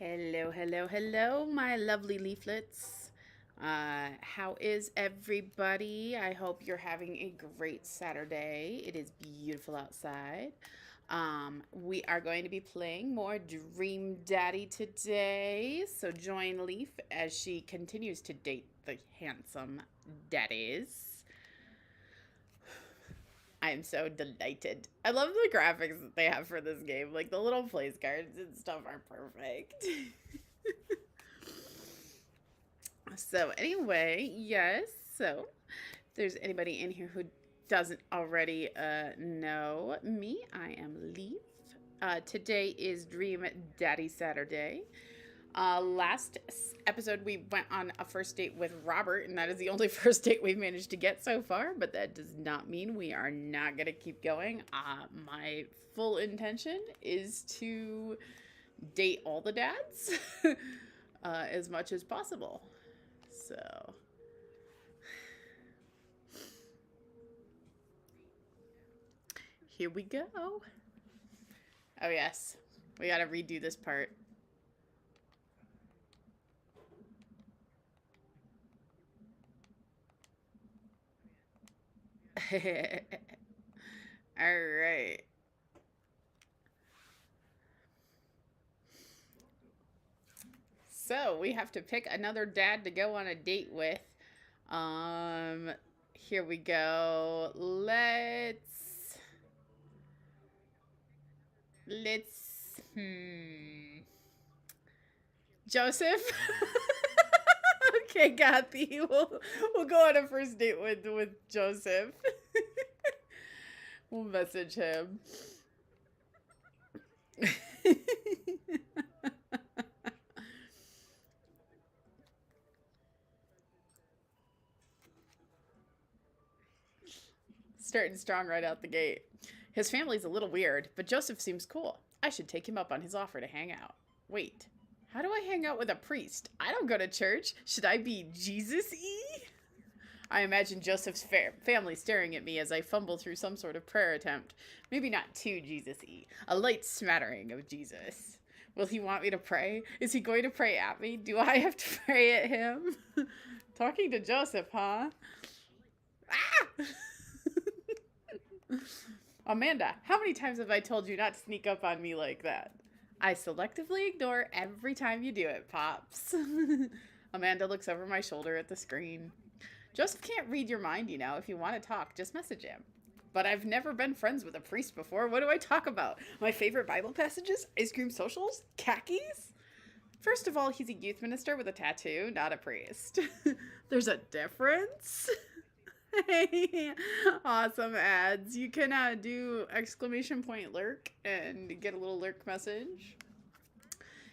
Hello, hello, hello, my lovely leaflets. How is everybody? I hope you're having a great Saturday. It is beautiful outside. We are going to be playing more Dream Daddy today. So join Leaf as she continues to date the handsome daddies. I am so delighted. I love the graphics that they have for this game. Like the little place cards and stuff are perfect. So anyway, yes. So if there's anybody in here who doesn't already know me, I am Leaf. Today is Dream Daddy Saturday. Last episode, we went on a first date with Robert, and that is the only first date we've managed to get so far, but that does not mean we are not going to keep going. My full intention is to date all the dads as much as possible. So, here we go. Oh, yes. We got to redo this part. All right. So we have to pick another dad to go on a date with. Here we go. Let's Joseph. Okay, Kathy. We'll go on a first date with Joseph. We'll message him. Starting strong right out the gate. His family's a little weird, but Joseph seems cool. I should take him up on his offer to hang out. Wait, how do I hang out with a priest? I don't go to church. Should I be Jesus-y? I imagine Joseph's family staring at me as I fumble through some sort of prayer attempt. Maybe not too Jesus-y. A light smattering of Jesus. Will he want me to pray? Is he going to pray at me? Do I have to pray at him? Talking to Joseph, huh? Ah! Amanda, how many times have I told you not to sneak up on me like that? I selectively ignore every time you do it, Pops. Amanda looks over my shoulder at the screen. Joseph can't read your mind, you know. If you want to talk, just message him. But I've never been friends with a priest before. What do I talk about? My favorite Bible passages? Ice cream socials? Khakis? First of all, he's a youth minister with a tattoo, not a priest. There's a difference? Awesome ads. You can do exclamation point lurk and get a little lurk message.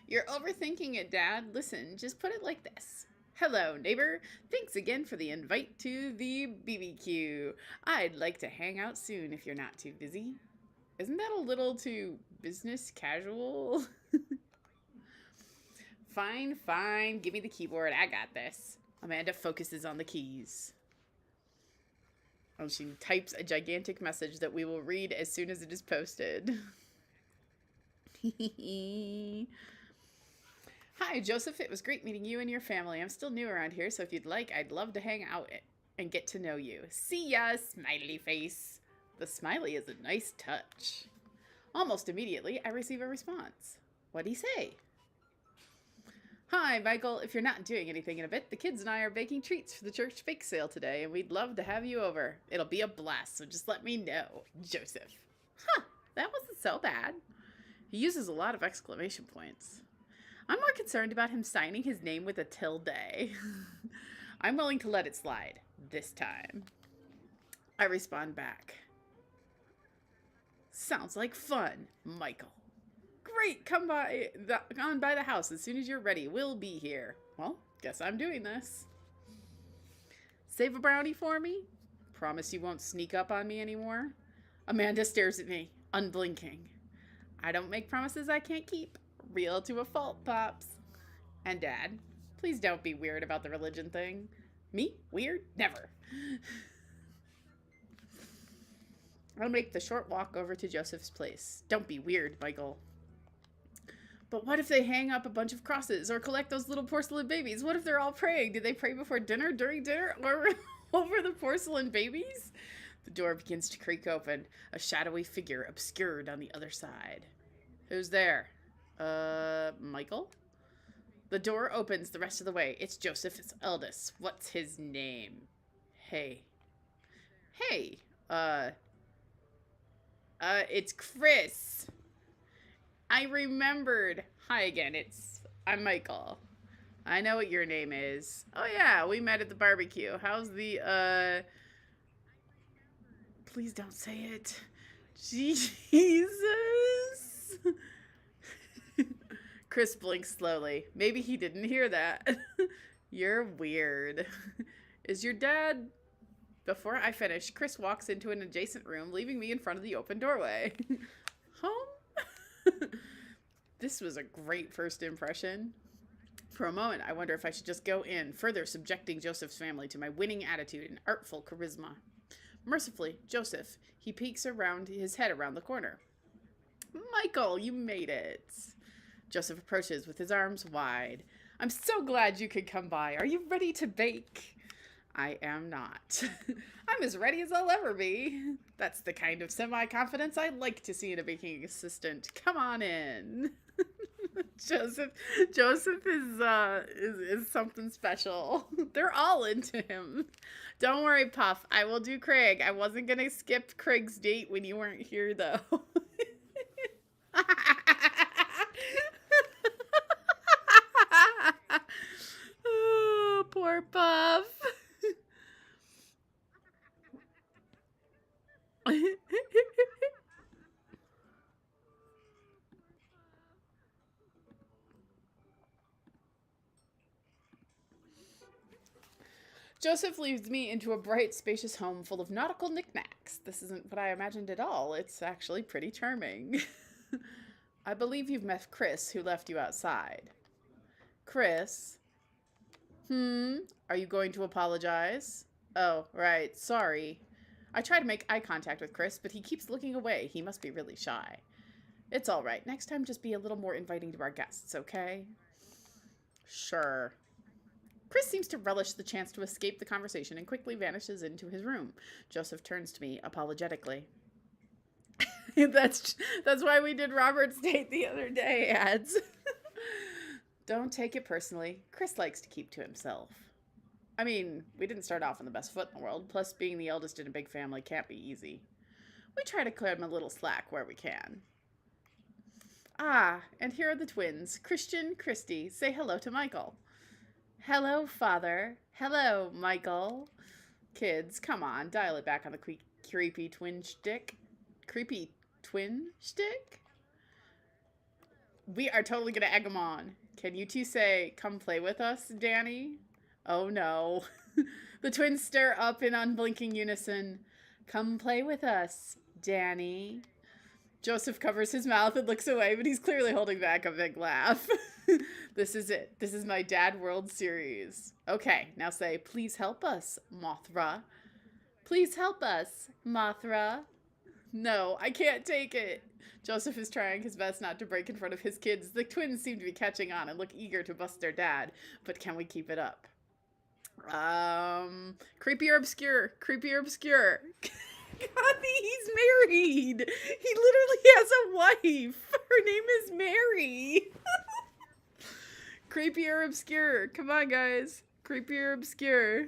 You're overthinking it, Dad. Listen, just put it like this. Hello, neighbor. Thanks again for the invite to the BBQ. I'd like to hang out soon if you're not too busy. Isn't that a little too business casual? Fine, fine. Give me the keyboard. I got this. Amanda focuses on the keys. Oh, she types a gigantic message that we will read as soon as it is posted. Hi, Joseph. It was great meeting you and your family. I'm still new around here, so if you'd like, I'd love to hang out and get to know you. See ya, smiley face. The smiley is a nice touch. Almost immediately, I receive a response. What'd he say? Hi, Michael. If you're not doing anything in a bit, the kids and I are baking treats for the church bake sale today, and we'd love to have you over. It'll be a blast, so just let me know. Joseph. Huh, that wasn't so bad. He uses a lot of exclamation points. I'm more concerned about him signing his name with a tilde. I'm willing to let it slide this time. I respond back. Sounds like fun, Michael. Great, come on by the house as soon as you're ready. We'll be here. Well, guess I'm doing this. Save a brownie for me? Promise you won't sneak up on me anymore? Amanda stares at me, unblinking. I don't make promises I can't keep. Real to a fault, Pops. And Dad, please don't be weird about the religion thing. Me? Weird? Never. I'll make the short walk over to Joseph's place. Don't be weird, Michael. But what if they hang up a bunch of crosses or collect those little porcelain babies? What if they're all praying? Did they pray before dinner, during dinner, or over the porcelain babies? The door begins to creak open, a shadowy figure obscured on the other side. Who's there? Michael? The door opens the rest of the way. It's Joseph's eldest. What's his name? Hey. Hey. It's Chris. I remembered. Hi again. I'm Michael. I know what your name is. Oh yeah, we met at the barbecue. How's the Please don't say it. Jesus. Chris blinks slowly. Maybe he didn't hear that. You're weird. Is your dad... Before I finish, Chris walks into an adjacent room, leaving me in front of the open doorway. Home? This was a great first impression. For a moment, I wonder if I should just go in, further subjecting Joseph's family to my winning attitude and artful charisma. Mercifully, Joseph, he peeks around his head around the corner. Michael, you made it. Joseph approaches with his arms wide. I'm so glad you could come by. Are you ready to bake? I am not. I'm as ready as I'll ever be. That's the kind of semi-confidence I like to see in a baking assistant. Come on in. Joseph is something special. They're all into him. Don't worry, Puff. I will do Craig. I wasn't gonna skip Craig's date when you weren't here, though. Oh, poor Puff. Joseph leads me into a bright, spacious home full of nautical knickknacks. This isn't what I imagined at all. It's actually pretty charming. I believe you've met Chris, who left you outside. Chris? Are you going to apologize? Oh, right. Sorry. I try to make eye contact with Chris, but he keeps looking away. He must be really shy. It's all right. Next time, just be a little more inviting to our guests, okay? Sure. Chris seems to relish the chance to escape the conversation and quickly vanishes into his room. Joseph turns to me apologetically. That's why we did Robert's date the other day, ads. Don't take it personally. Chris likes to keep to himself. I mean, we didn't start off on the best foot in the world, plus being the eldest in a big family can't be easy. We try to clear him a little slack where we can. Ah, and here are the twins, Christian, Christy. Say hello to Michael. Hello, Father. Hello, Michael. Kids, come on, dial it back on the creepy twin shtick. Creepy twin shtick? We are totally gonna egg them on. Can you two say, come play with us, Danny? Oh no. The twins stare up in unblinking unison. Come play with us, Danny. Joseph covers his mouth and looks away, but he's clearly holding back a big laugh. This is it. This is my Dad World Series. Okay, now say, please help us, Mothra. Please help us, Mothra. No, I can't take it. Joseph is trying his best not to break in front of his kids. The twins seem to be catching on and look eager to bust their dad, but can we keep it up? Creepy or obscure? Creepy or obscure? God, he's married. He literally has a wife. Her name is Mary. Creepy or obscure? Come on, guys. Creepy or obscure?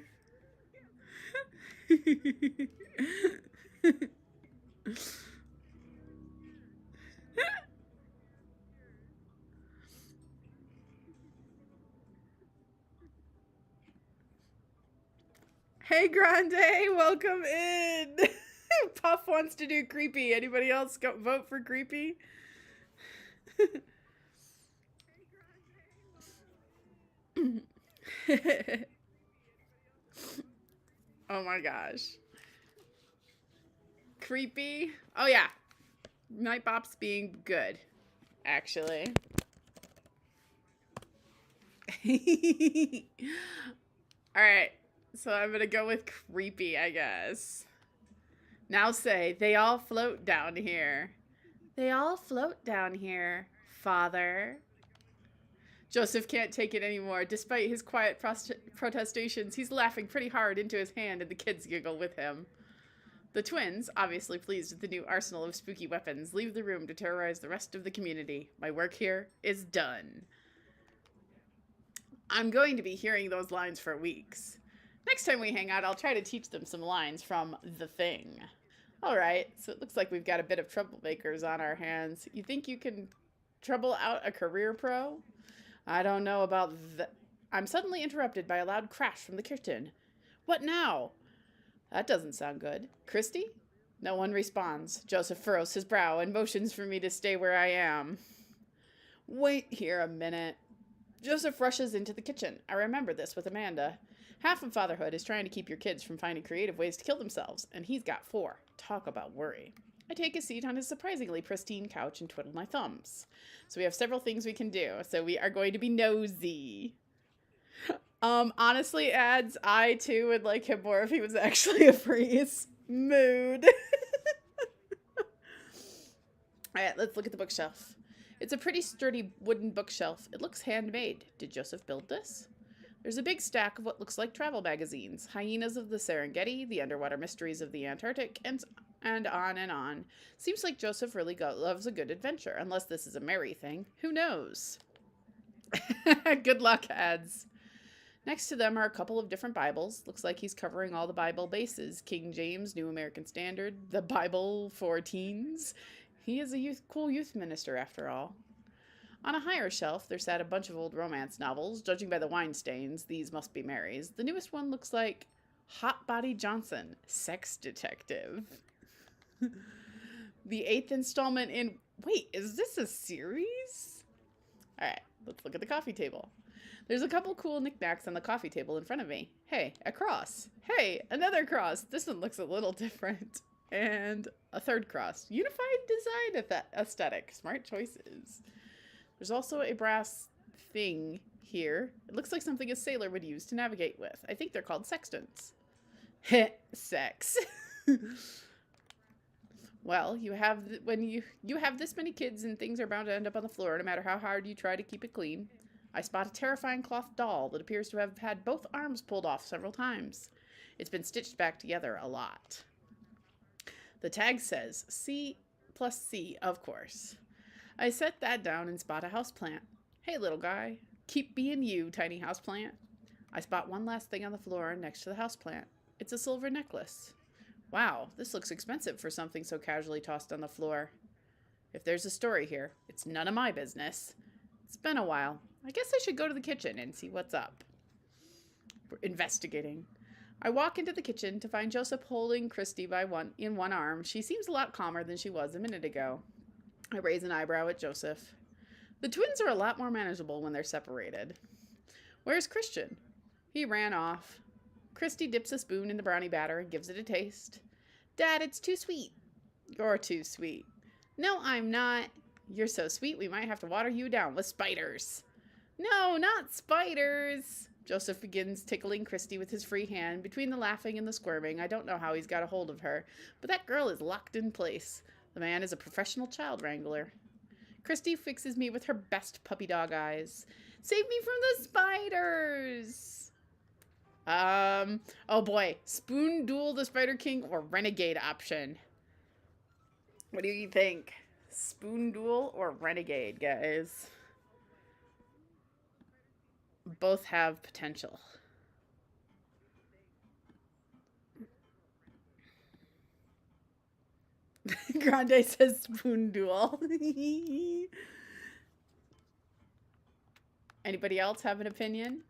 Hey, Grande, welcome in. Puff wants to do creepy. Anybody else vote for creepy? Oh my gosh. Creepy? Oh yeah. Nightbop's being good, actually. Alright, so I'm gonna go with creepy, I guess. Now say, they all float down here. They all float down here, Father. Joseph can't take it anymore. Despite his quiet protestations, he's laughing pretty hard into his hand, and the kids giggle with him. The twins, obviously pleased with the new arsenal of spooky weapons, leave the room to terrorize the rest of the community. My work here is done. I'm going to be hearing those lines for weeks. Next time we hang out, I'll try to teach them some lines from The Thing. All right, so it looks like we've got a bit of troublemakers on our hands. You think you can trouble out a career pro? I don't know about that. I'm suddenly interrupted by a loud crash from the kitchen. What now? That doesn't sound good. Christy? No one responds. Joseph furrows his brow and motions for me to stay where I am. Wait here a minute. Joseph rushes into the kitchen. I remember this with Amanda. Half of fatherhood is trying to keep your kids from finding creative ways to kill themselves, and he's got 4. Talk about worry. I take a seat on his surprisingly pristine couch and twiddle my thumbs. So we have several things we can do. So we are going to be nosy. Honestly, ads, I too would like him more if he was actually a freeze. Mood. Alright, let's look at the bookshelf. It's a pretty sturdy wooden bookshelf. It looks handmade. Did Joseph build this? There's a big stack of what looks like travel magazines. Hyenas of the Serengeti, the underwater mysteries of the Antarctic, and on and on. Seems like Joseph really loves a good adventure, unless this is a merry thing. Who knows? Good luck, ads. Next to them are a couple of different Bibles. Looks like he's covering all the Bible bases. King James, New American Standard, the Bible for teens. He is a cool youth minister, after all. On a higher shelf, there sat a bunch of old romance novels. Judging by the wine stains, these must be Mary's. The newest one looks like Hot Body Johnson, Sex Detective. The 8th installment in... Wait, is this a series? Alright, let's look at the coffee table. There's a couple cool knickknacks on the coffee table in front of me. Hey, a cross. Hey, another cross. This one looks a little different. And a third cross. Unified design aesthetic. Smart choices. There's also a brass thing here. It looks like something a sailor would use to navigate with. I think they're called sextants. Sex. Well, when you have this many kids and things are bound to end up on the floor no matter how hard you try to keep it clean. I spot a terrifying cloth doll that appears to have had both arms pulled off several times. It's been stitched back together a lot. The tag says C+C, of course. I set that down and spot a houseplant. Hey, little guy. Keep being you, tiny houseplant. I spot one last thing on the floor next to the houseplant. It's a silver necklace. Wow, this looks expensive for something so casually tossed on the floor. If there's a story here, it's none of my business. It's been a while. I guess I should go to the kitchen and see what's up. We're investigating. I walk into the kitchen to find Joseph holding Christy in one arm. She seems a lot calmer than she was a minute ago. I raise an eyebrow at Joseph. The twins are a lot more manageable when they're separated. Where's Christian? He ran off. Christy dips a spoon in the brownie batter and gives it a taste. Dad, it's too sweet. You're too sweet. No, I'm not. You're so sweet we might have to water you down with spiders. No, not spiders. Joseph begins tickling Christy with his free hand. Between the laughing and the squirming, I don't know how he's got a hold of her, but that girl is locked in place. The man is a professional child wrangler. Christy fixes me with her best puppy dog eyes. Save me from the spiders! Oh boy. Spoon Duel the Spider King or Renegade option? What do you think? Spoon Duel or Renegade, guys? Both have potential. Grande says Spoon Duel. Anybody else have an opinion?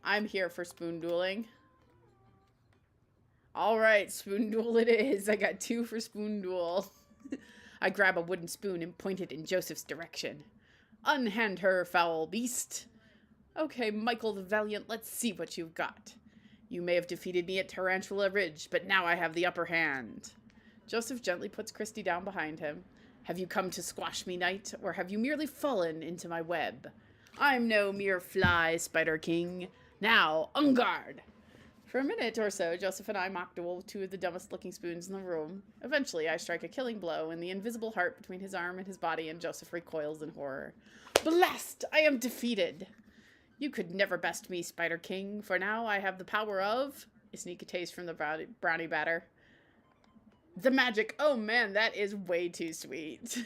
I'm here for spoon dueling. All right, spoon duel it is. I got 2 for spoon duel. I grab a wooden spoon and point it in Joseph's direction. Unhand her, foul beast. Okay, Michael the Valiant, let's see what you've got. You may have defeated me at Tarantula Ridge, but now I have the upper hand. Joseph gently puts Christy down behind him. Have you come to squash me, knight, or have you merely fallen into my web? I'm no mere fly, Spider King. Now, en garde! For a minute or so, Joseph and I mock duel with two of the dumbest looking spoons in the room. Eventually, I strike a killing blow in the invisible heart between his arm and his body, and Joseph recoils in horror. Blast! I am defeated! You could never best me, Spider King, for now I have the power of... I sneak a taste from the brownie batter. The magic. Oh man, that is way too sweet.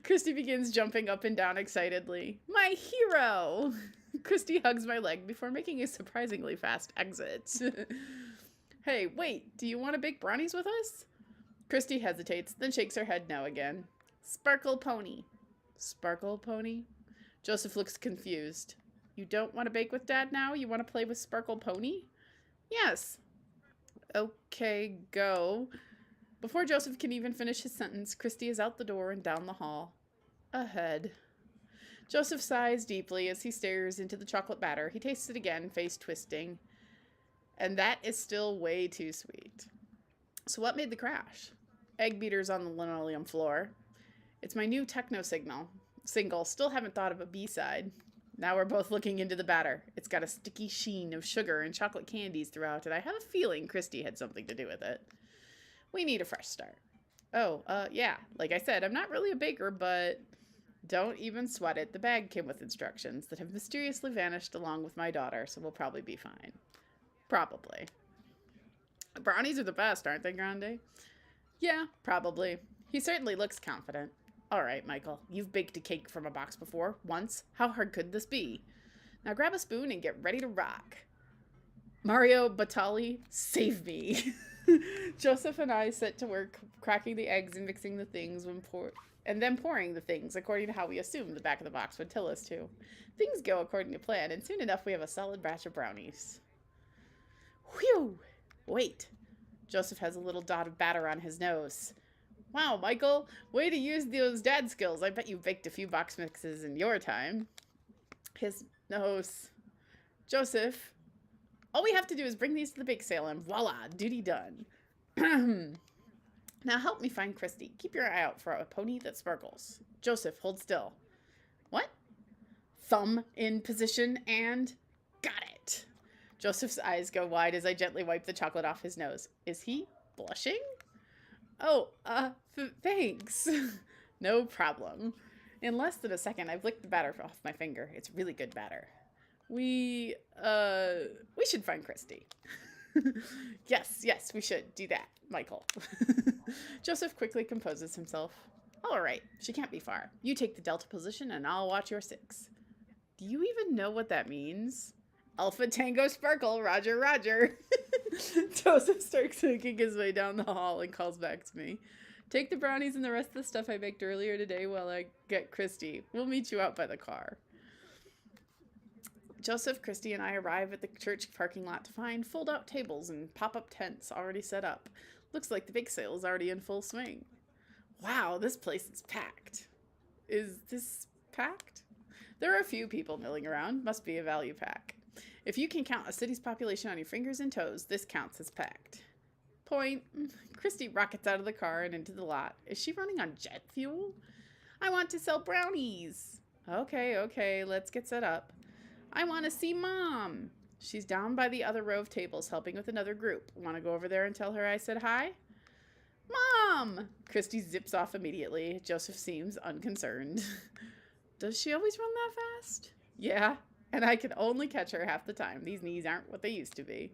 Christy begins jumping up and down excitedly. My hero! Christy hugs my leg before making a surprisingly fast exit. Hey, wait, do you want to bake brownies with us? Christy hesitates, then shakes her head no again. Sparkle Pony. Sparkle Pony? Joseph looks confused. You don't want to bake with Dad now? You want to play with Sparkle Pony? Yes. Okay, go. Before Joseph can even finish his sentence, Christy is out the door and down the hall. Ahead. Joseph sighs deeply as he stares into the chocolate batter. He tastes it again, face twisting. And that is still way too sweet. So what made the crash? Egg beaters on the linoleum floor. It's my new techno single. Still haven't thought of a B-side. Now we're both looking into the batter. It's got a sticky sheen of sugar and chocolate candies throughout it. I have a feeling Christy had something to do with it. We need a fresh start. Oh, yeah. Like I said, I'm not really a baker, but don't even sweat it. The bag came with instructions that have mysteriously vanished along with my daughter, so we'll probably be fine. Probably. Brownies are the best, aren't they, Grande? Yeah, probably. He certainly looks confident. All right, Michael, you've baked a cake from a box before, once. How hard could this be? Now grab a spoon and get ready to rock. Mario Batali, save me. Joseph and I set to work cracking the eggs and mixing the things and then pouring the things according to how we assumed the back of the box would tell us to. Things go according to plan, and soon enough we have a solid batch of brownies. Whew! Wait. Joseph has a little dot of batter on his nose. Wow, Michael, way to use those dad skills. I bet you baked a few box mixes in your time. His nose. Joseph, all we have to do is bring these to the bake sale and voila, duty done. Now help me find Christy. Keep your eye out for a pony that sparkles. Joseph, hold still. What? Thumb in position and... Got it. Joseph's eyes go wide as I gently wipe the chocolate off his nose. Is he blushing? Oh, thanks. No problem. In less than a second, I've licked the batter off my finger. It's really good batter. We should find Christy. Yes, we should do that, Michael. Joseph quickly composes himself. All right, she can't be far. You take the delta position and I'll watch your 6. Do you even know what that means? Alpha Tango Sparkle, Roger, Roger. Joseph starts making his way down the hall and calls back to me. Take the brownies and the rest of the stuff I baked earlier today while I get Christy. We'll meet you out by the car. Joseph, Christy, and I arrive at the church parking lot to find fold-out tables and pop-up tents already set up. Looks like the bake sale is already in full swing. Wow, this place is packed. Is this packed? There are a few people milling around. Must be a value pack. If you can count a city's population on your fingers and toes, this counts as packed. Point. Christy rockets out of the car and into the lot. Is she running on jet fuel? I want to sell brownies. Okay, let's get set up. I want to see Mom. She's down by the other row of tables helping with another group. Want to go over there and tell her I said hi? Mom! Christy zips off immediately. Joseph seems unconcerned. Does she always run that fast? Yeah, and I can only catch her half the time. These knees aren't what they used to be.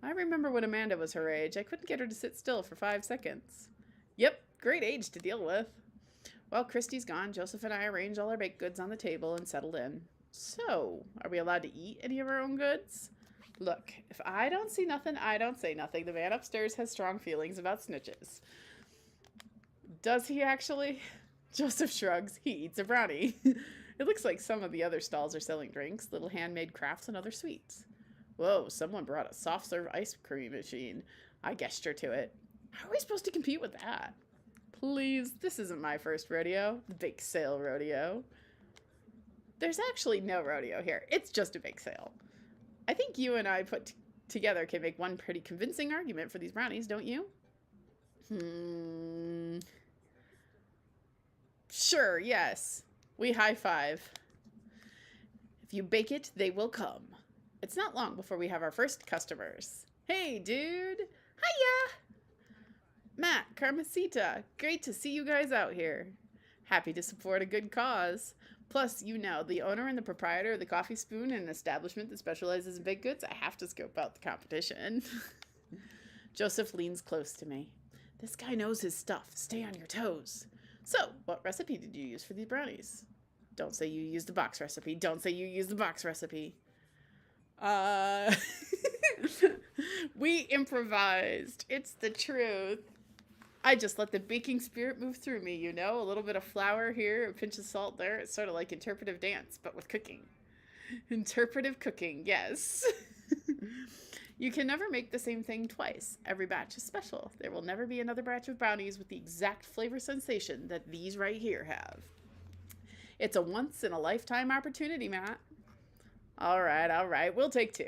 I remember when Amanda was her age. I couldn't get her to sit still for 5 seconds. Yep, great age to deal with. While Christy's gone, Joseph and I arrange all our baked goods on the table and settle in. So, are we allowed to eat any of our own goods? Look, if I don't see nothing, I don't say nothing. The man upstairs has strong feelings about snitches. Does he actually? Joseph shrugs. He eats a brownie. It looks like some of the other stalls are selling drinks, little handmade crafts, and other sweets. Whoa, someone brought a soft serve ice cream machine. I gesture to it. How are we supposed to compete with that? Please, this isn't my first rodeo. The bake sale rodeo. There's actually no rodeo here. It's just a bake sale. I think you and I put together can make one pretty convincing argument for these brownies, don't you? Sure, yes. We high five. If you bake it, they will come. It's not long before we have our first customers. Hey, dude. Hiya. Matt, Carmesita. Great to see you guys out here. Happy to support a good cause. Plus, you know, the owner and the proprietor of the Coffee Spoon and an establishment that specializes in baked goods, I have to scope out the competition. Joseph leans close to me. This guy knows his stuff. Stay on your toes. So, what recipe did you use for these brownies? Don't say you used the box recipe. Don't say you used the box recipe. We improvised. It's the truth. I just let the baking spirit move through me, you know? A little bit of flour here, a pinch of salt there. It's sort of like interpretive dance, but with cooking. Interpretive cooking, yes. You can never make the same thing twice. Every batch is special. There will never be another batch of brownies with the exact flavor sensation that these right here have. It's a once-in-a-lifetime opportunity, Matt. All right. We'll take 2.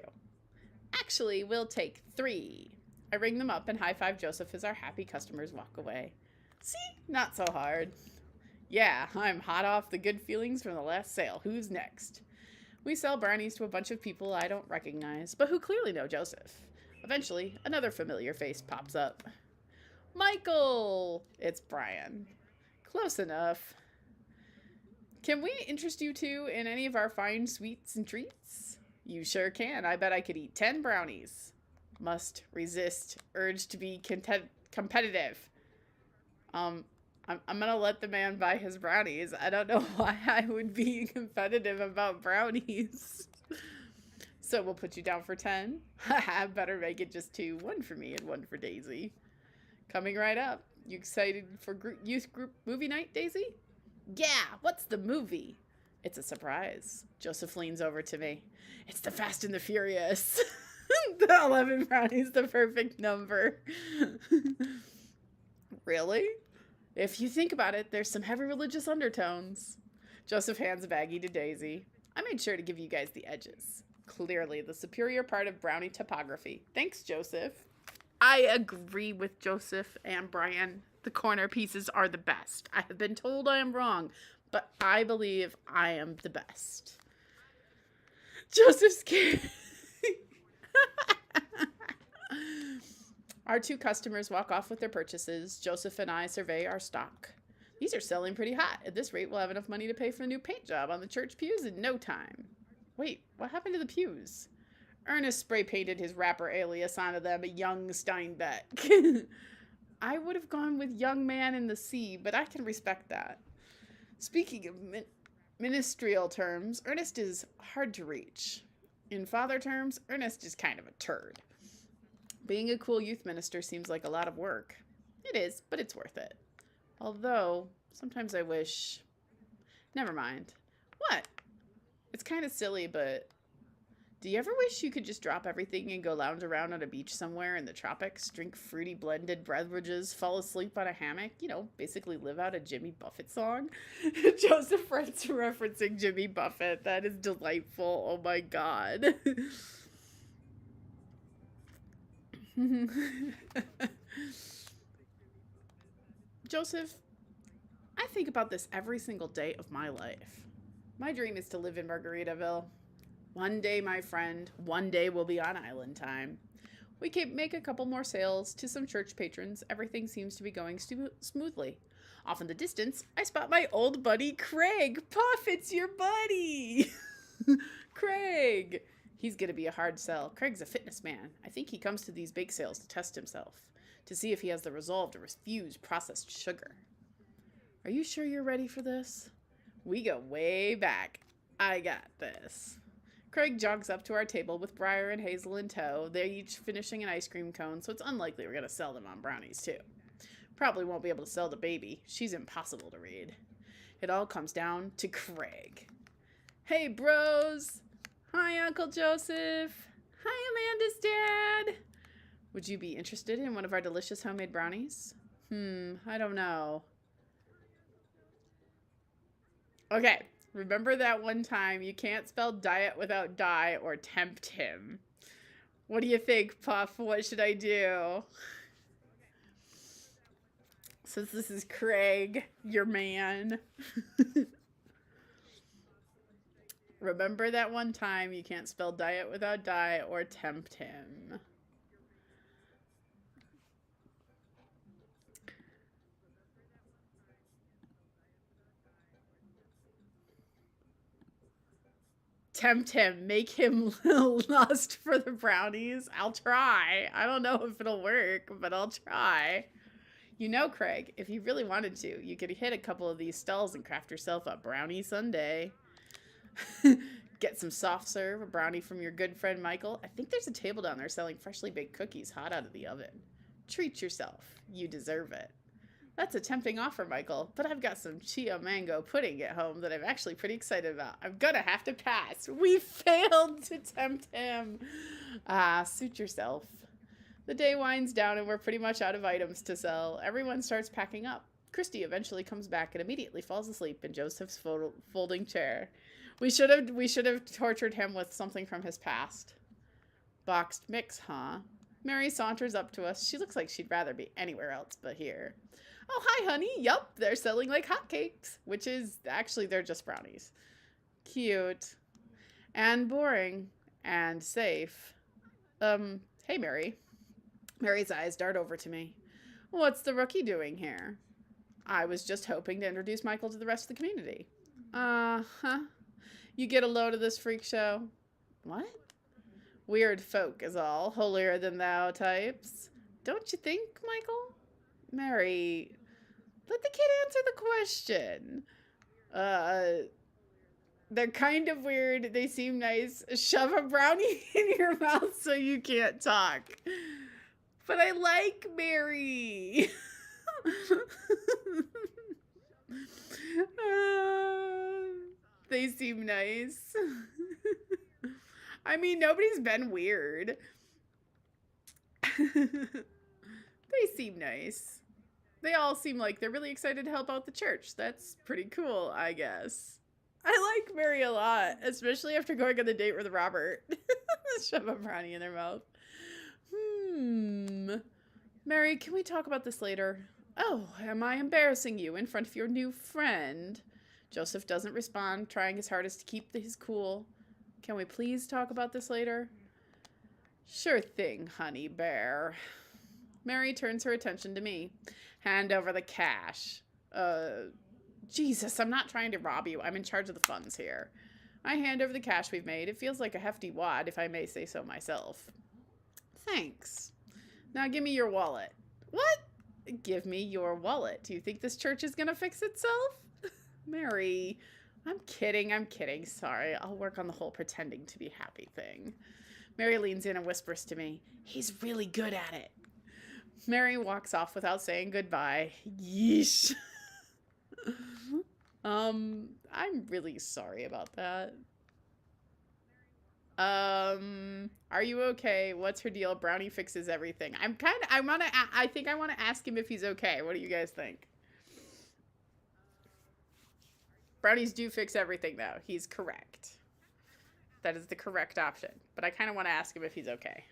Actually, we'll take 3. I ring them up and high-five Joseph as our happy customers walk away. See? Not so hard. Yeah, I'm hot off the good feelings from the last sale. Who's next? We sell brownies to a bunch of people I don't recognize, but who clearly know Joseph. Eventually, another familiar face pops up. Michael! It's Brian. Close enough. Can we interest you two in any of our fine sweets and treats? You sure can. I bet I could eat 10 brownies. Must resist urge to be competitive. I'm gonna let the man buy his brownies. I don't know why I would be competitive about brownies. So we'll put you down for 10. Haha, better make it just 2. 1 for me and 1 for Daisy. Coming right up. You excited for youth group movie night, Daisy? Yeah, what's the movie? It's a surprise. Joseph leans over to me. It's the Fast and the Furious. The 11 brownies, the perfect number. Really? If you think about it, there's some heavy religious undertones. Joseph hands a baggie to Daisy. I made sure to give you guys the edges. Clearly the superior part of brownie topography. Thanks, Joseph. I agree with Joseph and Brian. The corner pieces are the best. I have been told I am wrong, but I believe I am the best. Joseph's scared. Our 2 customers walk off with their purchases. Joseph and I survey our stock. These are selling pretty hot. At this rate, we'll have enough money to pay for a new paint job on the church pews in no time. Wait, what happened to the pews? Ernest spray painted his rapper alias onto them, a young Steinbeck. I would have gone with young man in the sea, but I can respect that. Speaking of ministerial terms, Ernest is hard to reach. In father terms, Ernest is kind of a turd. Being a cool youth minister seems like a lot of work. It is, but it's worth it. Although, sometimes I wish... Never mind. What? It's kind of silly, but... Do you ever wish you could just drop everything and go lounge around on a beach somewhere in the tropics, drink fruity blended beverages, fall asleep on a hammock? You know, basically live out a Jimmy Buffett song? Joseph Friend's referencing Jimmy Buffett. That is delightful. Oh my god. Joseph, I think about this every single day of my life. My dream is to live in Margaritaville. One day, my friend, one day we'll be on island time. We can make a couple more sales to some church patrons. Everything seems to be going smoothly. Off in the distance, I spot my old buddy Craig. Puff, it's your buddy! Craig! He's going to be a hard sell. Craig's a fitness man. I think he comes to these bake sales to test himself, to see if he has the resolve to refuse processed sugar. Are you sure you're ready for this? We go way back. I got this. Craig jogs up to our table with Briar and Hazel in tow. They're each finishing an ice cream cone, so it's unlikely we're going to sell them on brownies, too. Probably won't be able to sell the baby. She's impossible to read. It all comes down to Craig. Hey, bros! Hi, Uncle Joseph. Hi, Amanda's dad. Would you be interested in one of our delicious homemade brownies? I don't know. Okay, remember that one time you can't spell diet without die or tempt him. What do you think, Puff? What should I do? Since this is Craig, your man. Remember that one time you can't spell diet without die or tempt him. Tempt him, make him lust for the brownies. I'll try. I don't know if it'll work, but I'll try. You know, Craig, if you really wanted to, you could hit a couple of these stalls and craft yourself a brownie sundae. Get some soft serve, a brownie from your good friend Michael. I think there's a table down there selling freshly baked cookies hot out of the oven. Treat yourself. You deserve it. That's a tempting offer, Michael, but I've got some chia mango pudding at home that I'm actually pretty excited about. I'm gonna have to pass. We failed to tempt him. Suit yourself. The day winds down and we're pretty much out of items to sell. Everyone starts packing up. Christy eventually comes back and immediately falls asleep in Joseph's folding chair. We should have tortured him with something from his past. Boxed mix, huh? Mary saunters up to us. She looks like she'd rather be anywhere else but here. Oh, hi, honey. Yup, they're selling like hotcakes, which is actually they're just brownies. Cute. And boring. And safe. Hey, Mary. Mary's eyes dart over to me. What's the rookie doing here? I was just hoping to introduce Michael to the rest of the community. Uh-huh. You get a load of this freak show? What? Weird folk is all. Holier than thou types. Don't you think, Michael? Mary, let the kid answer the question. They're kind of weird. They seem nice. Shove a brownie in your mouth so you can't talk. But I like Mary. They seem nice. I mean, nobody's been weird. They seem nice. They all seem like they're really excited to help out the church. That's pretty cool, I guess. I like Mary a lot, especially after going on the date with Robert. Shove a brownie in their mouth. Mary, can we talk about this later? Oh, am I embarrassing you in front of your new friend? Joseph doesn't respond, trying his hardest to keep his cool. Can we please talk about this later? Sure thing, honey bear. Mary turns her attention to me. Hand over the cash. Jesus, I'm not trying to rob you. I'm in charge of the funds here. I hand over the cash we've made. It feels like a hefty wad, if I may say so myself. Thanks. Now give me your wallet. What? Give me your wallet. Do you think this church is gonna fix itself? Mary, I'm kidding. Sorry, I'll work on the whole pretending to be happy thing. Mary leans in and whispers to me, he's really good at it. Mary walks off without saying goodbye. Yeesh. I'm really sorry about that. Are you okay? What's her deal? Brownie fixes everything. I think I want to ask him if he's okay. What do you guys think? Brownies do fix everything, though. He's correct. That is the correct option. But I kind of want to ask him if he's okay.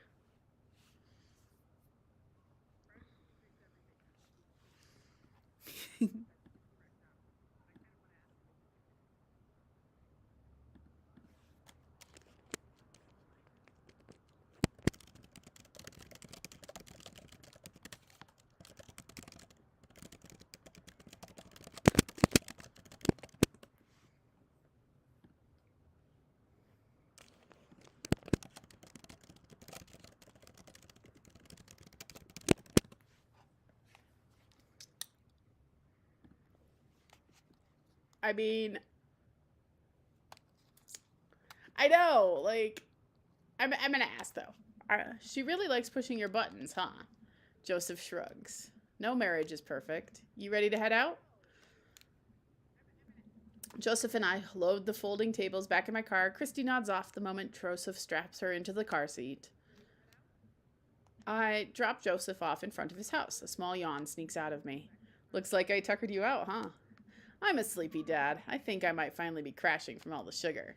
I mean, I know, like, I'm gonna ask, though. She really likes pushing your buttons, huh? Joseph shrugs. No marriage is perfect. You ready to head out? Joseph and I load the folding tables back in my car. Christy nods off the moment Joseph straps her into the car seat. I drop Joseph off in front of his house. A small yawn sneaks out of me. Looks like I tuckered you out, huh? I'm a sleepy dad. I think I might finally be crashing from all the sugar.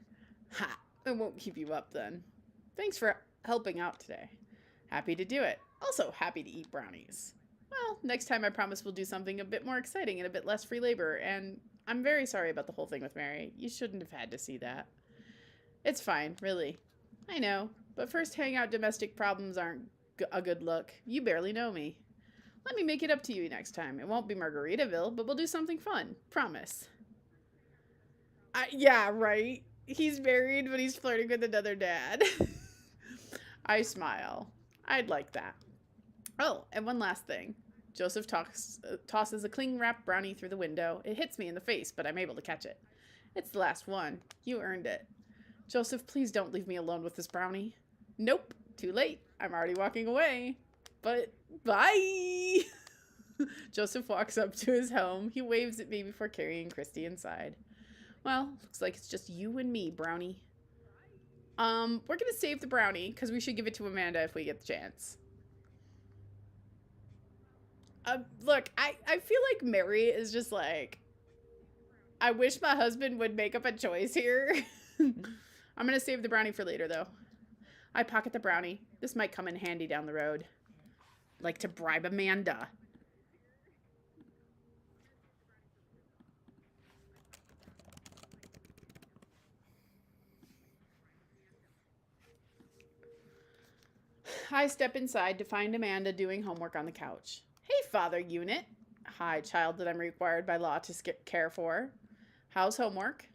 Ha! I won't keep you up then. Thanks for helping out today. Happy to do it. Also happy to eat brownies. Well, next time I promise we'll do something a bit more exciting and a bit less free labor, and I'm very sorry about the whole thing with Mary. You shouldn't have had to see that. It's fine, really. I know, but first hang out domestic problems aren't a good look. You barely know me. Let me make it up to you next time. It won't be Margaritaville, but we'll do something fun. Promise. Yeah, right. He's married, but he's flirting with another dad. I smile. I'd like that. Oh, and one last thing. Joseph tosses a cling wrap brownie through the window. It hits me in the face, but I'm able to catch it. It's the last one. You earned it. Joseph, please don't leave me alone with this brownie. Nope. Too late. I'm already walking away. But bye! Joseph walks up to his home. He waves at me before carrying Christy inside. Well, looks like it's just you and me, brownie. We're gonna save the brownie, because we should give it to Amanda if we get the chance. Look, I feel like Mary is just like, I wish my husband would make up a choice here. I'm gonna save the brownie for later, though. I pocket the brownie. This might come in handy down the road. Like to bribe Amanda. I step inside to find Amanda doing homework on the couch. Hey, Father Unit. Hi, child that I'm required by law to care for. How's homework?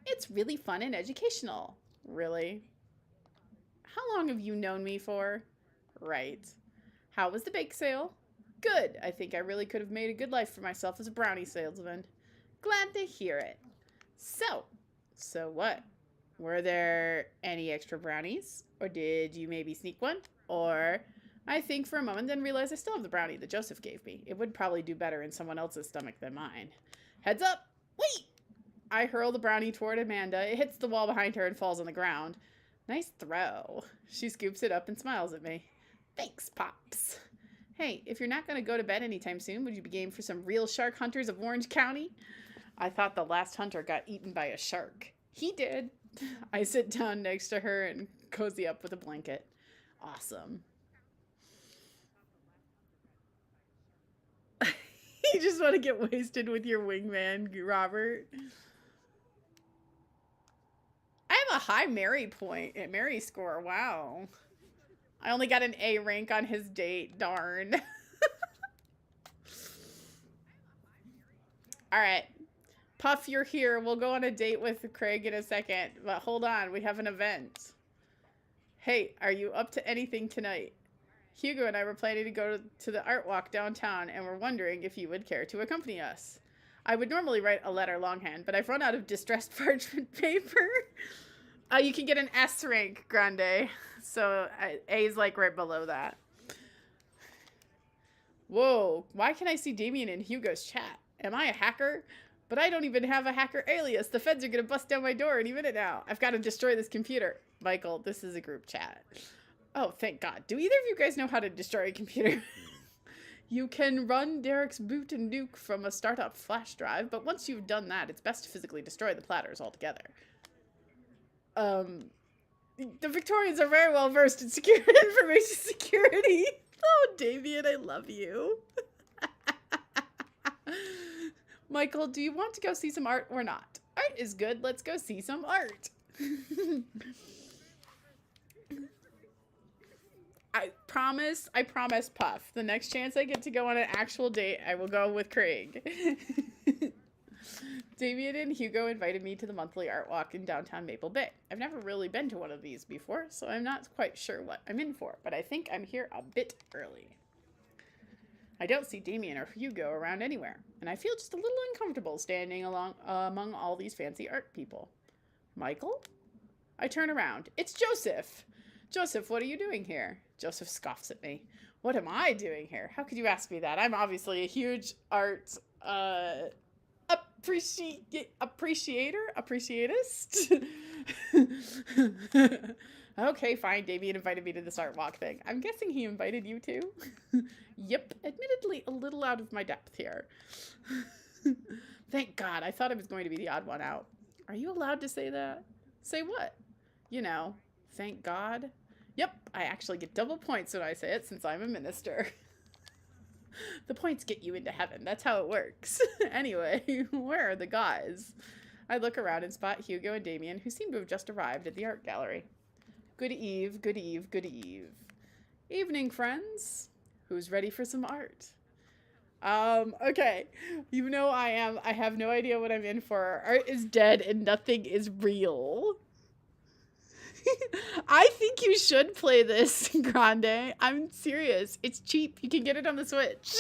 It's really fun and educational. Really? How long have you known me for? Right. How was the bake sale? Good. I think I really could have made a good life for myself as a brownie salesman. Glad to hear it. So what? Were there any extra brownies? Or did you maybe sneak one? Or I think for a moment, then realized I still have the brownie that Joseph gave me. It would probably do better in someone else's stomach than mine. Heads up! Wait! I hurl the brownie toward Amanda. It hits the wall behind her and falls on the ground. Nice throw. She scoops it up and smiles at me. Thanks, Pops. Hey, if you're not going to go to bed anytime soon, would you be game for some real shark hunters of Orange County? I thought the last hunter got eaten by a shark. He did. I sit down next to her and cozy up with a blanket. Awesome. You just want to get wasted with your wingman, Robert. I have a high Mary score. Wow. I only got an A rank on his date. Darn. All right. Puff, you're here. We'll go on a date with Craig in a second. But hold on. We have an event. Hey, are you up to anything tonight? Hugo and I were planning to go to the art walk downtown, and we're wondering if you would care to accompany us. I would normally write a letter longhand, but I've run out of distressed parchment paper. You can get an S rank, Grande. So A is like right below that. Whoa, why can I see Damien in Hugo's chat? Am I a hacker? But I don't even have a hacker alias. The feds are going to bust down my door any minute now. I've got to destroy this computer. Michael, this is a group chat. Oh, thank God. Do either of you guys know how to destroy a computer? You can run Derek's boot and nuke from a startup flash drive, but once you've done that, it's best to physically destroy the platters altogether. The Victorians are very well versed in information security. Oh, Damien, I love you. Michael, do you want to go see some art or not? Art is good. Let's go see some art. I promise, Puff. The next chance I get to go on an actual date, I will go with Craig. Damien and Hugo invited me to the monthly art walk in downtown Maple Bay. I've never really been to one of these before, so I'm not quite sure what I'm in for, but I think I'm here a bit early. I don't see Damien or Hugo around anywhere, and I feel just a little uncomfortable standing among all these fancy art people. Michael? I turn around. It's Joseph! Joseph, what are you doing here? Joseph scoffs at me. What am I doing here? How could you ask me that? I'm obviously a huge art, appreciatist? Okay, fine. Damien invited me to this art walk thing. I'm guessing he invited you too? Yep. Admittedly, a little out of my depth here. Thank God. I thought I was going to be the odd one out. Are you allowed to say that? Say what? You know, thank God. Yep, I actually get double points when I say it since I'm a minister. The points get you into heaven. That's how it works. Anyway, where are the guys? I look around and spot Hugo and Damien, who seem to have just arrived at the art gallery. Good eve, good eve, good eve. Evening, friends. Who's ready for some art? Okay. You know I have no idea what I'm in for. Art is dead and nothing is real. I think you should play this, Grande. I'm serious. It's cheap. You can get it on the Switch.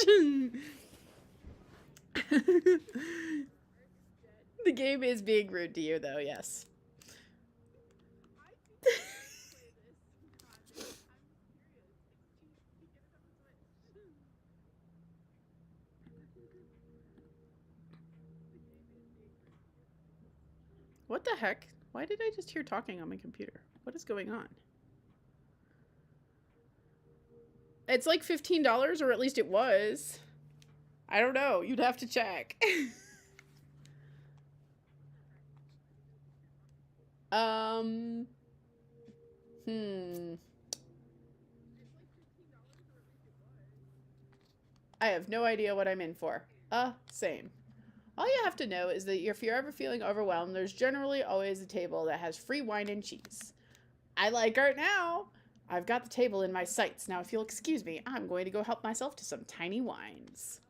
The game is being rude to you, though, yes. What the heck? Why did I just hear talking on my computer? What is going on? It's like $15, or at least it was. I don't know. You'd have to check. um. I have no idea what I'm in for. Same. All you have to know is that if you're ever feeling overwhelmed, there's generally always a table that has free wine and cheese. I like art now. I've got the table in my sights. Now, if you'll excuse me, I'm going to go help myself to some tiny wines.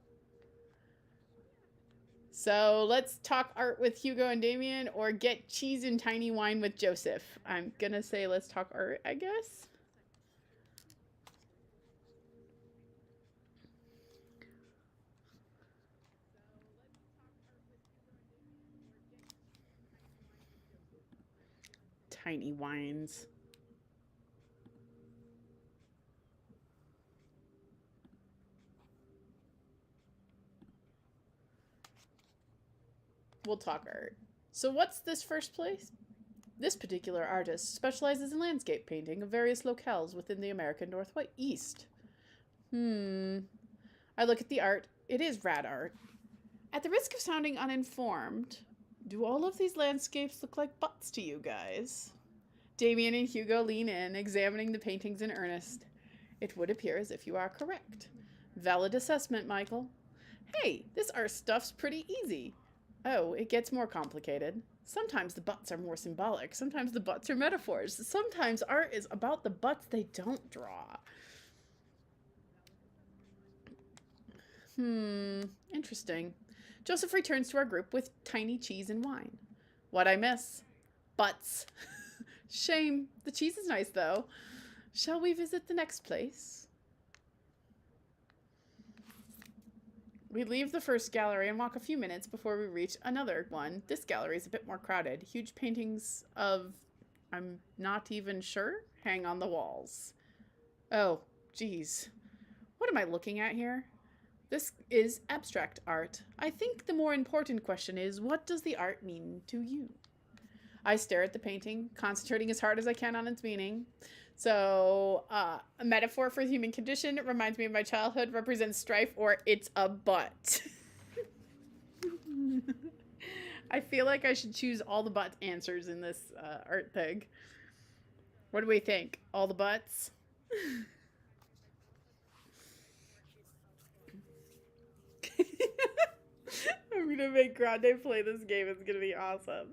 So let's talk art with Hugo and Damien, or get cheese and tiny wine with Joseph. I'm going to say let's talk art, I guess. Tiny wines. We'll talk art. So what's this first place? This particular artist specializes in landscape painting of various locales within the American Northwest. I look at the art. It is rad art. At the risk of sounding uninformed, do all of these landscapes look like butts to you guys? Damien and Hugo lean in, examining the paintings in earnest. It would appear as if you are correct. Valid assessment, Michael. Hey, this art stuff's pretty easy. Oh, it gets more complicated. Sometimes the butts are more symbolic. Sometimes the butts are metaphors. Sometimes art is about the butts they don't draw. Interesting. Joseph returns to our group with tiny cheese and wine. What'd I miss? Butts. Shame. The cheese is nice, though. Shall we visit the next place? We leave the first gallery and walk a few minutes before we reach another one. This gallery is a bit more crowded. Huge paintings of, I'm not even sure, hang on the walls. Oh, geez. What am I looking at here? This is abstract art. I think the more important question is, what does the art mean to you? I stare at the painting, concentrating as hard as I can on its meaning. So, a metaphor for the human condition, it reminds me of my childhood, represents strife, or it's a butt. I feel like I should choose all the butt answers in this art thing. What do we think? All the butts? I'm gonna make Grande play this game. It's gonna be awesome.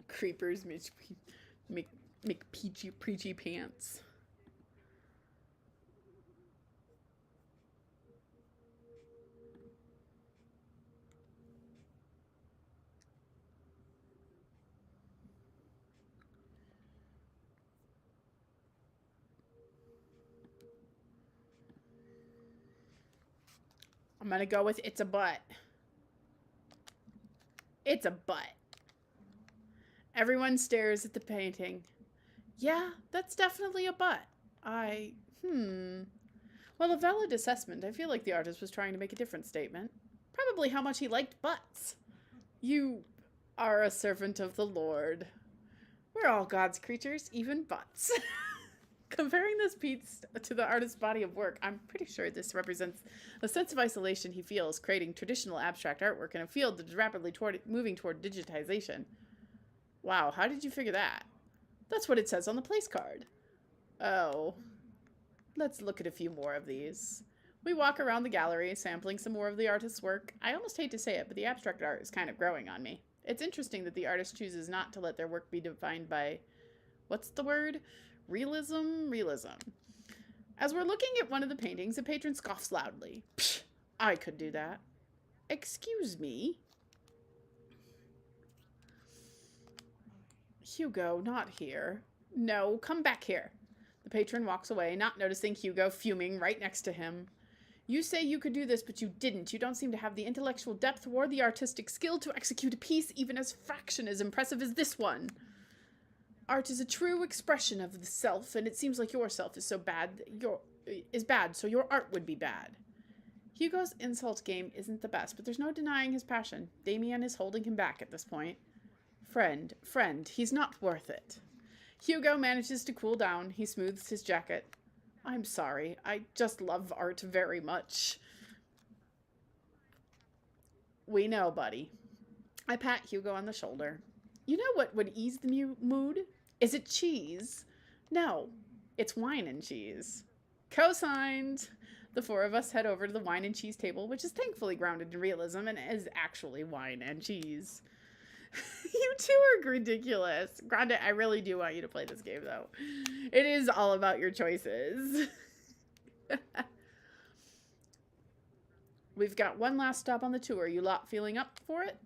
Creepers make peachy preachy pants. I'm gonna go with it's a butt. It's a butt. Everyone stares at the painting. Yeah, that's definitely a butt. Well, a valid assessment. I feel like the artist was trying to make a different statement. Probably how much he liked butts. You are a servant of the Lord. We're all God's creatures, even butts. Comparing this piece to the artist's body of work, I'm pretty sure this represents a sense of isolation he feels creating traditional abstract artwork in a field that is rapidly moving toward digitization. Wow, how did you figure that? That's what it says on the place card. Oh. Let's look at a few more of these. We walk around the gallery, sampling some more of the artist's work. I almost hate to say it, but the abstract art is kind of growing on me. It's interesting that the artist chooses not to let their work be defined by, what's the word? Realism? Realism. As we're looking at one of the paintings, a patron scoffs loudly. Psh, I could do that. Excuse me? Hugo, not here. No, come back here. The patron walks away, not noticing Hugo fuming right next to him. You say you could do this, but you didn't. You don't seem to have the intellectual depth or the artistic skill to execute a piece even as fraction as impressive as this one. Art is a true expression of the self, and it seems like your self is so bad so your art would be bad. Hugo's insult game isn't the best, but there's no denying his passion. Damien is holding him back at this point. Friend, he's not worth it. Hugo manages to cool down. He smooths his jacket. I'm sorry. I just love art very much. We know, buddy. I pat Hugo on the shoulder. You know what would ease the mood? Is it cheese? No, it's wine and cheese. Co-signed. The four of us head over to the wine and cheese table, which is thankfully grounded in realism and is actually wine and cheese. You two are ridiculous. Grande, I really do want you to play this game, though. It is all about your choices. We've got one last stop on the tour. You lot feeling up for it?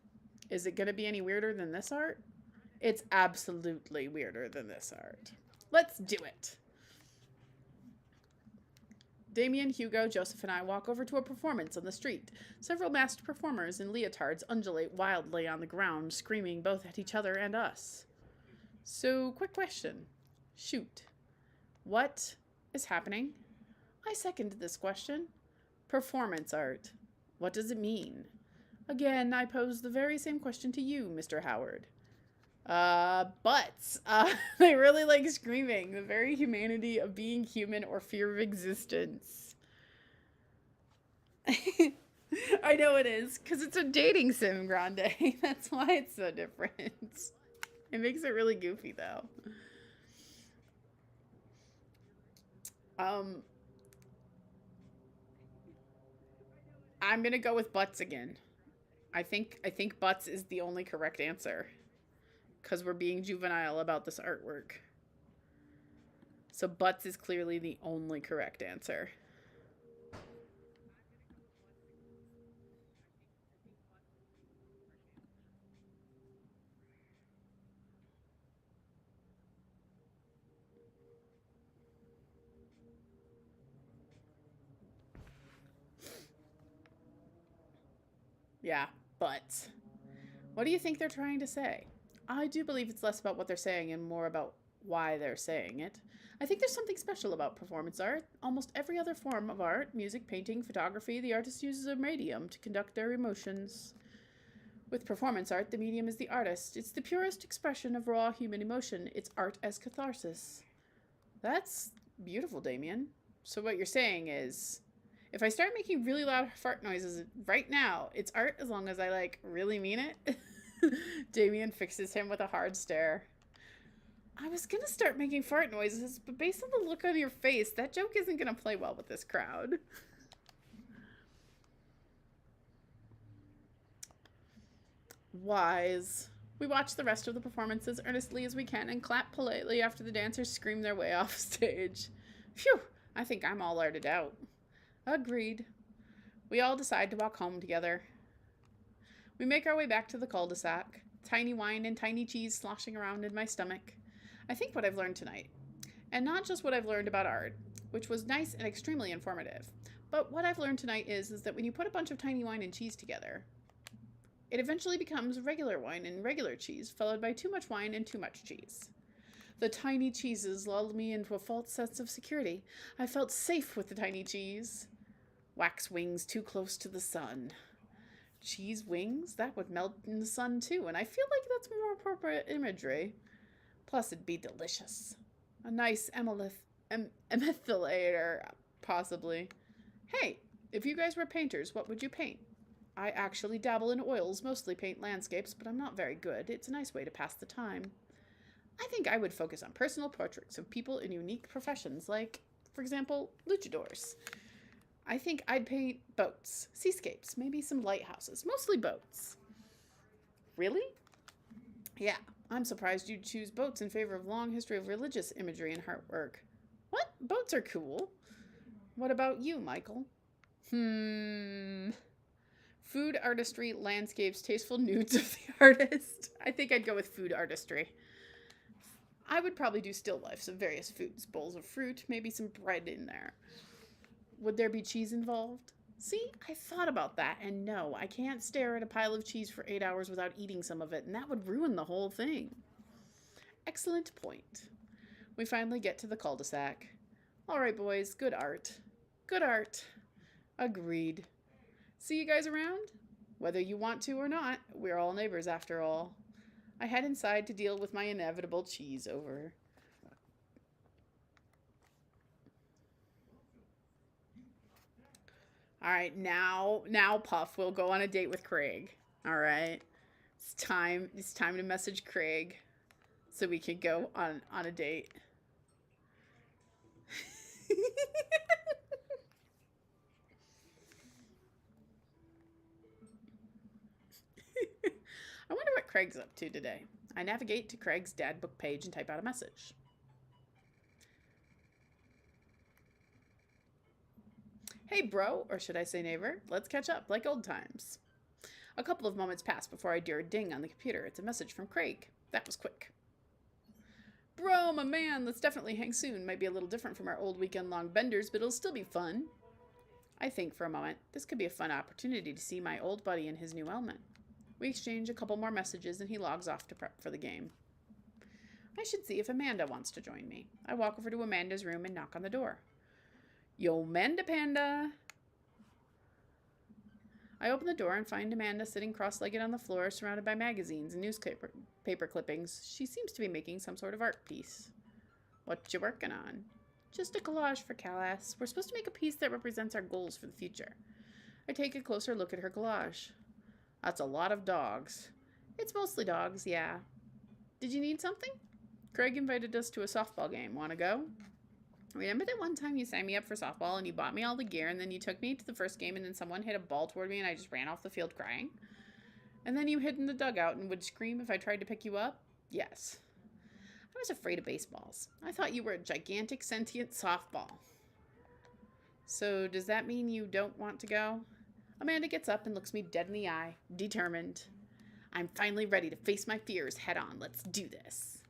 Is it going to be any weirder than this art? It's absolutely weirder than this art. Let's do it. Damien, Hugo, Joseph, and I walk over to a performance on the street. Several masked performers in leotards undulate wildly on the ground, screaming both at each other and us. So, quick question. Shoot. What is happening? I second this question. Performance art. What does it mean? Again, I pose the very same question to you, Mr. Howard. Butts. They really like screaming. The very humanity of being human or fear of existence. I know it is, because it's a dating sim, Grande. That's why it's so different. It makes it really goofy, though. I'm gonna go with butts again. I think butts is the only correct answer. Because we're being juvenile about this artwork. So butts is clearly the only correct answer. Yeah, butts. What do you think they're trying to say? I do believe it's less about what they're saying and more about why they're saying it. I think there's something special about performance art. Almost every other form of art, music, painting, photography, the artist uses a medium to conduct their emotions. With performance art, the medium is the artist. It's the purest expression of raw human emotion. It's art as catharsis. That's beautiful, Damien. So what you're saying is, if I start making really loud fart noises right now, it's art as long as I, really mean it? Damien fixes him with a hard stare. I was gonna start making fart noises, but based on the look on your face, that joke isn't gonna play well with this crowd. Wise. We watch the rest of the performance as earnestly as we can and clap politely after the dancers scream their way off stage. Phew, I think I'm all arted out. Agreed. We all decide to walk home together. We make our way back to the cul-de-sac, tiny wine and tiny cheese sloshing around in my stomach. I think what I've learned tonight, and not just what I've learned about art, which was nice and extremely informative, but what I've learned tonight is that when you put a bunch of tiny wine and cheese together, it eventually becomes regular wine and regular cheese, followed by too much wine and too much cheese. The tiny cheeses lulled me into a false sense of security. I felt safe with the tiny cheese. Wax wings too close to the sun. Cheese wings? That would melt in the sun too, and I feel like that's more appropriate imagery. Plus, it'd be delicious. A nice emethylator, possibly. Hey, if you guys were painters, what would you paint? I actually dabble in oils, mostly paint landscapes, but I'm not very good. It's a nice way to pass the time. I think I would focus on personal portraits of people in unique professions like For example, luchadors. I think I'd paint boats, seascapes, maybe some lighthouses, mostly boats. Really? Yeah, I'm surprised you'd choose boats in favor of long history of religious imagery and artwork. What? Boats are cool. What about you, Michael? Food artistry, landscapes, tasteful nudes of the artist. I think I'd go with food artistry. I would probably do still lifes of various foods, bowls of fruit, maybe some bread in there. Would there be cheese involved? See, I thought about that, and no, I can't stare at a pile of cheese for 8 hours without eating some of it, and that would ruin the whole thing. Excellent point. We finally get to the cul-de-sac. All right, boys, good art. Good art. Agreed. See you guys around? Whether you want to or not, we're all neighbors after all. I head inside to deal with my inevitable cheese over. All right, now Puff will go on a date with Craig. All right. It's time to message Craig so we can go on a date. I wonder what Craig's up to today. I navigate to Craig's dad book page and type out a message. Hey bro, or should I say neighbor, let's catch up like old times. A couple of moments pass before I hear a ding on the computer. It's a message from Craig. That was quick. Bro, my man, let's definitely hang soon. Might be a little different from our old weekend-long benders, but it'll still be fun. I think for a moment, this could be a fun opportunity to see my old buddy in his new element. We exchange a couple more messages and he logs off to prep for the game. I should see if Amanda wants to join me. I walk over to Amanda's room and knock on the door. Yo, Amanda Panda! I open the door and find Amanda sitting cross-legged on the floor, surrounded by magazines and newspaper clippings. She seems to be making some sort of art piece. What you working on? Just a collage for class. We're supposed to make a piece that represents our goals for the future. I take a closer look at her collage. That's a lot of dogs. It's mostly dogs, yeah. Did you need something? Craig invited us to a softball game. Want to go? Remember that one time you signed me up for softball and you bought me all the gear and then you took me to the first game and then someone hit a ball toward me and I just ran off the field crying? And then you hid in the dugout and would scream if I tried to pick you up? Yes. I was afraid of baseballs. I thought you were a gigantic sentient softball. So does that mean you don't want to go? Amanda gets up and looks me dead in the eye, determined. I'm finally ready to face my fears head on. Let's do this.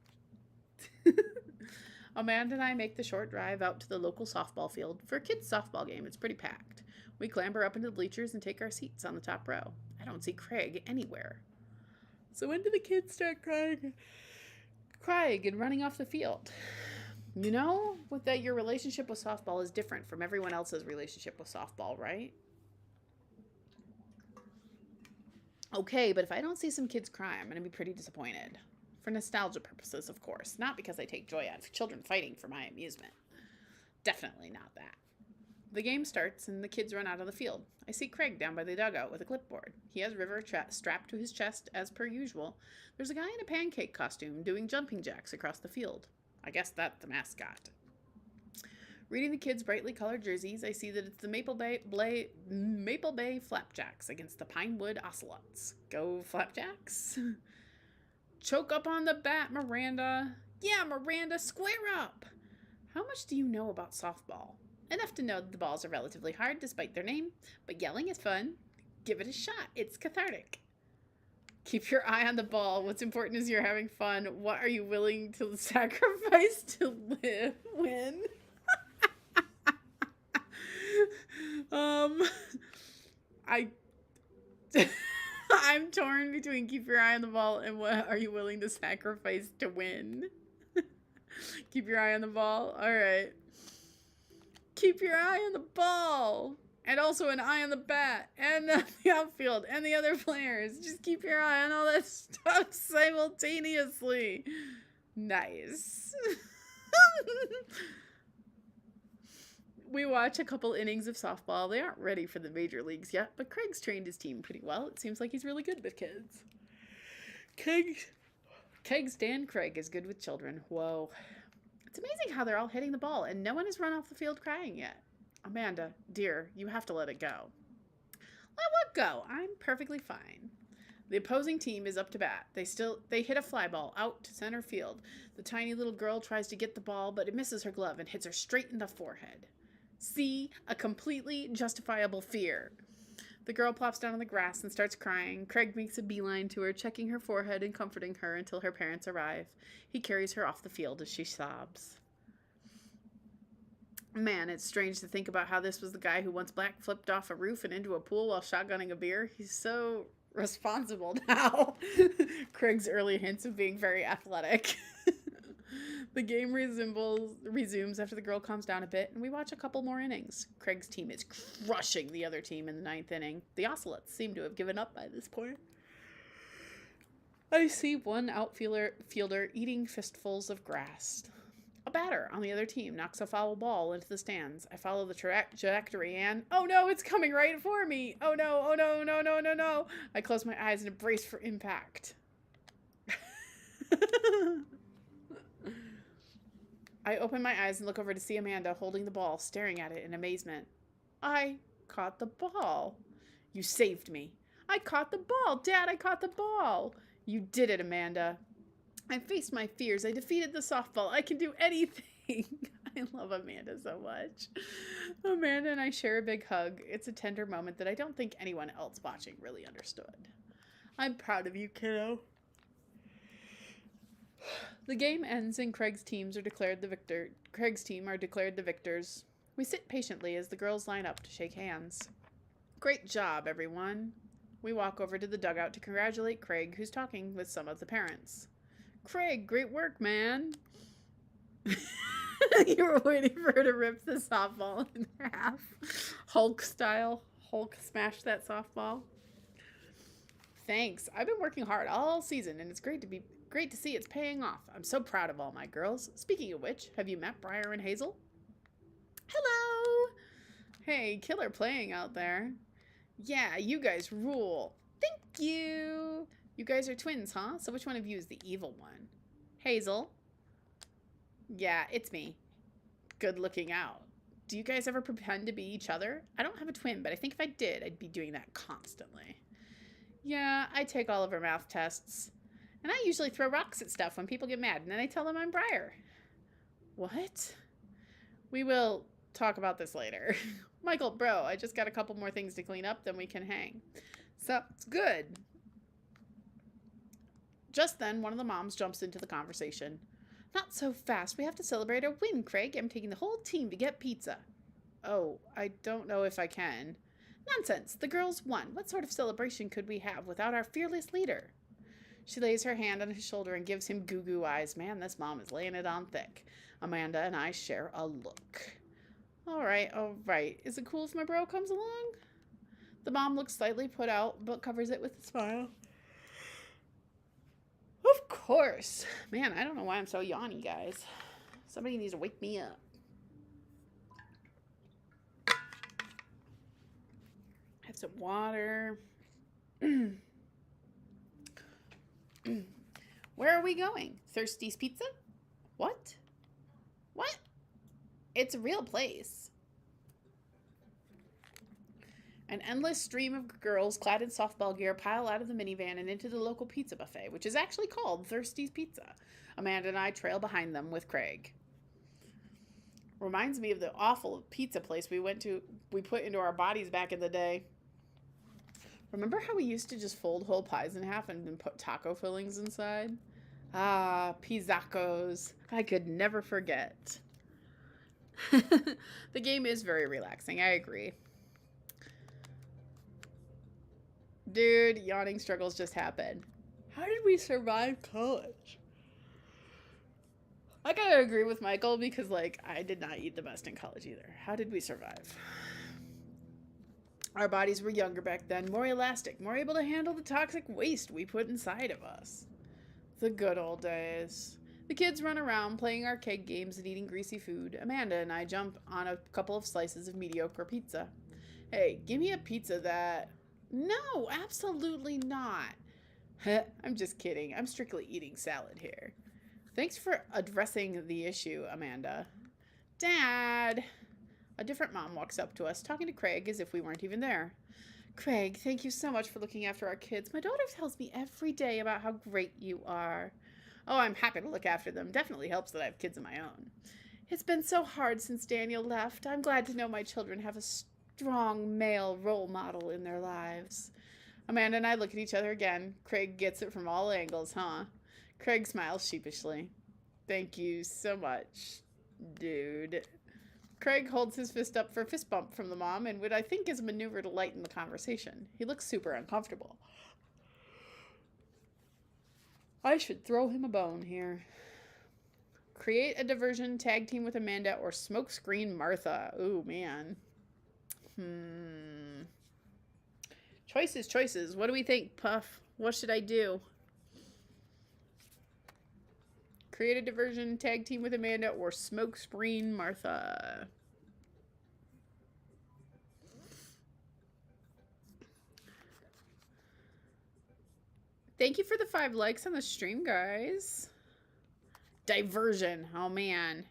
Amanda and I make the short drive out to the local softball field. For a kid's softball game, it's pretty packed. We clamber up into the bleachers and take our seats on the top row. I don't see Craig anywhere. So when do the kids start crying and running off the field? You know, that your relationship with softball is different from everyone else's relationship with softball, right? Okay, but if I don't see some kids cry, I'm going to be pretty disappointed. For nostalgia purposes, of course. Not because I take joy out of children fighting for my amusement. Definitely not that. The game starts and the kids run out of the field. I see Craig down by the dugout with a clipboard. He has River strapped to his chest as per usual. There's a guy in a pancake costume doing jumping jacks across the field. I guess that's the mascot. Reading the kids' brightly colored jerseys, I see that it's the Maple Bay Flapjacks against the Pinewood Ocelots. Go Flapjacks! Choke up on the bat, Miranda. Yeah, Miranda, square up. How much do you know about softball? Enough to know that the balls are relatively hard despite their name, but yelling is fun. Give it a shot. It's cathartic. Keep your eye on the ball. What's important is you're having fun. What are you willing to sacrifice to win? I'm torn between keep your eye on the ball and what are you willing to sacrifice to win? Keep your eye on the ball? All right. Keep your eye on the ball. And also an eye on the bat. And the outfield. And the other players. Just keep your eye on all that stuff simultaneously. Nice. We watch a couple innings of softball. They aren't ready for the major leagues yet, but Craig's trained his team pretty well. It seems like he's really good with kids. Keg's Dan Craig is good with children. Whoa. It's amazing how they're all hitting the ball and no one has run off the field crying yet. Amanda, dear, you have to let it go. Let what go? I'm perfectly fine. The opposing team is up to bat. They hit a fly ball out to center field. The tiny little girl tries to get the ball, but it misses her glove and hits her straight in the forehead. See? A completely justifiable fear. The girl plops down on the grass and starts crying. Craig makes a beeline to her, checking her forehead and comforting her until her parents arrive. He carries her off the field as she sobs. Man, it's strange to think about how this was the guy who once flipped off a roof and into a pool while shotgunning a beer. He's so responsible now. Craig's early hints of being very athletic. The game resumes after the girl calms down a bit, and we watch a couple more innings. Craig's team is crushing the other team in the 9th inning. The Ocelots seem to have given up by this point. I see one outfielder eating fistfuls of grass. A batter on the other team knocks a foul ball into the stands. I follow the trajectory and, oh no, it's coming right for me. Oh no, oh no, no, no, no, no. I close my eyes and brace for impact. I open my eyes and look over to see Amanda holding the ball, staring at it in amazement. I caught the ball. You saved me. I caught the ball. Dad, I caught the ball. You did it, Amanda. I faced my fears. I defeated the softball. I can do anything. I love Amanda so much. Amanda and I share a big hug. It's a tender moment that I don't think anyone else watching really understood. I'm proud of you, kiddo. The game ends and Craig's team are declared the victors. We sit patiently as the girls line up to shake hands. Great job, everyone. We walk over to the dugout to congratulate Craig, who's talking with some of the parents. Craig, great work, man. You were waiting for her to rip the softball in half. Hulk style. Hulk smashed that softball. Thanks. I've been working hard all season, and it's great to see it's paying off. I'm so proud of all my girls. Speaking of which, have you met Briar and Hazel? Hello! Hey, killer playing out there. Yeah, you guys rule. Thank you! You guys are twins, huh? So which one of you is the evil one? Hazel? Yeah, it's me. Good looking out. Do you guys ever pretend to be each other? I don't have a twin, but I think if I did, I'd be doing that constantly. Yeah, I take all of her math tests. And I usually throw rocks at stuff when people get mad, and then I tell them I'm Briar. What? We will talk about this later. Michael, bro, I just got a couple more things to clean up, then we can hang. So, it's good. Just then, one of the moms jumps into the conversation. Not so fast. We have to celebrate our win, Craig. I'm taking the whole team to get pizza. Oh, I don't know if I can. Nonsense. The girls won. What sort of celebration could we have without our fearless leader? She lays her hand on his shoulder and gives him goo-goo eyes. Man, this mom is laying it on thick. Amanda and I share a look. All right. Is it cool if my bro comes along? The mom looks slightly put out, but covers it with a smile. Of course. Man, I don't know why I'm so yawny, guys. Somebody needs to wake me up. Have some water. Where are we going? Thirsty's Pizza? What? What? It's a real place. An endless stream of girls clad in softball gear pile out of the minivan and into the local pizza buffet, which is actually called Thirsty's Pizza. Amanda and I trail behind them with Craig. Reminds me of the awful pizza place we put into our bodies back in the day. Remember how we used to just fold whole pies in half and then put taco fillings inside? Ah, pizzacos. I could never forget. The game is very relaxing, I agree. Dude, yawning struggles just happened. How did we survive college? I gotta agree with Michael because, I did not eat the best in college either. How did we survive? Our bodies were younger back then, more elastic, more able to handle the toxic waste we put inside of us. The good old days. The kids run around playing arcade games and eating greasy food. Amanda and I jump on a couple of slices of mediocre pizza. Hey, give me a pizza that... No, absolutely not. I'm just kidding. I'm strictly eating salad here. Thanks for addressing the issue, Amanda. Dad! A different mom walks up to us, talking to Craig as if we weren't even there. Craig, thank you so much for looking after our kids. My daughter tells me every day about how great you are. Oh, I'm happy to look after them. Definitely helps that I have kids of my own. It's been so hard since Daniel left. I'm glad to know my children have a strong male role model in their lives. Amanda and I look at each other again. Craig gets it from all angles, huh? Craig smiles sheepishly. Thank you so much, dude. Craig holds his fist up for a fist bump from the mom in what I think is a maneuver to lighten the conversation. He looks super uncomfortable. I should throw him a bone here. Create a diversion, tag team with Amanda, or smokescreen Martha. Ooh, man. Choices. What do we think, Puff? What should I do? Create a diversion, tag team with Amanda, or smokescreen Martha. Thank you for the 5 likes on the stream, guys. Diversion. Oh, man.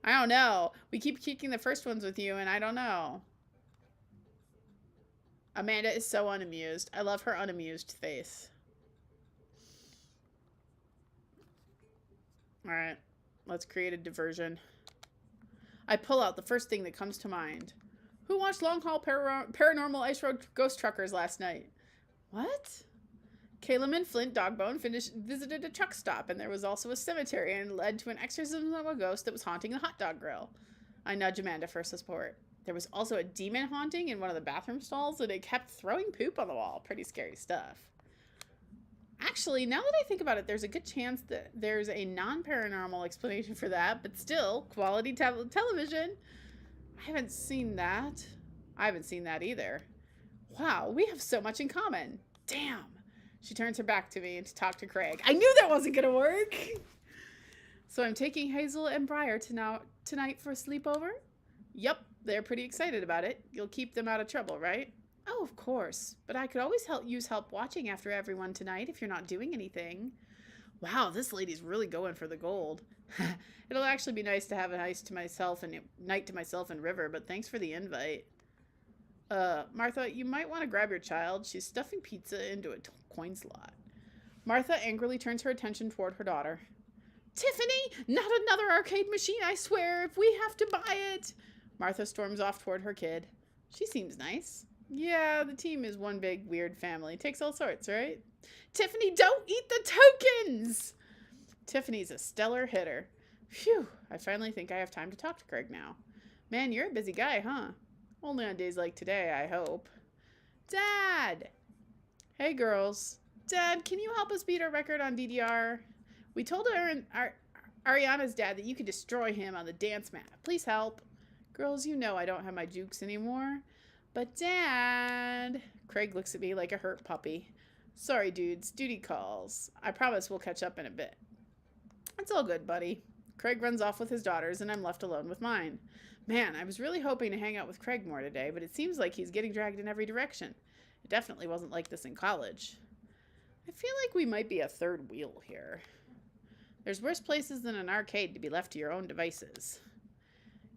I don't know. We keep kicking the first ones with you, and I don't know. Amanda is so unamused. I love her unamused face. All right. Let's create a diversion. I pull out the first thing that comes to mind. Who watched Long Haul Paranormal Ice Road Ghost Truckers last night? What? Caleb and Flint Dogbone visited a truck stop, and there was also a cemetery, and led to an exorcism of a ghost that was haunting the hot dog grill. I nudge Amanda for support. There was also a demon haunting in one of the bathroom stalls, and it kept throwing poop on the wall. Pretty scary stuff. Actually, now that I think about it, there's a good chance that there's a non-paranormal explanation for that, but still, quality television. I haven't seen that. I haven't seen that either. Wow, we have so much in common. Damn. She turns her back to me and to talk to Craig. I knew that wasn't going to work. So I'm taking Hazel and Briar tonight for a sleepover? Yup, they're pretty excited about it. You'll keep them out of trouble, right? Oh, of course. But I could always use help watching after everyone tonight if you're not doing anything. Wow, this lady's really going for the gold. It'll actually be nice to have a night to myself and River, but thanks for the invite. Martha, you might want to grab your child. She's stuffing pizza into a coin slot. Martha angrily turns her attention toward her daughter. Tiffany, not another arcade machine, I swear, if we have to buy it. Martha storms off toward her kid. She seems nice. Yeah, the team is one big weird family. Takes all sorts, right? Tiffany, don't eat the tokens! Tiffany's a stellar hitter. Phew, I finally think I have time to talk to Craig now. Man, you're a busy guy, huh? Only on days like today, I hope. Dad! Hey, girls. Dad, can you help us beat our record on DDR? We told Ariana's dad that you could destroy him on the dance mat. Please help. Girls, you know I don't have my jukes anymore. But Dad... Craig looks at me like a hurt puppy. Sorry, dudes. Duty calls. I promise we'll catch up in a bit. It's all good, buddy. Craig runs off with his daughters, and I'm left alone with mine. Man, I was really hoping to hang out with Craig more today, but it seems like he's getting dragged in every direction. It definitely wasn't like this in college. I feel like we might be a third wheel here. There's worse places than an arcade to be left to your own devices.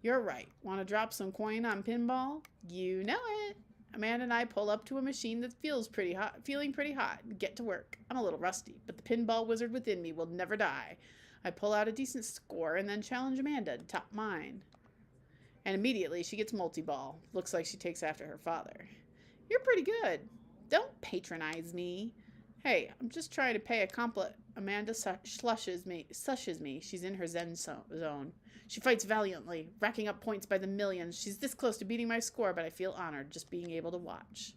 You're right. Want to drop some coin on pinball? You know it. Amanda and I pull up to a machine that feeling pretty hot, and get to work. I'm a little rusty, but the pinball wizard within me will never die. I pull out a decent score and then challenge Amanda to top mine. And immediately she gets multi-ball. Looks like she takes after her father. You're pretty good. Don't patronize me. Hey, I'm just trying to pay a compliment. Amanda sushes me. She's in her zen zone. She fights valiantly, racking up points by the millions. She's this close to beating my score, but I feel honored just being able to watch.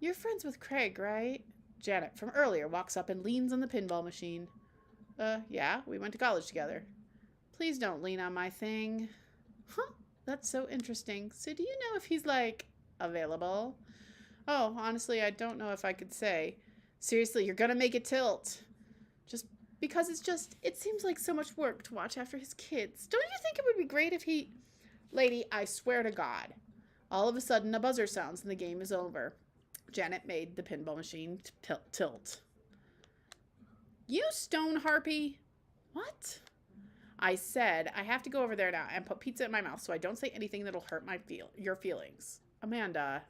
You're friends with Craig, right? Janet from earlier walks up and leans on the pinball machine. Yeah, we went to college together. Please don't lean on my thing. Huh, that's so interesting. So do you know if he's, available? Oh, honestly, I don't know if I could say. Seriously, you're gonna make it tilt. Just because it seems like so much work to watch after his kids. Don't you think it would be great if he... Lady, I swear to God. All of a sudden, a buzzer sounds and the game is over. Janet made the pinball machine tilt. You stone harpy. What? I said I have to go over there now and put pizza in my mouth so I don't say anything that'll hurt your feelings. Amanda.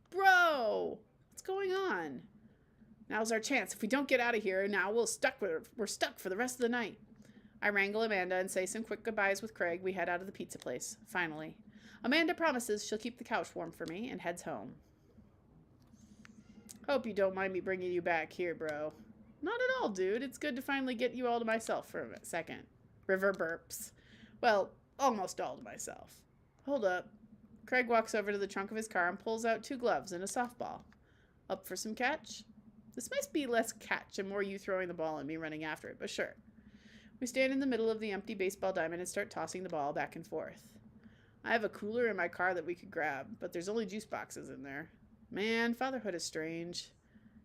Bro! What's going on? Now's our chance. If we don't get out of here now, we're stuck for the rest of the night. I wrangle Amanda and say some quick goodbyes with Craig. We head out of the pizza place, finally. Amanda promises she'll keep the couch warm for me and heads home. Hope you don't mind me bringing you back here, bro. Not at all, dude. It's good to finally get you all to myself for a second. River burps. Well, almost all to myself. Hold up. Craig walks over to the trunk of his car and pulls out 2 gloves and a softball. Up for some catch? This must be less catch and more you throwing the ball and me running after it, but sure. We stand in the middle of the empty baseball diamond and start tossing the ball back and forth. I have a cooler in my car that we could grab, but there's only juice boxes in there. Man, fatherhood is strange.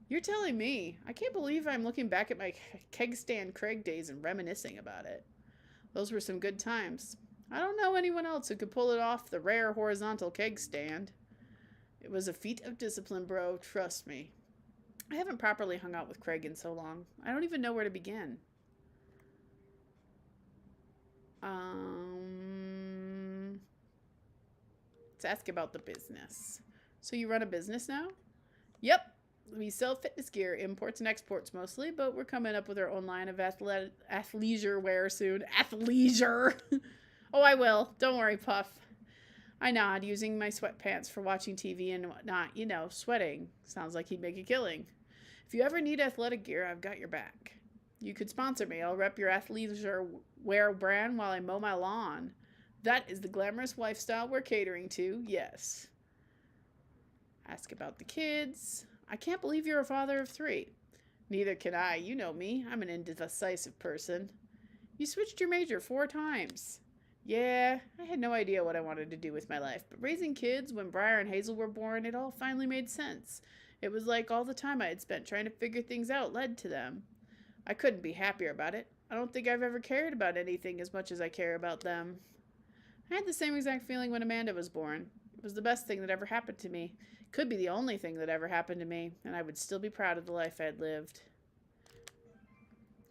You're telling me. I can't believe I'm looking back at my keg stand Craig days and reminiscing about it. Those were some good times. I don't know anyone else who could pull it off, the rare horizontal keg stand. It was a feat of discipline, bro. Trust me. I haven't properly hung out with Craig in so long. I don't even know where to begin. Let's ask about the business. So you run a business now? Yep. We sell fitness gear, imports and exports mostly, but we're coming up with our own line of athleisure wear soon. Athleisure! Oh, I will. Don't worry, Puff. I nod, using my sweatpants for watching TV and whatnot. You know, sweating. Sounds like he'd make a killing. If you ever need athletic gear, I've got your back. You could sponsor me. I'll rep your athleisure wear brand while I mow my lawn. That is the glamorous lifestyle we're catering to, yes. Ask about the kids. I can't believe you're a father of 3. Neither can I. You know me. I'm an indecisive person. You switched your major 4 times. Yeah, I had no idea what I wanted to do with my life, but raising kids, when Briar and Hazel were born, it all finally made sense. It was like all the time I had spent trying to figure things out led to them. I couldn't be happier about it. I don't think I've ever cared about anything as much as I care about them. I had the same exact feeling when Amanda was born. It was the best thing that ever happened to me. Could be the only thing that ever happened to me, and I would still be proud of the life I'd lived.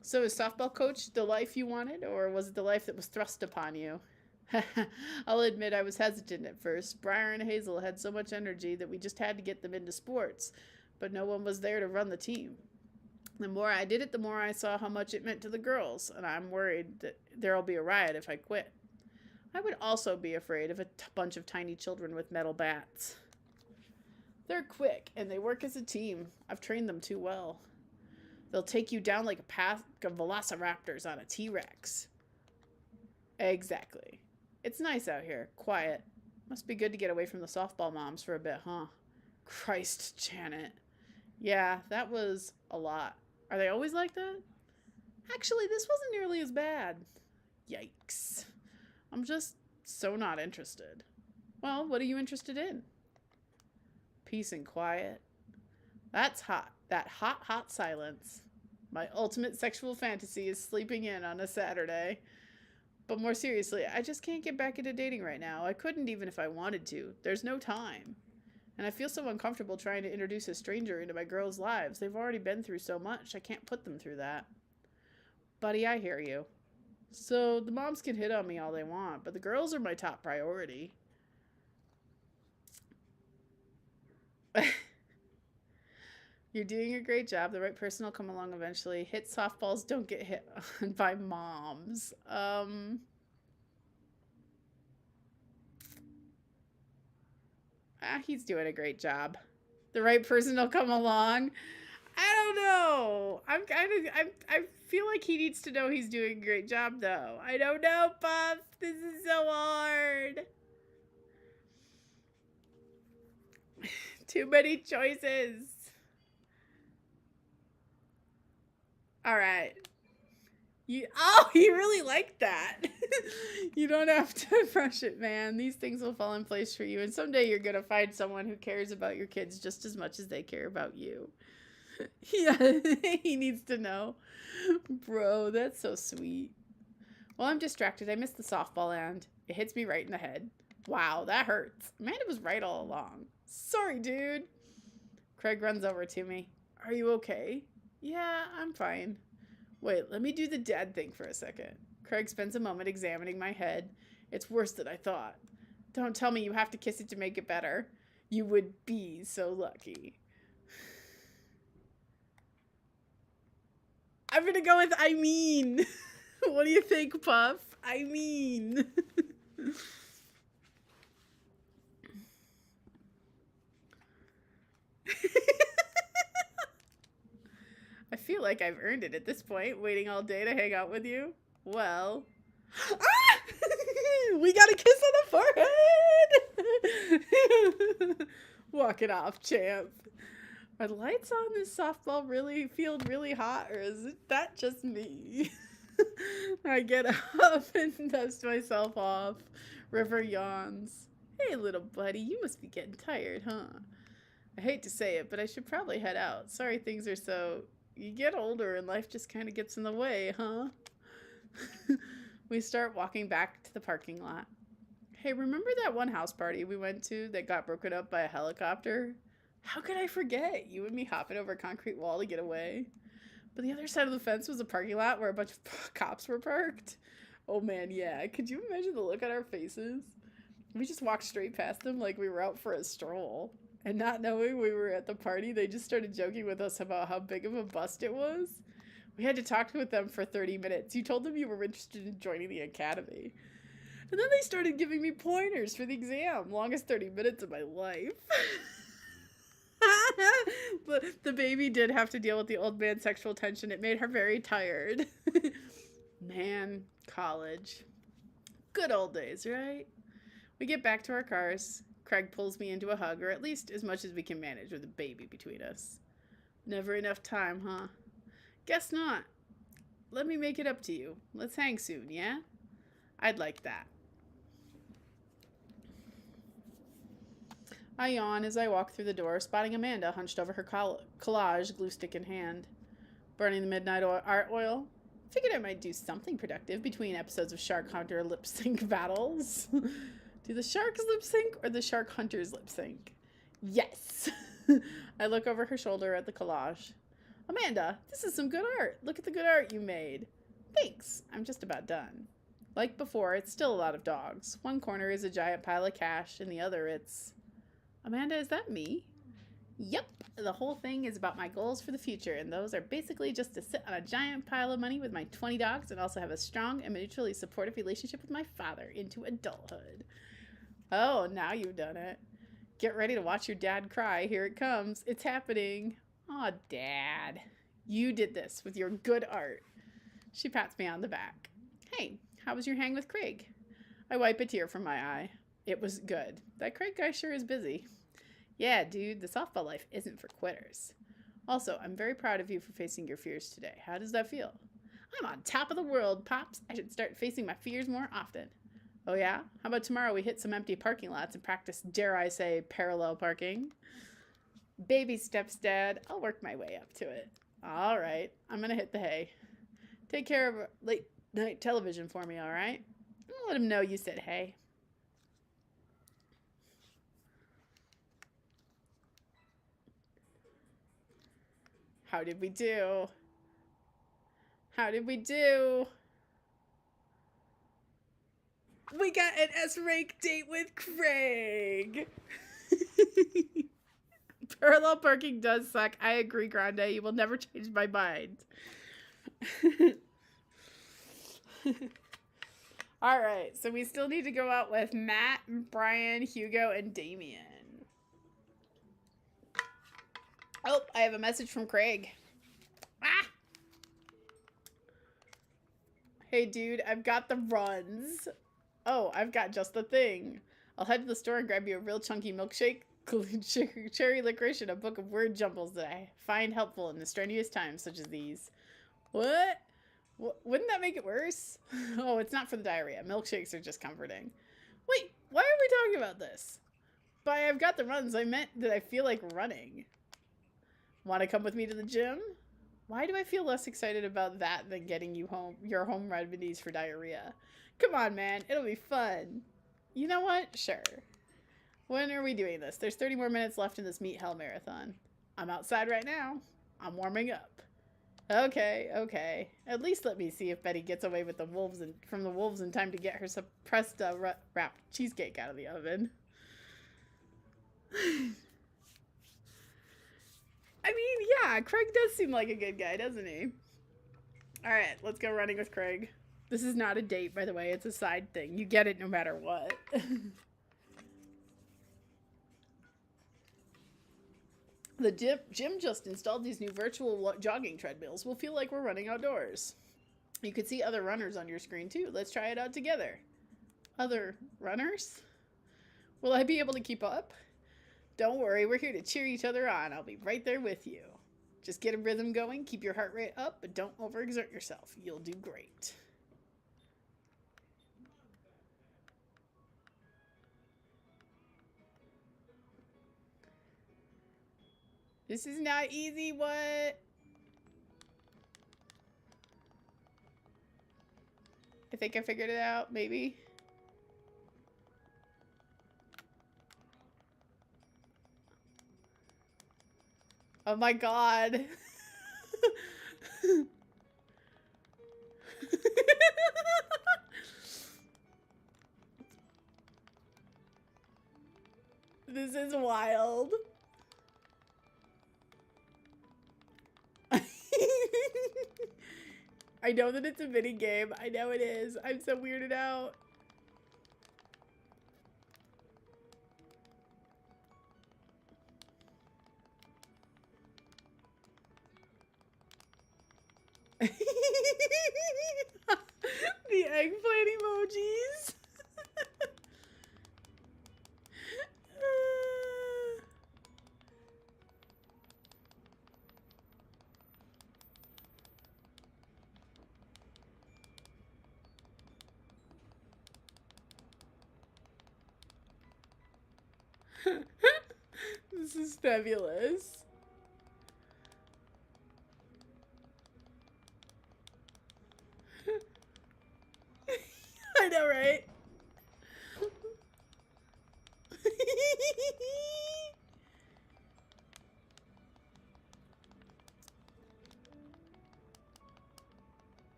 So is softball coach the life you wanted, or was it the life that was thrust upon you? I'll admit I was hesitant at first. Briar and Hazel had so much energy that we just had to get them into sports, but no one was there to run the team. The more I did it, the more I saw how much it meant to the girls, and I'm worried that there'll be a riot if I quit. I would also be afraid of a bunch of tiny children with metal bats. They're quick, and they work as a team. I've trained them too well. They'll take you down like a pack of velociraptors on a T-Rex. Exactly. It's nice out here. Quiet. Must be good to get away from the softball moms for a bit, huh? Christ, Janet. Yeah, that was a lot. Are they always like that? Actually, this wasn't nearly as bad. Yikes. I'm just so not interested. Well, what are you interested in? Peace and quiet. That's hot. That hot, hot silence. My ultimate sexual fantasy is sleeping in on a Saturday. But more seriously, I just can't get back into dating right now. I couldn't even if I wanted to. There's no time. And I feel so uncomfortable trying to introduce a stranger into my girls' lives. They've already been through so much. I can't put them through that. Buddy, I hear you. So the moms can hit on me all they want, but the girls are my top priority. You're doing a great job. The right person will come along eventually. Hit softballs don't get hit on by moms. He's doing a great job. The right person will come along. I don't know. I feel like he needs to know he's doing a great job, though. I don't know, Puff. This is so hard. Too many choices. All right. You really like that. You don't have to rush it, man. These things will fall in place for you. And someday you're going to find someone who cares about your kids just as much as they care about you. Yeah, he needs to know. Bro, that's so sweet. Well, I'm distracted. I missed the softball and it hits me right in the head. Wow, that hurts. Amanda was right all along. Sorry, dude. Craig runs over to me. Are you okay? Yeah, I'm fine. Wait, let me do the dad thing for a second. Craig spends a moment examining my head. It's worse than I thought. Don't tell me you have to kiss it to make it better. You would be so lucky. I'm gonna go with I mean. What do you think, Puff? I mean. I feel like I've earned it at this point, waiting all day to hang out with you. Well. Ah! We got a kiss on the forehead! Walk it off, champ. Are the lights on this softball really feel really hot, or is that just me? I get up and dust myself off. River yawns. Hey, little buddy, you must be getting tired, huh? I hate to say it, but I should probably head out. Sorry things are so... You get older and life just kind of gets in the way, huh? We start walking back to the parking lot. Hey, remember that one house party we went to that got broken up by a helicopter? How could I forget? You and me hopping over a concrete wall to get away. But the other side of the fence was a parking lot where a bunch of cops were parked. Oh man, yeah. Could you imagine the look on our faces? We just walked straight past them like we were out for a stroll. And not knowing we were at the party, they just started joking with us about how big of a bust it was. We had to talk with them for 30 minutes. You told them you were interested in joining the academy. And then they started giving me pointers for the exam. Longest 30 minutes of my life. The baby did have to deal with the old man's sexual tension. It made her very tired. Man, college. Good old days, right? We get back to our cars. Craig pulls me into a hug, or at least as much as we can manage with a baby between us. Never enough time, huh? Guess not. Let me make it up to you. Let's hang soon, yeah? I'd like that. I yawn as I walk through the door, spotting Amanda hunched over her collage, glue stick in hand. Burning the midnight art oil? Figured I might do something productive between episodes of Shark Hunter lip sync battles. Do the sharks lip sync or the shark hunters lip sync? Yes! I look over her shoulder at the collage. Amanda, this is some good art. Look at the good art you made. Thanks. I'm just about done. Like before, it's still a lot of dogs. One corner is a giant pile of cash, and the other it's... Amanda, is that me? Yep. The whole thing is about my goals for the future, and those are basically just to sit on a giant pile of money with my 20 dogs and also have a strong and mutually supportive relationship with my father into adulthood. Oh, now you've done it. Get ready to watch your dad cry. Here it comes. It's happening. Aw, Dad. You did this with your good art. She pats me on the back. Hey, how was your hang with Craig? I wipe a tear from my eye. It was good. That Craig guy sure is busy. Yeah, dude, the softball life isn't for quitters. Also, I'm very proud of you for facing your fears today. How does that feel? I'm on top of the world, Pops. I should start facing my fears more often. Oh yeah? How about tomorrow we hit some empty parking lots and practice, dare I say, parallel parking? Baby steps, Dad. I'll work my way up to it. All right. I'm going to hit the hay. Take care of late night television for me, all right? I'll let him know you said hey. How did we do? How did we do? We got an S-rank date with Craig. Parallel parking does suck. I agree, Grande. You will never change my mind. All right. So we still need to go out with Matt, Brian, Hugo, and Damien. Oh, I have a message from Craig. Ah! Hey, dude, I've got the runs. Oh, I've got just the thing. I'll head to the store and grab you a real chunky milkshake, cherry licorice, and a book of word jumbles that I find helpful in the strenuous times such as these. What? Wouldn't that make it worse? Oh, it's not for the diarrhea. Milkshakes are just comforting. Wait, why are we talking about this? By I've got the runs, I meant that I feel like running. Want to come with me to the gym? Why do I feel less excited about that than getting you your home remedies for diarrhea? Come on, man. It'll be fun. You know what? Sure. When are we doing this? There's 30 more minutes left in this Meat Hell Marathon. I'm outside right now. I'm warming up. Okay, okay. At least let me see if Betty gets away with the wolves and from the wolves in time to get her suppressed wrapped cheesecake out of the oven. I mean, yeah, Craig does seem like a good guy, doesn't he? All right, let's go running with Craig. This is not a date, by the way. It's a side thing. You get it no matter what. The gym just installed these new virtual jogging treadmills. We'll feel like we're running outdoors. You can see other runners on your screen too. Let's try it out together. Other runners? Will I be able to keep up? Don't worry, we're here to cheer each other on. I'll be right there with you. Just get a rhythm going, keep your heart rate up, but don't overexert yourself. You'll do great. This is not easy, what? I think I figured it out, maybe. Oh my god. This is wild. I know that it's a mini game. I know it is. I'm so weirded out. The eggplant emojis. This is fabulous. I know, right?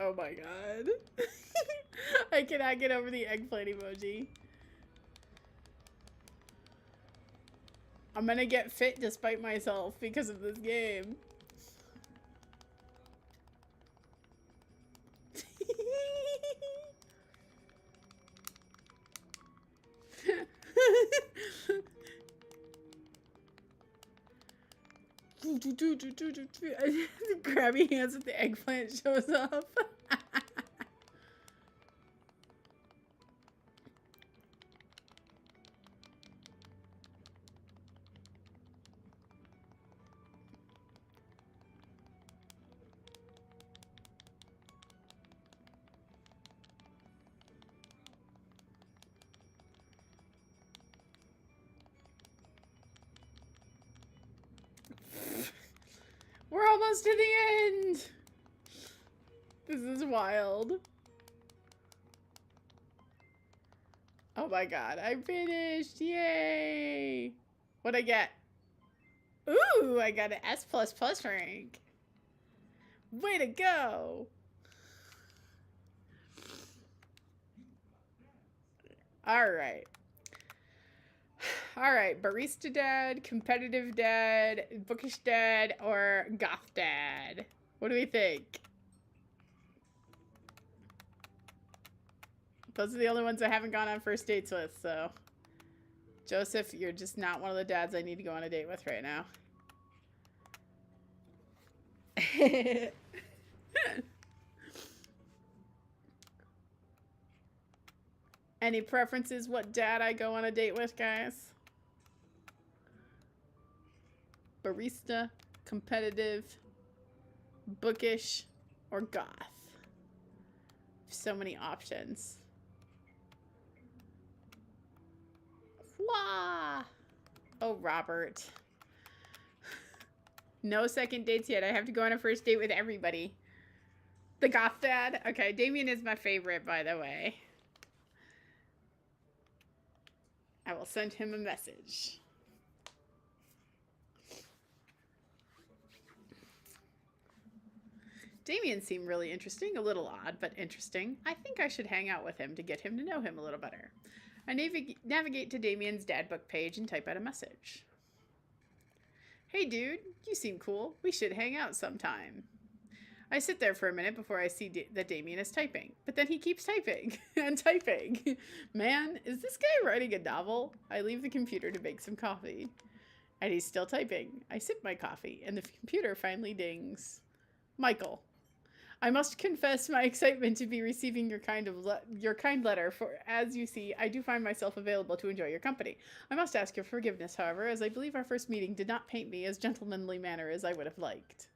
Oh my god. I cannot get over the eggplant emoji. I'm gonna get fit despite myself because of this game. Grabby hands with the eggplant shows up. We're almost to the end. This is wild. Oh my god, I finished. Yay. What'd I get? Ooh, I got an S++ rank. Way to go. All right. All right, barista dad, competitive dad, bookish dad, or goth dad? What do we think? Those are the only ones I haven't gone on first dates with, so. Joseph, you're just not one of the dads I need to go on a date with right now. Any preferences what dad I go on a date with, guys? Barista, competitive, bookish, or goth? So many options. Wah! Oh, Robert. No second dates yet. I have to go on a first date with everybody. The goth dad? Okay, Damien is my favorite, by the way. I will send him a message. Damien seemed really interesting, a little odd, but interesting. I think I should hang out with him to get him to know him a little better. I navigate to Damien's dad book page and type out a message. Hey dude, you seem cool. We should hang out sometime. I sit there for a minute before I see that Damien is typing, but then he keeps typing and typing. Man, is this guy writing a novel? I leave the computer to make some coffee. And he's still typing. I sip my coffee, and the computer finally dings. Michael. I must confess my excitement to be receiving your kind letter, for as you see, I do find myself available to enjoy your company. I must ask your forgiveness, however, as I believe our first meeting did not paint me as gentlemanly manner as I would have liked.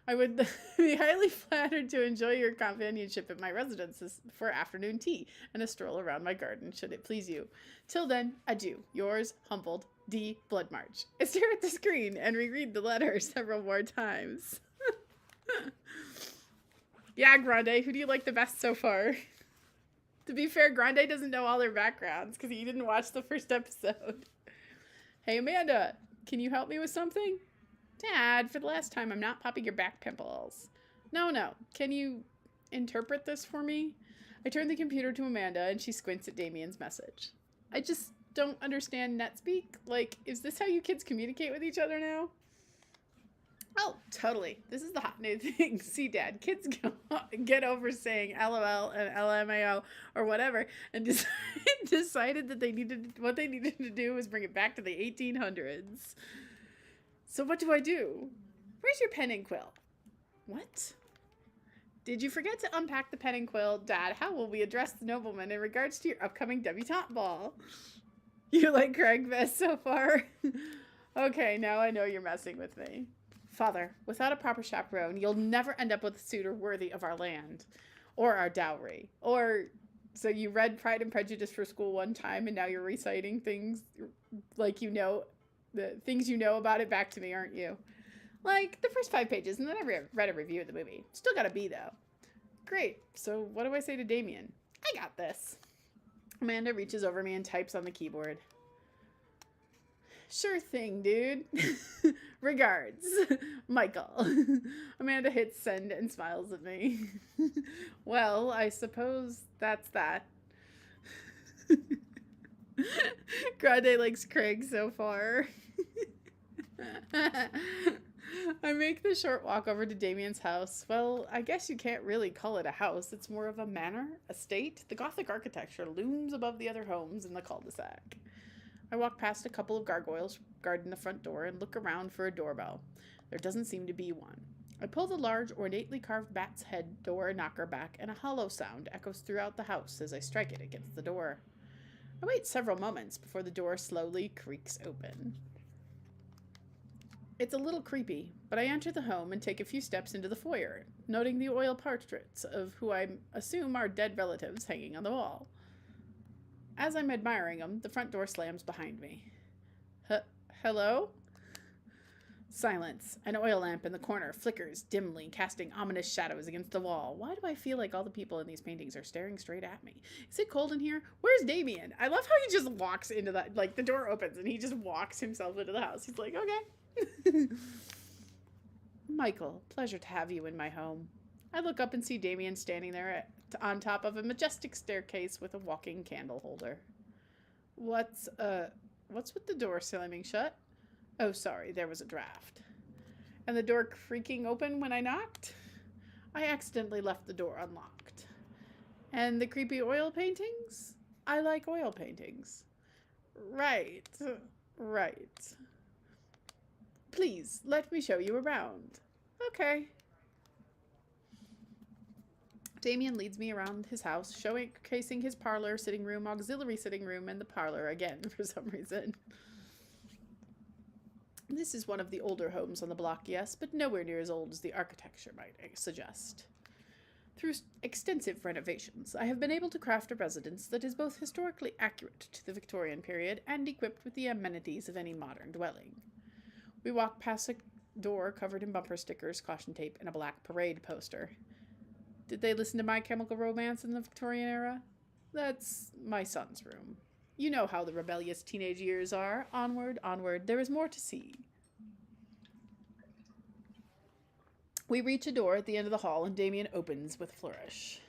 I would be highly flattered to enjoy your companionship at my residence for afternoon tea and a stroll around my garden, should it please you. Till then, adieu. Yours, humbled, D. Bloodmarch. I stare at the screen and reread the letter several more times. Yeah, Grande, who do you like the best so far? To be fair, Grande doesn't know all their backgrounds because he didn't watch the first episode. Hey, Amanda, can you help me with something? Dad, for the last time, I'm not popping your back pimples. No. Can you interpret this for me? I turn the computer to Amanda and she squints at Damien's message. I just don't understand NetSpeak. Like, is this how you kids communicate with each other now? Oh, totally. This is the hot new thing. See, Dad, kids get over saying LOL and LMAO or whatever and decided that what they needed to do was bring it back to the 1800s. So what do I do? Where's your pen and quill? What? Did you forget to unpack the pen and quill? Dad, how will we address the nobleman in regards to your upcoming debutante ball? You like Craig best so far? Okay, now I know you're messing with me. Father, without a proper chaperone, you'll never end up with a suitor worthy of our land. Or our dowry. Or, so you read Pride and Prejudice for school one time and now you're reciting things like you know, the things you know about it back to me, aren't you? Like, the first 5 pages, and then I read a review of the movie. Still got a B, though. Great. So what do I say to Damien? I got this. Amanda reaches over me and types on the keyboard. Sure thing, dude. Regards, Michael. Amanda hits send and smiles at me. Well, I suppose that's that. Grande likes Craig so far. I make the short walk over to Damien's house. Well, I guess you can't really call it a house. It's more of a manor, estate. The Gothic architecture looms above the other homes in the cul-de-sac. I walk past a couple of gargoyles guarding the front door and look around for a doorbell. There doesn't seem to be one. I pull the large, ornately carved bat's head door knocker back, and a hollow sound echoes throughout the house as I strike it against the door. I wait several moments before the door slowly creaks open. It's a little creepy, but I enter the home and take a few steps into the foyer, noting the oil portraits of who I assume are dead relatives hanging on the wall. As I'm admiring them, the front door slams behind me. Hello? Silence. An oil lamp in the corner flickers dimly, casting ominous shadows against the wall. Why do I feel like all the people in these paintings are staring straight at me? Is it cold in here? Where's Damien? I love how he just walks into that, like, the door opens and he just walks himself into the house. He's like, okay. Michael, pleasure to have you in my home. I look up and see Damien standing there on top of a majestic staircase with a walking candle holder. What's with the door slamming shut? Oh, sorry, there was a draft. And the door creaking open when I knocked? I accidentally left the door unlocked. And the creepy oil paintings? I like oil paintings. Right. Please, let me show you around. Okay. Damien leads me around his house, showcasing his parlor, sitting room, auxiliary sitting room, and the parlor again for some reason. This is one of the older homes on the block, yes, but nowhere near as old as the architecture might suggest. Through extensive renovations, I have been able to craft a residence that is both historically accurate to the Victorian period and equipped with the amenities of any modern dwelling. We walk past a door covered in bumper stickers, caution tape, and a black parade poster. Did they listen to My Chemical Romance in the Victorian era? That's my son's room. You know how the rebellious teenage years are. Onward, onward, there is more to see. We reach a door at the end of the hall, and Damien opens with a flourish.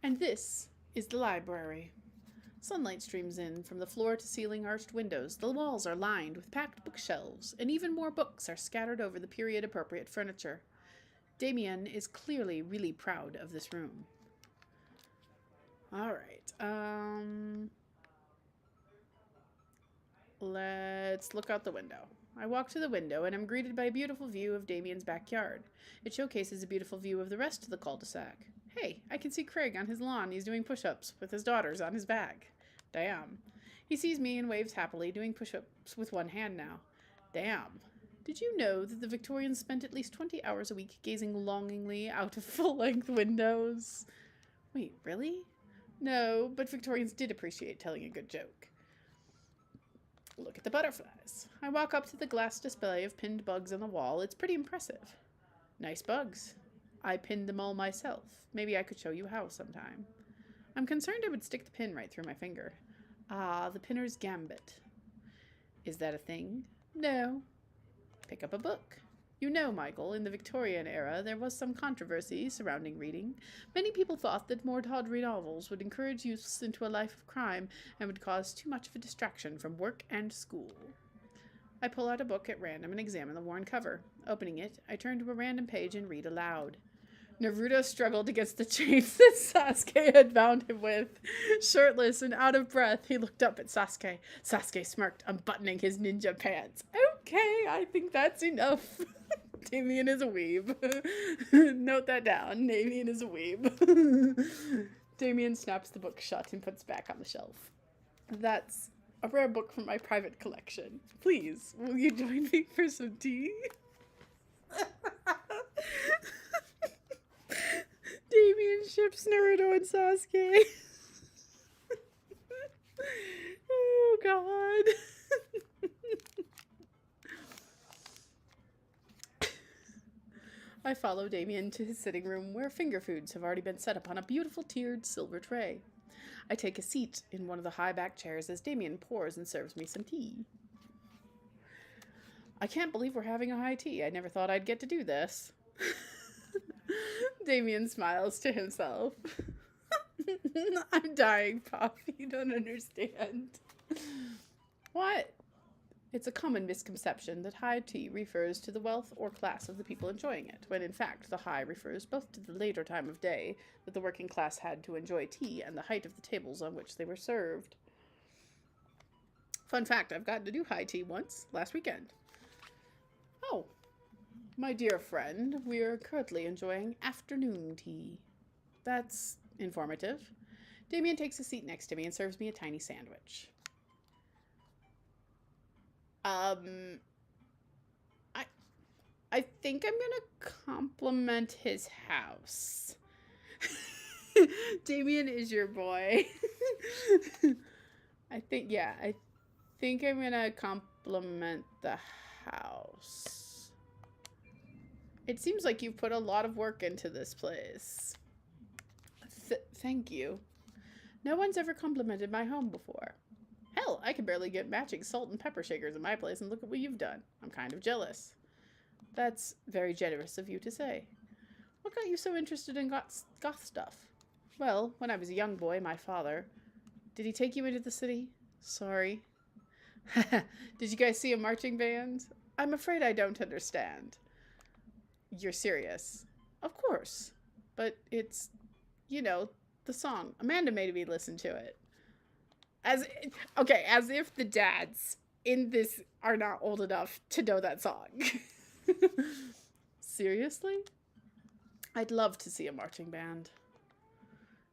And this is the library. Sunlight streams in from the floor to ceiling arched windows. The walls are lined with packed bookshelves, and even more books are scattered over the period appropriate furniture. Damien is clearly really proud of this room. All right. Let's look out the window. I walk to the window and am greeted by a beautiful view of Damien's backyard. It showcases a beautiful view of the rest of the cul-de-sac. Hey, I can see Craig on his lawn. He's doing push-ups with his daughters on his back. Damn. He sees me and waves happily, doing push-ups with one hand now. Damn. Did you know that the Victorians spent at least 20 hours a week gazing longingly out of full-length windows? Wait, really? No, but Victorians did appreciate telling a good joke. Look at the butterflies. I walk up to the glass display of pinned bugs on the wall. It's pretty impressive. Nice bugs. I pinned them all myself. Maybe I could show you how sometime. I'm concerned I would stick the pin right through my finger. Ah, the pinner's gambit. Is that a thing? No. Pick up a book. You know, Michael, in the Victorian era, there was some controversy surrounding reading. Many people thought that more tawdry novels would encourage youths into a life of crime and would cause too much of a distraction from work and school. I pull out a book at random and examine the worn cover. Opening it, I turn to a random page and read aloud. Naruto struggled against the chains that Sasuke had bound him with. Shirtless and out of breath, he looked up at Sasuke. Sasuke smirked, unbuttoning his ninja pants. Okay, I think that's enough. Damien is a weeb. Note that down. Damien is a weeb. Damien snaps the book shut and puts it back on the shelf. That's a rare book from my private collection. Please, will you join me for some tea? Damien ships Naruto and Sasuke. Oh, God. I follow Damien to his sitting room, where finger foods have already been set up on a beautiful tiered silver tray. I take a seat in one of the high-backed chairs as Damien pours and serves me some tea. I can't believe we're having a high tea. I never thought I'd get to do this. Damien smiles to himself. I'm dying, Pop. You don't understand. What? It's a common misconception that high tea refers to the wealth or class of the people enjoying it, when in fact the high refers both to the later time of day that the working class had to enjoy tea and the height of the tables on which they were served. Fun fact, I've gotten to do high tea once, last weekend. Oh, my dear friend, we're currently enjoying afternoon tea. That's informative. Damien takes a seat next to me and serves me a tiny sandwich. I think I'm gonna compliment his house. Damien is your boy. I think I'm gonna compliment the house. It seems like you've put a lot of work into this place. Thank you. No one's ever complimented my home before. Hell, I can barely get matching salt and pepper shakers in my place, and look at what you've done. I'm kind of jealous. That's very generous of you to say. What got you so interested in goth stuff? Well, when I was a young boy, my father... Did he take you into the city? Sorry. Did you guys see a marching band? I'm afraid I don't understand. You're serious? Of course. But it's, the song. Amanda made me listen to it. As if the dads in this are not old enough to know that song. Seriously? I'd love to see a marching band.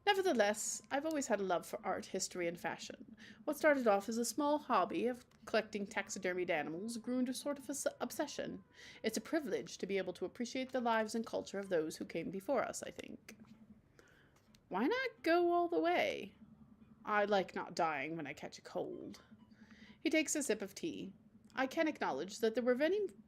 Nevertheless, I've always had a love for art, history, and fashion. What started off as a small hobby of collecting taxidermied animals grew into sort of an obsession. It's a privilege to be able to appreciate the lives and culture of those who came before us, I think. Why not go all the way? I like not dying when I catch a cold. He takes a sip of tea. I can acknowledge that there were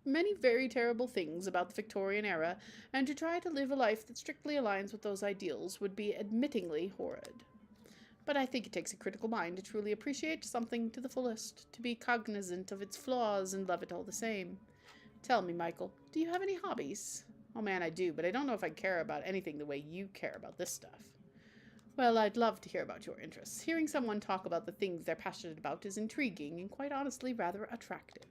many very terrible things about the Victorian era, and to try to live a life that strictly aligns with those ideals would be admittingly horrid. But I think it takes a critical mind to truly appreciate something to the fullest, to be cognizant of its flaws and love it all the same. Tell me, Michael, do you have any hobbies? Oh man, I do, but I don't know if I care about anything the way you care about this stuff. Well, I'd love to hear about your interests. Hearing someone talk about the things they're passionate about is intriguing and quite honestly rather attractive.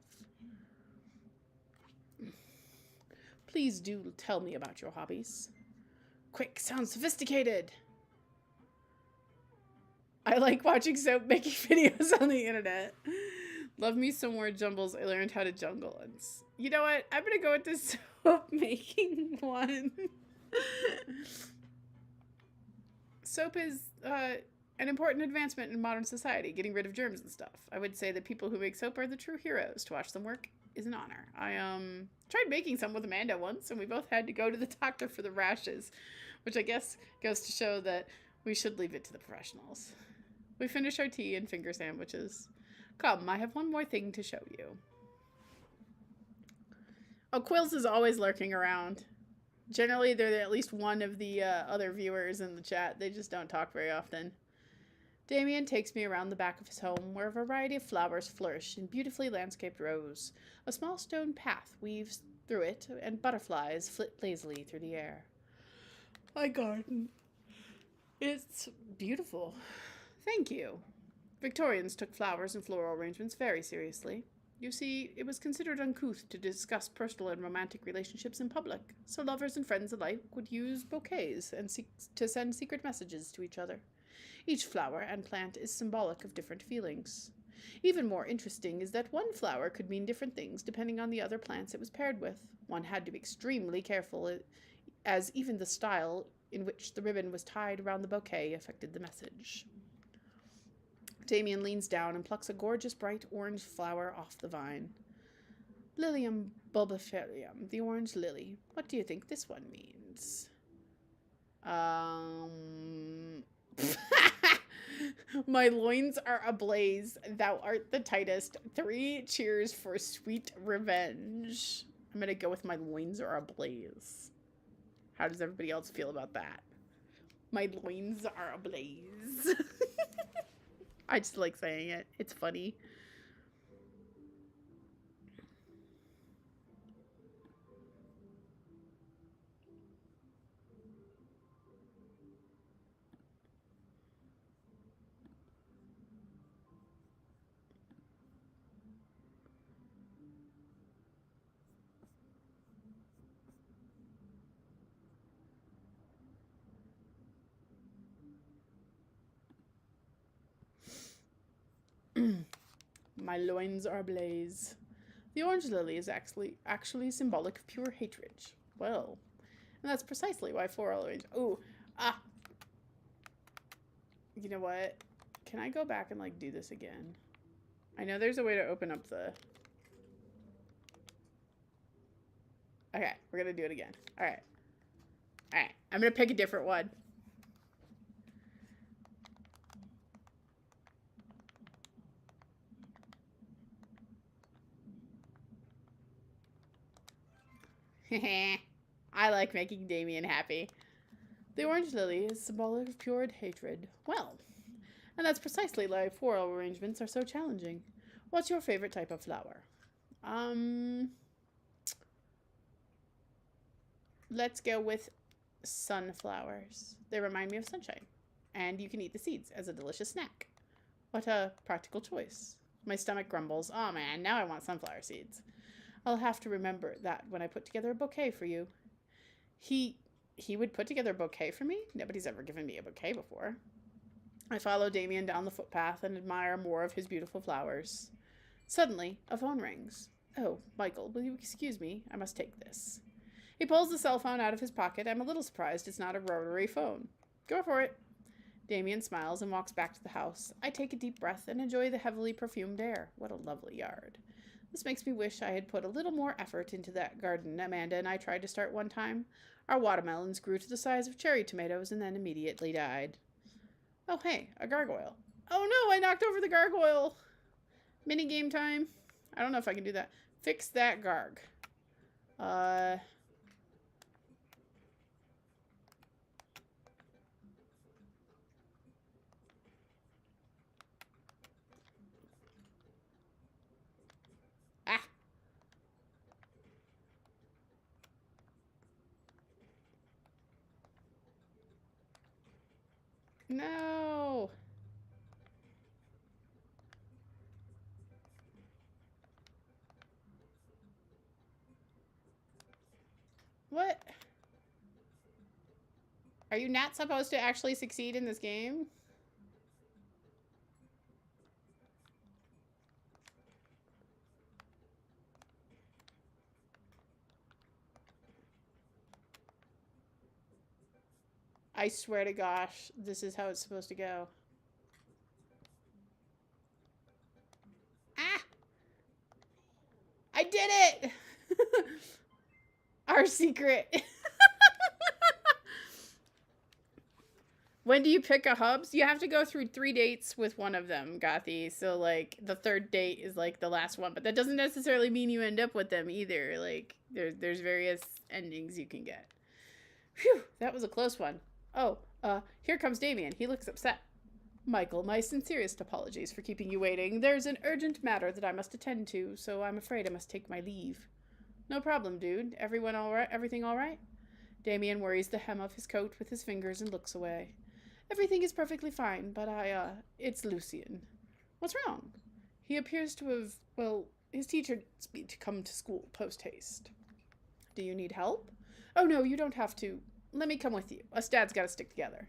Please do tell me about your hobbies. Quick, sounds sophisticated. I like watching soap making videos on the internet. Love me some more jumbles. I learned how to jungle once. You know what? I'm gonna go with this soap making one. Soap is an important advancement in modern society, getting rid of germs and stuff. I would say that people who make soap are the true heroes. To watch them work is an honor. I tried making some with Amanda once, and we both had to go to the doctor for the rashes, which I guess goes to show that we should leave it to the professionals. We finish our tea and finger sandwiches. Come, I have one more thing to show you. Oh, Quills is always lurking around. Generally, they're at least one of the other viewers in the chat. They just don't talk very often. Damien takes me around the back of his home, where a variety of flowers flourish in beautifully landscaped rows. A small stone path weaves through it, and butterflies flit lazily through the air. My garden. It's beautiful. Thank you. Victorians took flowers and floral arrangements very seriously. You see, it was considered uncouth to discuss personal and romantic relationships in public, so lovers and friends alike would use bouquets and to send secret messages to each other. Each flower and plant is symbolic of different feelings. Even more interesting is that one flower could mean different things depending on the other plants it was paired with. One had to be extremely careful, as even the style in which the ribbon was tied around the bouquet affected the message. Damien leans down and plucks a gorgeous bright orange flower off the vine. Lilium bulbiferium, the orange lily. What do you think this one means? My loins are ablaze. Thou art the tightest. 3 cheers for sweet revenge. I'm gonna go with my loins are ablaze. How does everybody else feel about that? My loins are ablaze. I just like saying it. It's funny. My loins are ablaze. The orange lily is actually symbolic of pure hatred. Well, and that's precisely why floral arrange. Ooh, you know what? Can I go back and like do this again? I know there's a way to open up the. Okay, we're gonna do it again. All right. I'm gonna pick a different one. I like making Damien happy. The orange lily is symbolic of pure hatred. Well, and that's precisely why floral arrangements are so challenging. What's your favorite type of flower? Let's go with sunflowers. They remind me of sunshine. And you can eat the seeds as a delicious snack. What a practical choice. My stomach grumbles. Oh man, now I want sunflower seeds. I'll have to remember that when I put together a bouquet for you. He would put together a bouquet for me? Nobody's ever given me a bouquet before. I follow Damien down the footpath and admire more of his beautiful flowers. Suddenly, a phone rings. Oh, Michael, will you excuse me? I must take this. He pulls the cell phone out of his pocket. I'm a little surprised it's not a rotary phone. Go for it. Damien smiles and walks back to the house. I take a deep breath and enjoy the heavily perfumed air. What a lovely yard. This makes me wish I had put a little more effort into that garden Amanda and I tried to start one time. Our watermelons grew to the size of cherry tomatoes and then immediately died. Oh, hey, a gargoyle. Oh no, I knocked over the gargoyle. Minigame time. I don't know if I can do that. Fix that garg. Ah, no. What? Are you not supposed to actually succeed in this game? I swear to gosh, this is how it's supposed to go. Ah! I did it! Our secret. When do you pick a hubs? You have to go through 3 dates with one of them, Gothy. So, like, the third date is, like, the last one. But that doesn't necessarily mean you end up with them either. Like, there's various endings you can get. Phew, that was a close one. Oh, here comes Damien. He looks upset. Michael, my sincerest apologies for keeping you waiting. There's an urgent matter that I must attend to, so I'm afraid I must take my leave. No problem, dude. Everyone all right? Everything all right? Damien worries the hem of his coat with his fingers and looks away. Everything is perfectly fine, but it's Lucien. What's wrong? He appears to have, well, his teacher needs me to come to school post-haste. Do you need help? Oh, no, you don't have to. Let me come with you. Us dads gotta stick together.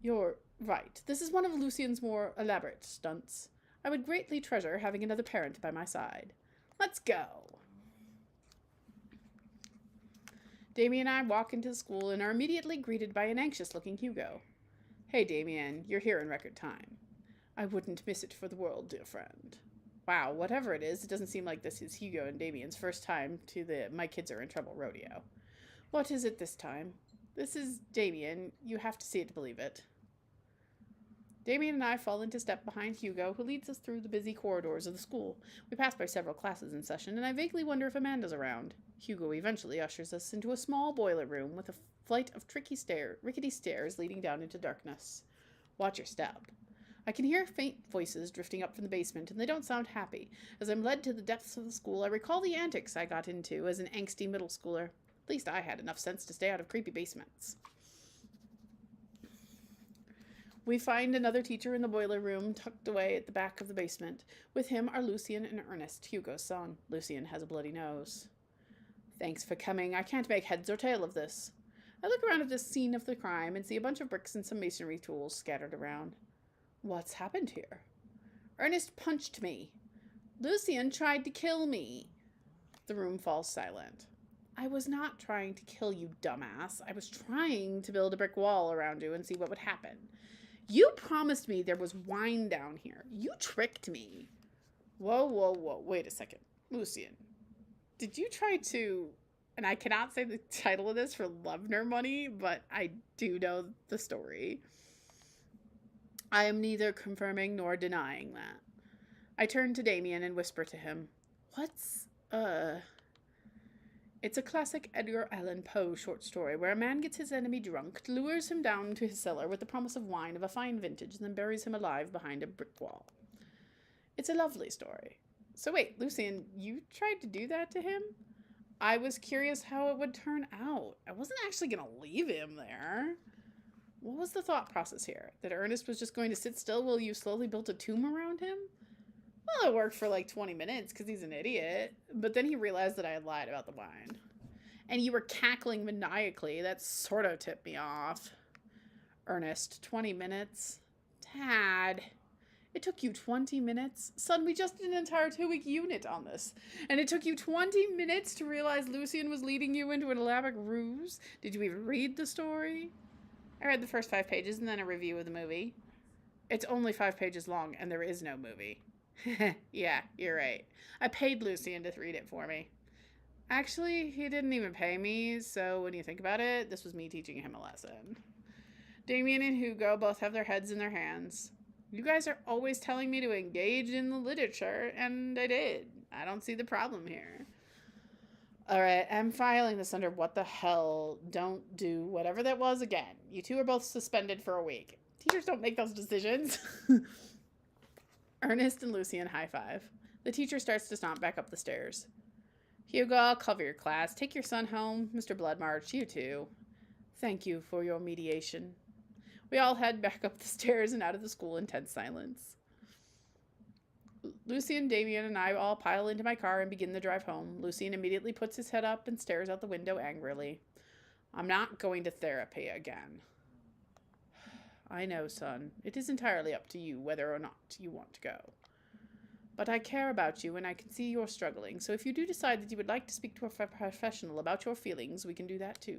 You're right. This is one of Lucien's more elaborate stunts. I would greatly treasure having another parent by my side. Let's go. Damien and I walk into the school and are immediately greeted by an anxious-looking Hugo. Hey, Damien, you're here in record time. I wouldn't miss it for the world, dear friend. Wow, whatever it is, it doesn't seem like this is Hugo and Damien's first time to the My Kids Are in Trouble rodeo. What is it this time? This is Damien. You have to see it to believe it. Damien and I fall into step behind Hugo, who leads us through the busy corridors of the school. We pass by several classes in session, and I vaguely wonder if Amanda's around. Hugo eventually ushers us into a small boiler room with a flight of rickety stairs leading down into darkness. Watch your step. I can hear faint voices drifting up from the basement, and they don't sound happy. As I'm led to the depths of the school, I recall the antics I got into as an angsty middle schooler. At least I had enough sense to stay out of creepy basements. We find another teacher in the boiler room, tucked away at the back of the basement. With him are Lucien and Ernest, Hugo's son. Lucien has a bloody nose. Thanks for coming. I can't make heads or tail of this. I look around at this scene of the crime and see a bunch of bricks and some masonry tools scattered around. What's happened here? Ernest punched me. Lucien tried to kill me. The room falls silent. I was not trying to kill you, dumbass. I was trying to build a brick wall around you and see what would happen. You promised me there was wine down here. You tricked me. Whoa, whoa, whoa. Wait a second. Lucien, did you try to... And I cannot say the title of this for love nor money, but I do know the story. I am neither confirming nor denying that. I turn to Damien and whisper to him, What's, It's a classic Edgar Allan Poe short story where a man gets his enemy drunk, lures him down to his cellar with the promise of wine of a fine vintage, and then buries him alive behind a brick wall. It's a lovely story. So wait, Lucien, you tried to do that to him? I was curious how it would turn out. I wasn't actually going to leave him there. What was the thought process here? That Ernest was just going to sit still while you slowly built a tomb around him? Well, it worked for like 20 minutes because he's an idiot. But then he realized that I had lied about the wine. And you were cackling maniacally. That sort of tipped me off. Ernest, 20 minutes? Dad, it took you 20 minutes? Son, we just did an entire 2-week unit on this. And it took you 20 minutes to realize Lucien was leading you into an elaborate ruse? Did you even read the story? I read the first 5 pages and then a review of the movie. It's only 5 pages long and there is no movie. Yeah, you're right. I paid Lucien to read it for me. Actually, he didn't even pay me, so when you think about it, this was me teaching him a lesson. Damien and Hugo both have their heads in their hands. You guys are always telling me to engage in the literature, and I did. I don't see the problem here. Alright, I'm filing this under what the hell. Don't do whatever that was again. You two are both suspended for a week. Teachers don't make those decisions. Ernest and Lucian high five. The teacher starts to stomp back up the stairs. Hugo, I'll cover your class. Take your son home. Mr. Bloodmarch, you too. Thank you for your mediation. We all head back up the stairs and out of the school in tense silence. Lucian, Damien, and I all pile into my car and begin the drive home. Lucian immediately puts his head up and stares out the window angrily. I'm not going to therapy again. I know, son. It is entirely up to you whether or not you want to go. But I care about you and I can see you're struggling, so if you do decide that you would like to speak to a professional about your feelings, we can do that too.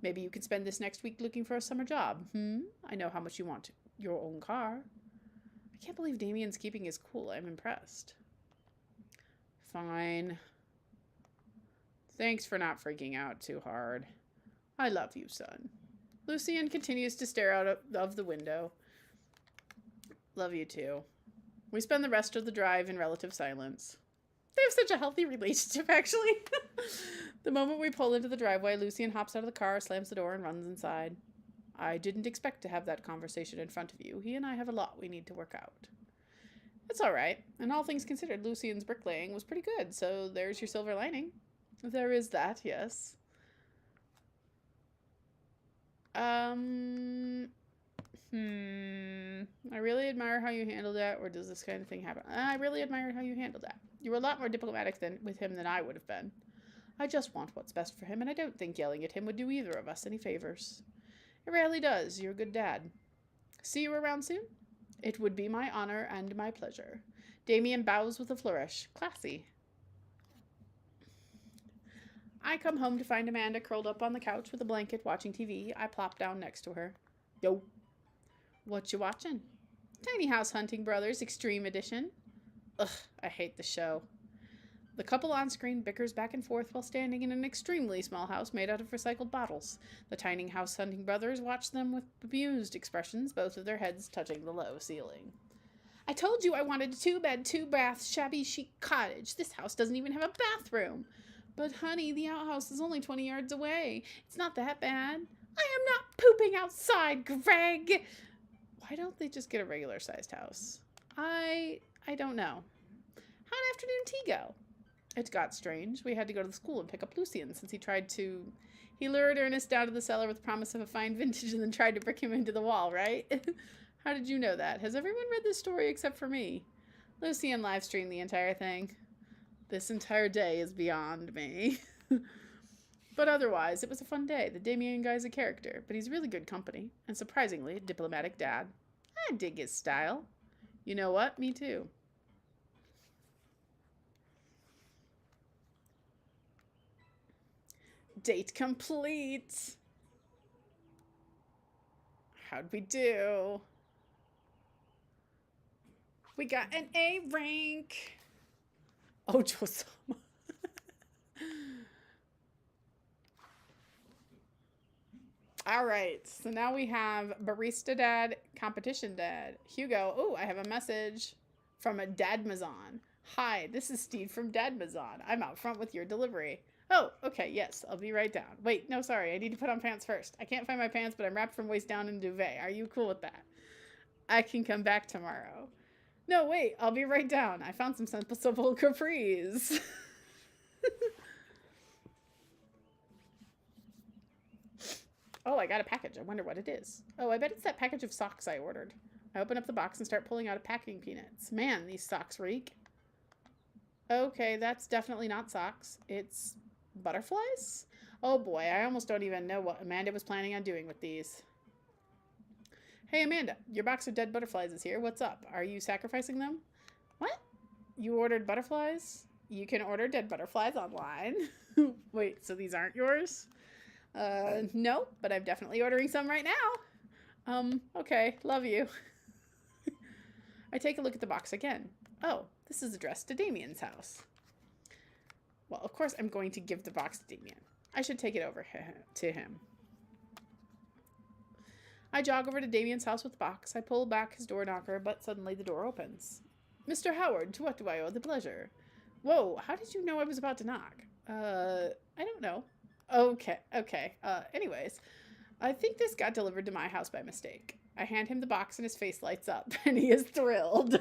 Maybe you can spend this next week looking for a summer job. I know how much you want your own car. I can't believe Damien's keeping his cool. I'm impressed. Fine. Thanks for not freaking out too hard. I love you, son. Lucian continues to stare out of the window. Love you too. We spend the rest of the drive in relative silence. They have such a healthy relationship, actually. The moment we pull into the driveway, Lucian hops out of the car, slams the door, and runs inside. I didn't expect to have that conversation in front of you. He and I have a lot we need to work out. It's all right. And all things considered, Lucian's bricklaying was pretty good, so there's your silver lining. There is that, yes. I really admire how you handled that, or does this kind of thing happen? I really admire how you handled that. You were a lot more diplomatic with him than I would have been. I just want what's best for him, and I don't think yelling at him would do either of us any favors. It rarely does. You're a good dad. See you around soon? It would be my honor and my pleasure. Damien bows with a flourish. Classy. I come home to find Amanda curled up on the couch with a blanket watching TV. I plop down next to her. Yo. What you watching? Tiny House Hunting Brothers Extreme Edition. Ugh, I hate the show. The couple on screen bickers back and forth while standing in an extremely small house made out of recycled bottles. The Tiny House Hunting Brothers watch them with bemused expressions, both of their heads touching the low ceiling. I told you I wanted a 2-bed, 2-bath, shabby chic cottage. This house doesn't even have a bathroom. But honey, the outhouse is only 20 yards away. It's not that bad. I am not pooping outside, Greg. Why don't they just get a regular-sized house? I don't know. How'd afternoon tea go? It got strange. We had to go to the school and pick up Lucian since he lured Ernest down to the cellar with the promise of a fine vintage and then tried to brick him into the wall, right? How did you know that? Has everyone read this story except for me? Lucian live streamed the entire thing. This entire day is beyond me. But otherwise, it was a fun day. The Damien guy's a character, but he's really good company. And surprisingly, a diplomatic dad. I dig his style. You know what? Me too. Date complete. How'd we do? We got an A rank. Oh, Josama. All right, so now we have Barista Dad, Competition Dad. Hugo, oh, I have a message from a Dadmazon. Hi, this is Steve from Dadmazon. I'm out front with your delivery. Oh, okay, yes, I'll be right down. Wait, no, sorry, I need to put on pants first. I can't find my pants, but I'm wrapped from waist down in duvet. Are you cool with that? I can come back tomorrow. No, wait, I'll be right down. I found some simple capris. Oh, I got a package. I wonder what it is. Oh, I bet it's that package of socks I ordered. I open up the box and start pulling out a packing peanuts. Man, these socks reek. Okay, that's definitely not socks. It's butterflies? Oh boy, I almost don't even know what Amanda was planning on doing with these. Hey Amanda, your box of dead butterflies is here. What's up? Are you sacrificing them? What? You ordered butterflies? You can order dead butterflies online. Wait, so these aren't yours? No, but I'm definitely ordering some right now. Okay, love you. I take a look at the box again. Oh, this is addressed to Damien's house. Well, of course I'm going to give the box to Damien. I should take it over to him. I jog over to Damien's house with the box. I pull back his door knocker, but suddenly the door opens. Mr. Howard, to what do I owe the pleasure? Whoa, how did you know I was about to knock? I don't know. Okay, okay. Anyways, I think this got delivered to my house by mistake. I hand him the box and his face lights up, and he is thrilled.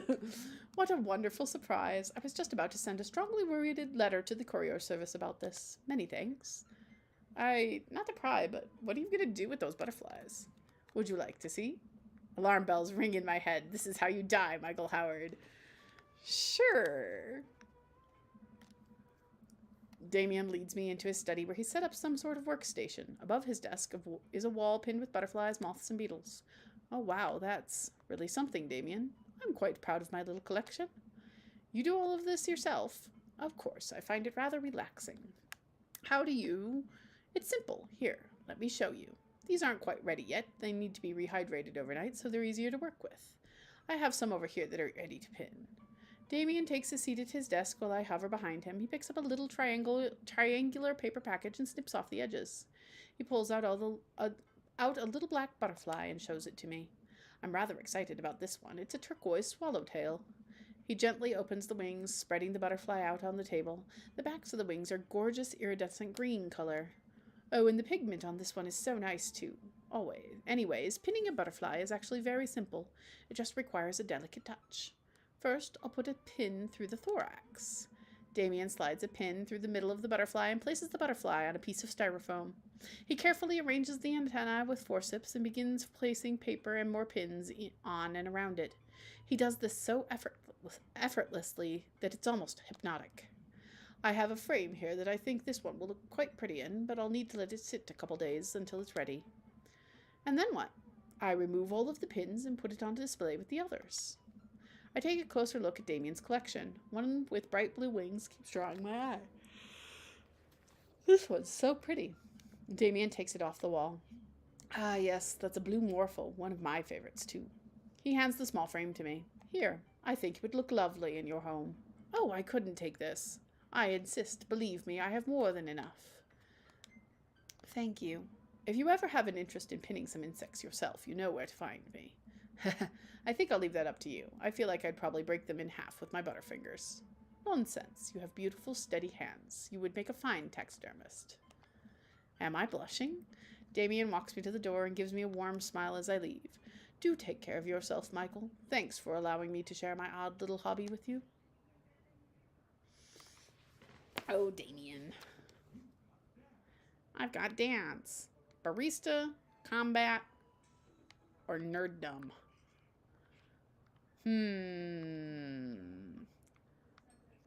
What a wonderful surprise. I was just about to send a strongly worded letter to the courier service about this. Many thanks. Not to pry, but what are you going to do with those butterflies? Would you like to see? Alarm bells ring in my head. This is how you die, Michael Howard. Sure. Damien leads me into his study where he set up some sort of workstation. Above his desk is a wall pinned with butterflies, moths, and beetles. Oh, wow, that's really something, Damien. I'm quite proud of my little collection. You do all of this yourself? Of course, I find it rather relaxing. How do you? It's simple. Here, let me show you. These aren't quite ready yet. They need to be rehydrated overnight, so they're easier to work with. I have some over here that are ready to pin. Damien takes a seat at his desk while I hover behind him. He picks up a little triangular paper package and snips off the edges. He pulls out a little black butterfly and shows it to me. I'm rather excited about this one. It's a turquoise swallowtail. He gently opens the wings, spreading the butterfly out on the table. The backs of the wings are gorgeous iridescent green color. Oh, and the pigment on this one is so nice, too. Always. Anyways, pinning a butterfly is actually very simple. It just requires a delicate touch. First, I'll put a pin through the thorax. Damien slides a pin through the middle of the butterfly and places the butterfly on a piece of styrofoam. He carefully arranges the antennae with forceps and begins placing paper and more pins on and around it. He does this so effortlessly that it's almost hypnotic. I have a frame here that I think this one will look quite pretty in, but I'll need to let it sit a couple days until it's ready. And then what? I remove all of the pins and put it on display with the others. I take a closer look at Damien's collection. One with bright blue wings keeps drawing my eye. This one's so pretty. Damien takes it off the wall. Ah, yes, that's a blue morphle, one of my favorites, too. He hands the small frame to me. Here, I think it would look lovely in your home. Oh, I couldn't take this. I insist. Believe me, I have more than enough. Thank you. If you ever have an interest in pinning some insects yourself, you know where to find me. I think I'll leave that up to you. I feel like I'd probably break them in half with my butterfingers. Nonsense. You have beautiful, steady hands. You would make a fine taxidermist. Am I blushing? Damien walks me to the door and gives me a warm smile as I leave. Do take care of yourself, Michael. Thanks for allowing me to share my odd little hobby with you. Oh, Damien. I've got dance, barista, combat, or nerddom.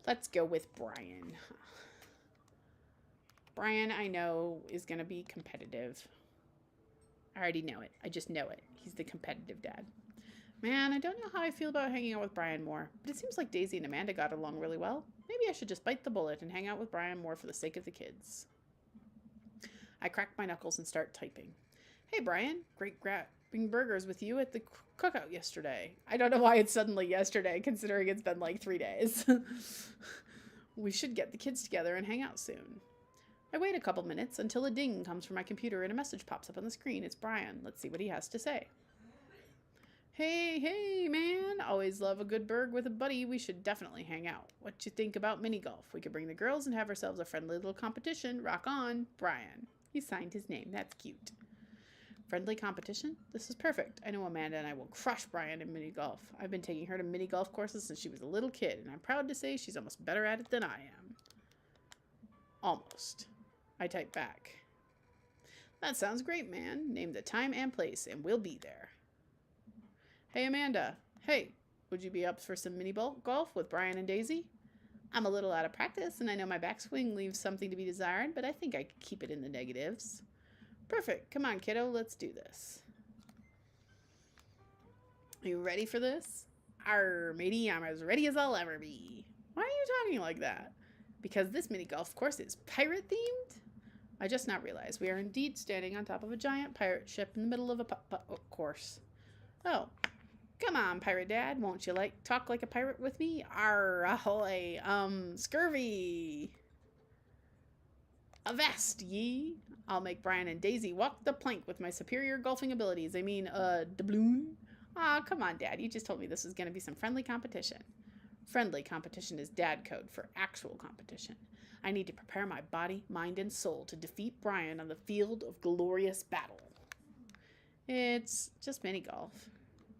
Let's go with Brian. Brian, I know, is going to be competitive. I already know it. I just know it. He's the competitive dad. Man, I don't know how I feel about hanging out with Brian more, but it seems like Daisy and Amanda got along really well. Maybe I should just bite the bullet and hang out with Brian more for the sake of the kids. I crack my knuckles and start typing. Hey, Brian, great grabbing burgers with you at the cookout yesterday. I don't know why it's suddenly yesterday, considering it's been like 3 days. We should get the kids together and hang out soon. I wait a couple minutes until a ding comes from my computer and a message pops up on the screen. It's Brian. Let's see what he has to say. Hey, man. Always love a good burg with a buddy. We should definitely hang out. What you think about mini golf? We could bring the girls and have ourselves a friendly little competition. Rock on, Brian. He signed his name. That's cute. Friendly competition? This is perfect. I know Amanda and I will crush Brian in mini golf. I've been taking her to mini golf courses since she was a little kid, and I'm proud to say she's almost better at it than I am. Almost. I type back. That sounds great, man. Name the time and place, and we'll be there. Hey, Amanda. Hey, would you be up for some mini golf with Brian and Daisy? I'm a little out of practice, and I know my backswing leaves something to be desired, but I think I could keep it in the negatives. Perfect. Come on, kiddo. Let's do this. Are you ready for this? Arr, matey, I'm as ready as I'll ever be. Why are you talking like that? Because this mini golf course is pirate-themed? I just now realized we are indeed standing on top of a giant pirate ship in the middle of a course. Oh, come on, pirate dad. Won't you talk like a pirate with me? Arr, ahoy, scurvy. Avast ye. I'll make Brian and Daisy walk the plank with my superior golfing abilities. Doubloon. Aw, come on, Dad. You just told me this was going to be some friendly competition. Friendly competition is dad code for actual competition. I need to prepare my body, mind, and soul to defeat Brian on the field of glorious battle. It's just mini golf.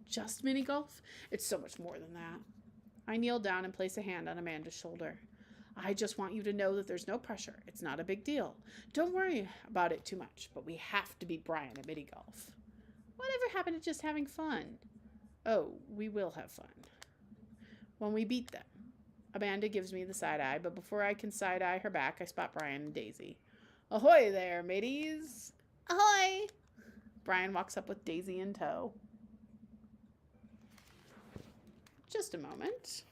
Just mini golf? It's so much more than that. I kneel down and place a hand on Amanda's shoulder. I just want you to know that there's no pressure. It's not a big deal. Don't worry about it too much, but we have to beat Brian at mini golf. Whatever happened to just having fun? Oh, we will have fun. When we beat them. Amanda gives me the side eye, but before I can side eye her back, I spot Brian and Daisy. Ahoy there, mateys! Ahoy! Brian walks up with Daisy in tow. Just a moment.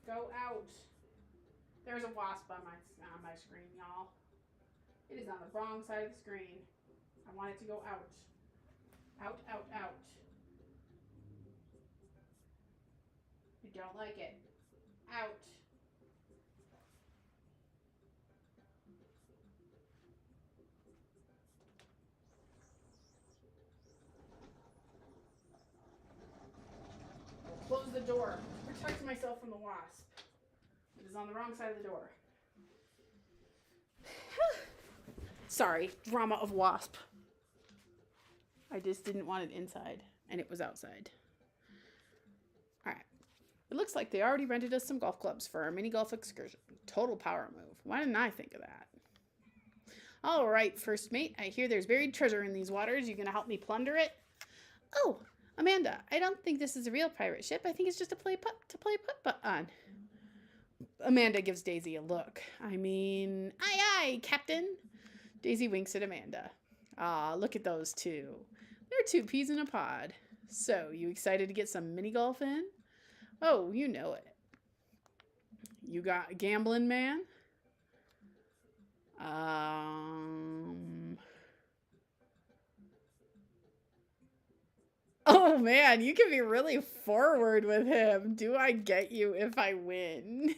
Go out. There's a wasp on my screen, y'all. It is on the wrong side of the screen. I want it to go out. Out, out, out. I don't like it. Out. Close the door. Protect myself from the wasp. It is on the wrong side of the door. Sorry, drama of wasp. I just didn't want it inside, and it was outside. All right. It looks like they already rented us some golf clubs for our mini golf excursion. Total power move. Why didn't I think of that? All right, first mate. I hear there's buried treasure in these waters. You gonna help me plunder it? Oh, Amanda, I don't think this is a real pirate ship. I think it's just to play putt on. Amanda gives Daisy a look. I mean, aye, aye, Captain. Daisy winks at Amanda. Ah, look at those two. They're two peas in a pod. So, you excited to get some mini golf in? Oh, you know it. You got a gambling man? Oh man, you can be really forward with him. Do I get you if I win?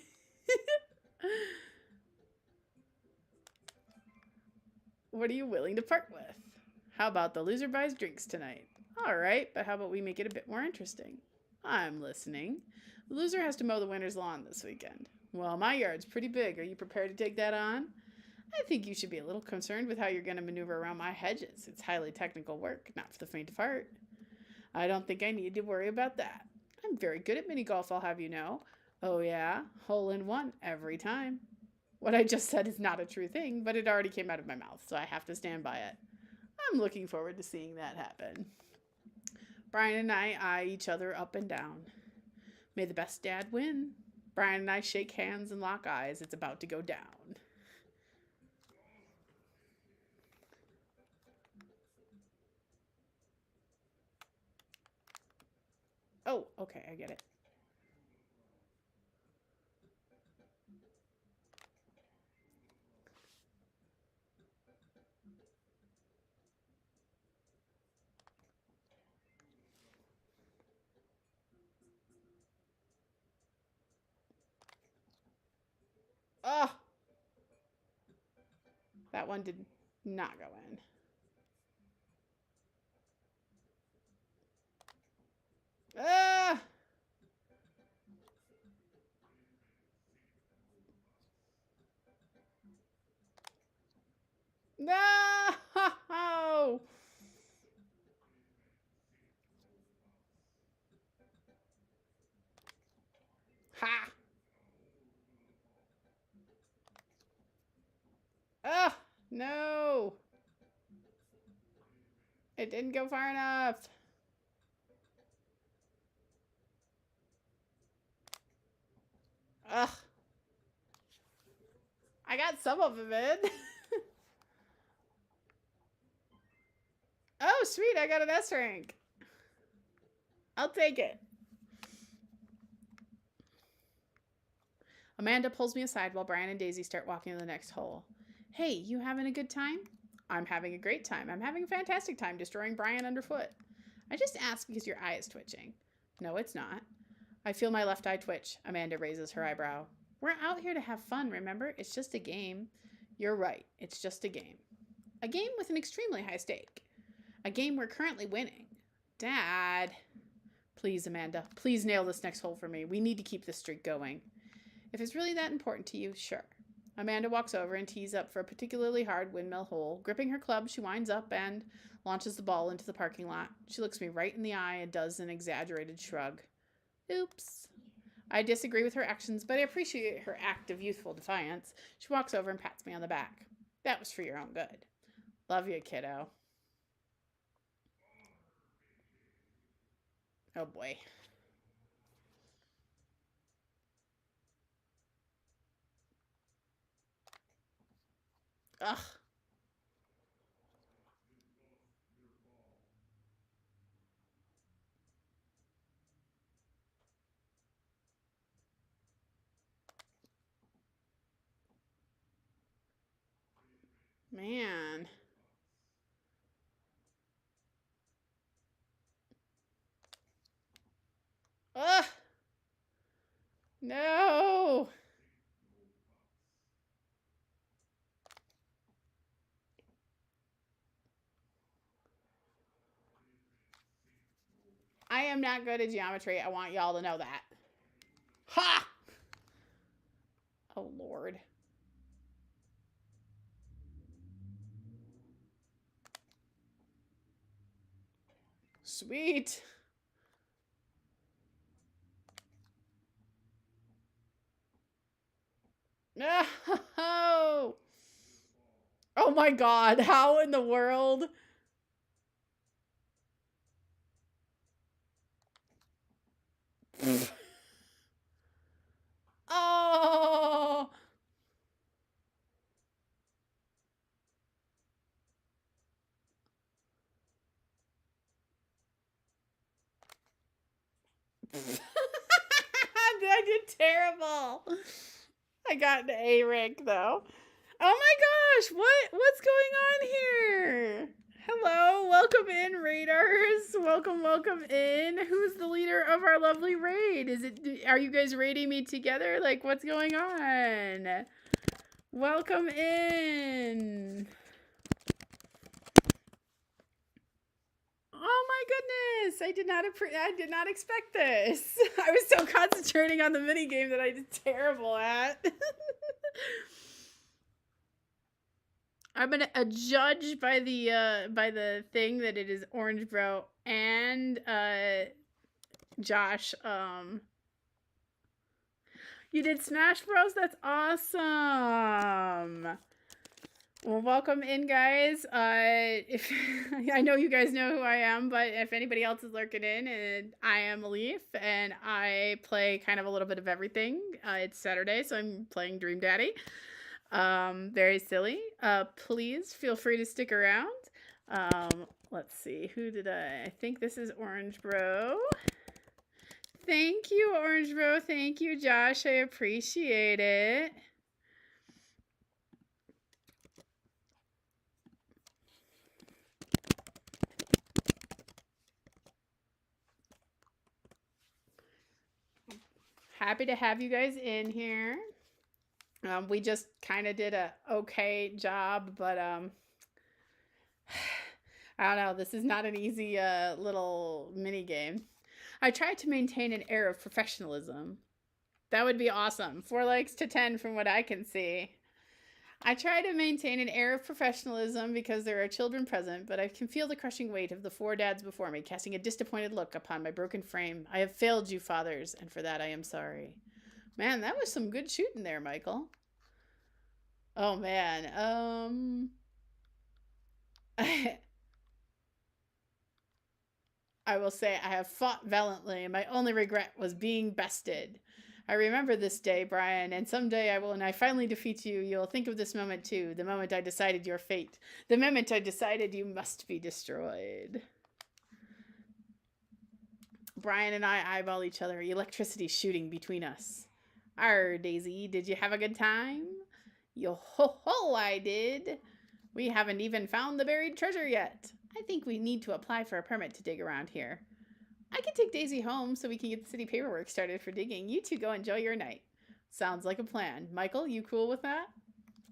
What are you willing to part with? How about the loser buys drinks tonight? All right, but how about we make it a bit more interesting? I'm listening. The loser has to mow the winner's lawn this weekend. Well, my yard's pretty big. Are you prepared to take that on? I think you should be a little concerned with how you're going to maneuver around my hedges. It's highly technical work, not for the faint of heart. I don't think I need to worry about that. I'm very good at mini golf, I'll have you know. Oh yeah? Hole in one every time. What I just said is not a true thing, but it already came out of my mouth, so I have to stand by it. I'm looking forward to seeing that happen. Brian and I eye each other up and down. May the best dad win. Brian and I shake hands and lock eyes. It's about to go down. Oh, okay, I get it. Oh! That one did not go in. Ah! No! Ha! Ah! No! It didn't go far enough. Ugh. I got some of them in. Oh, sweet. I got an S rank. I'll take it. Amanda pulls me aside while Brian and Daisy start walking to the next hole. Hey, you having a good time? I'm having a great time. I'm having a fantastic time destroying Brian underfoot. I just asked because your eye is twitching. No, it's not. I feel my left eye twitch. Amanda raises her eyebrow. We're out here to have fun, remember? It's just a game. You're right. It's just a game. A game with an extremely high stake. A game we're currently winning. Dad. Please, Amanda. Please nail this next hole for me. We need to keep this streak going. If it's really that important to you, sure. Amanda walks over and tees up for a particularly hard windmill hole. Gripping her club, she winds up and launches the ball into the parking lot. She looks me right in the eye and does an exaggerated shrug. Oops. I disagree with her actions, but I appreciate her act of youthful defiance. She walks over and pats me on the back. That was for your own good. Love you, kiddo. Oh boy. Ugh. Man. Ugh. No. I am not good at geometry. I want y'all to know that. Ha! Oh, Lord. Sweet. No. Oh my God. How in the world? Oh. I did terrible. I got an A rank though. Oh my gosh, what's going on here? Hello, welcome in, raiders. Welcome in. Who's the leader of our lovely raid? Are you guys raiding me together? Like, what's going on? Welcome in. Oh my goodness! I did not expect this. I was so concentrating on the mini game that I did terrible at. I'm gonna judge by the thing that it is Orange Bro and Josh. You did Smash Bros. That's awesome. Well, welcome in, guys. If I know you guys know who I am, but if anybody else is lurking in, and I am Leaf, and I play kind of a little bit of everything. It's Saturday, so I'm playing Dream Daddy. Very silly. Please feel free to stick around. Let's see, who did I think this is Orange Bro. Thank you, Orange Bro. Thank you, Josh. I appreciate it. Happy to have you guys in here. We just kind of did a okay job, but I don't know. This is not an easy little mini game. I tried to maintain an air of professionalism. That would be awesome. 4 likes to 10 from what I can see. I try to maintain an air of professionalism because there are children present, but I can feel the crushing weight of the 4 dads before me, casting a disappointed look upon my broken frame. I have failed you, fathers, and for that I am sorry. Man, that was some good shooting there, Michael. Oh, man. I will say I have fought valiantly, and my only regret was being bested. I remember this day, Brian, and someday when I finally defeat you, you'll think of this moment too. The moment I decided your fate. The moment I decided you must be destroyed. Brian and I eyeball each other, electricity shooting between us. Arr, Daisy, did you have a good time? Yo ho ho, I did. We haven't even found the buried treasure yet. I think we need to apply for a permit to dig around here. I can take Daisy home so we can get the city paperwork started for digging. You two go enjoy your night. Sounds like a plan. Michael, you cool with that?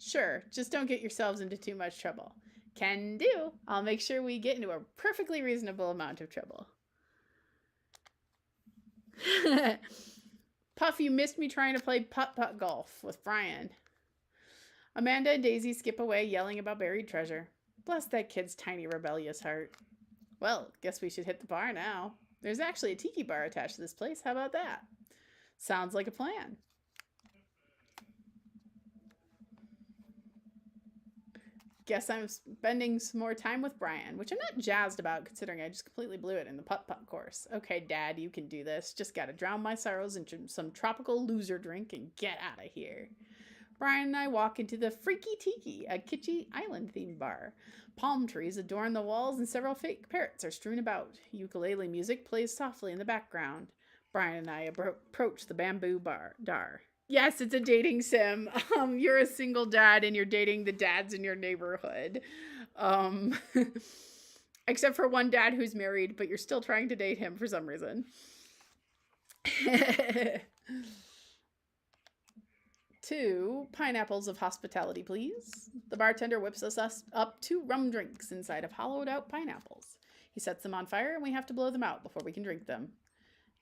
Sure, just don't get yourselves into too much trouble. Can do. I'll make sure we get into a perfectly reasonable amount of trouble. Puff, you missed me trying to play putt-putt golf with Brian. Amanda and Daisy skip away yelling about buried treasure. Bless that kid's tiny rebellious heart. Well, guess we should hit the bar now. There's actually a tiki bar attached to this place. How about that? Sounds like a plan. Guess I'm spending some more time with Brian, which I'm not jazzed about considering I just completely blew it in the putt-putt course. Okay, Dad, you can do this. Just gotta drown my sorrows in some tropical loser drink and get out of here. Brian and I walk into the Freaky Tiki, a kitschy island-themed bar. Palm trees adorn the walls and several fake parrots are strewn about. Ukulele music plays softly in the background. Brian and I approach the bamboo bar. Yes, it's a dating sim. You're a single dad and you're dating the dads in your neighborhood. Except for one dad who's married, but you're still trying to date him for some reason. 2 pineapples of hospitality, please. The bartender whips us up 2 rum drinks inside of hollowed out pineapples. He sets them on fire and we have to blow them out before we can drink them.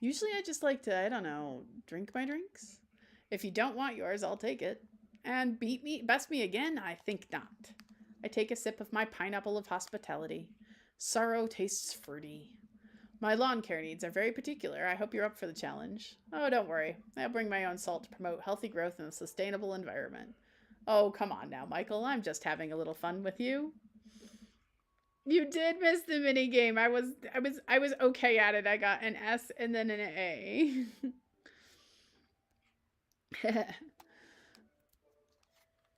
Usually I just like to, I don't know, drink my drinks. If you don't want yours, I'll take it. And best me again? I think not. I take a sip of my pineapple of hospitality. Sorrow tastes fruity. My lawn care needs are very particular. I hope you're up for the challenge. Oh, don't worry. I'll bring my own salt to promote healthy growth in a sustainable environment. Oh, come on now, Michael. I'm just having a little fun with you. You did miss the mini game. I was okay at it. I got an S and then an A.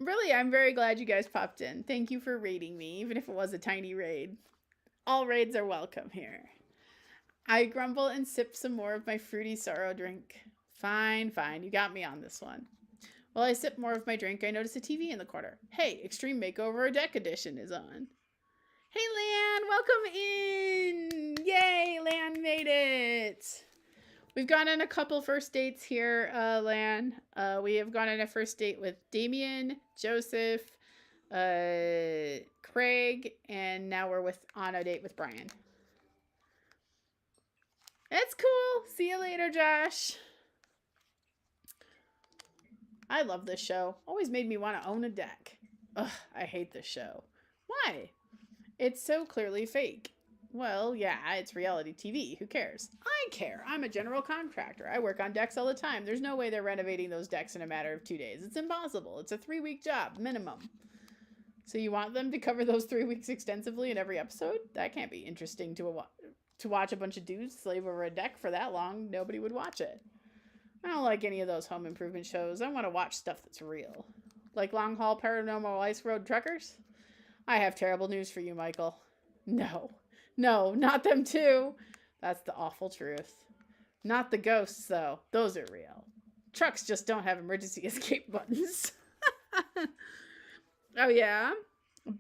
Really, I'm very glad you guys popped in. Thank you for raiding me, even if it was a tiny raid. All raids are welcome here. I grumble and sip some more of my fruity sorrow drink. Fine, you got me on this one. While I sip more of my drink, I notice a TV in the corner. Hey, Extreme Makeover Deck Edition is on. Hey, Lan, welcome in! Yay, Lan made it! We've gone on a couple first dates here, Lan. We have gone on a first date with Damien, Joseph, Craig, and now we're on a date with Brian. That's cool. See you later, Josh. I love this show. Always made me want to own a deck. Ugh, I hate this show. Why? It's so clearly fake. Well, yeah, it's reality TV. Who cares? I care. I'm a general contractor. I work on decks all the time. There's no way they're renovating those decks in a matter of 2 days. It's impossible. It's a 3-week job, minimum. So you want them to cover those 3 weeks extensively in every episode? That can't be interesting to watch a bunch of dudes slave over a deck for that long. Nobody would watch it. I don't like any of those home improvement shows. I want to watch stuff that's real. Like Long Haul Paranormal Ice Road Truckers? I have terrible news for you, Michael. No, not them too. That's the awful truth. Not the ghosts, though. Those are real. Trucks just don't have emergency escape buttons. Oh, yeah?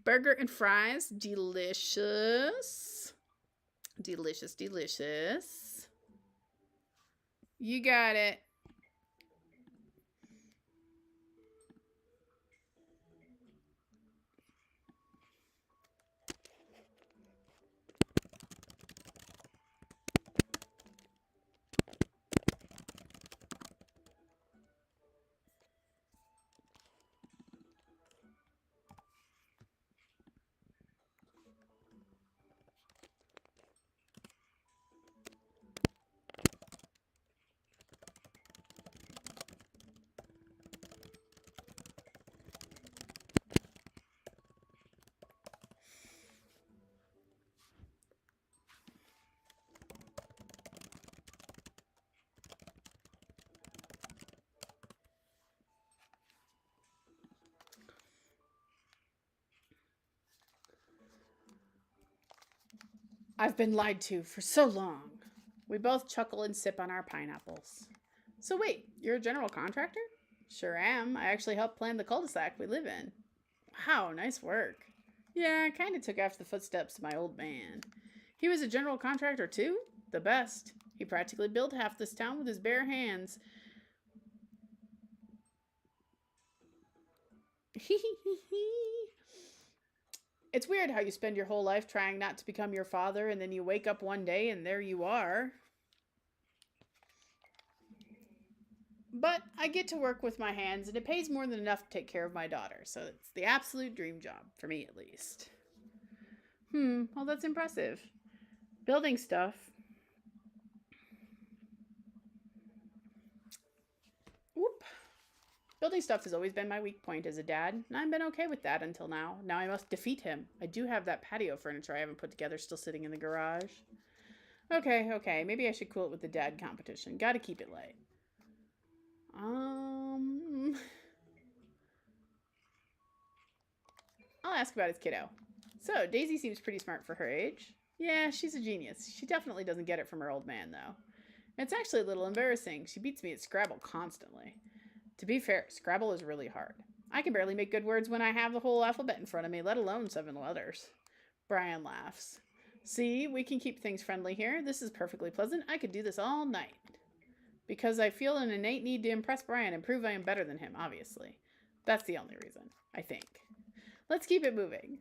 Burger and fries. Delicious. Delicious. You got it. I've been lied to for so long. We both chuckle and sip on our pineapples. So wait, you're a general contractor? Sure am. I actually helped plan the cul-de-sac we live in. Wow, nice work. Yeah, I kind of took after the footsteps of my old man. He was a general contractor too? The best. He practically built half this town with his bare hands. It's weird how you spend your whole life trying not to become your father, and then you wake up one day and there you are. But I get to work with my hands, and it pays more than enough to take care of my daughter, so it's the absolute dream job, for me at least. Well, that's impressive. Building stuff. Whoop. Building stuff has always been my weak point as a dad, and I've been okay with that until now. Now I must defeat him. I do have that patio furniture I haven't put together still sitting in the garage. Okay, maybe I should cool it with the dad competition. Gotta keep it light. I'll ask about his kiddo. So, Daisy seems pretty smart for her age. Yeah, she's a genius. She definitely doesn't get it from her old man, though. It's actually a little embarrassing. She beats me at Scrabble constantly. To be fair, Scrabble is really hard. I can barely make good words when I have the whole alphabet in front of me, let alone 7 letters. Brian laughs. See, we can keep things friendly here. This is perfectly pleasant. I could do this all night. Because I feel an innate need to impress Brian and prove I am better than him, obviously. That's the only reason, I think. Let's keep it moving.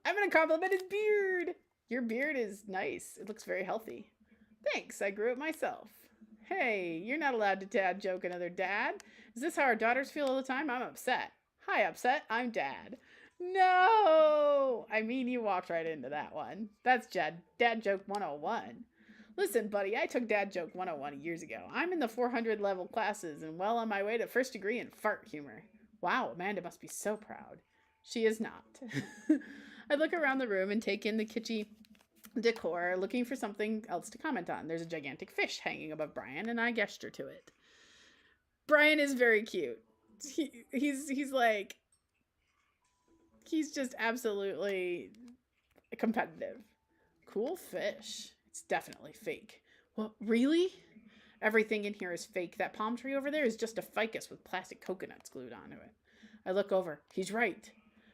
I'm going to compliment his beard. Your beard is nice. It looks very healthy. Thanks, I grew it myself. Hey, you're not allowed to dad joke another dad. Is this how our daughters feel all the time? I'm upset. Hi, upset. I'm dad. No! I mean, you walked right into that one. That's dad joke 101. Listen, buddy, I took dad joke 101 years ago. I'm in the 400 level classes and well on my way to first degree in fart humor. Wow, Amanda must be so proud. She is not. I look around the room and take in the kitschy decor, looking for something else to comment on. There's a gigantic fish hanging above Brian, and I gesture to it. Brian is very cute. He's like, he's just absolutely competitive. Cool fish. It's definitely fake. What, really? Everything in here is fake. That palm tree over there is just a ficus with plastic coconuts glued onto it. I look over. He's right.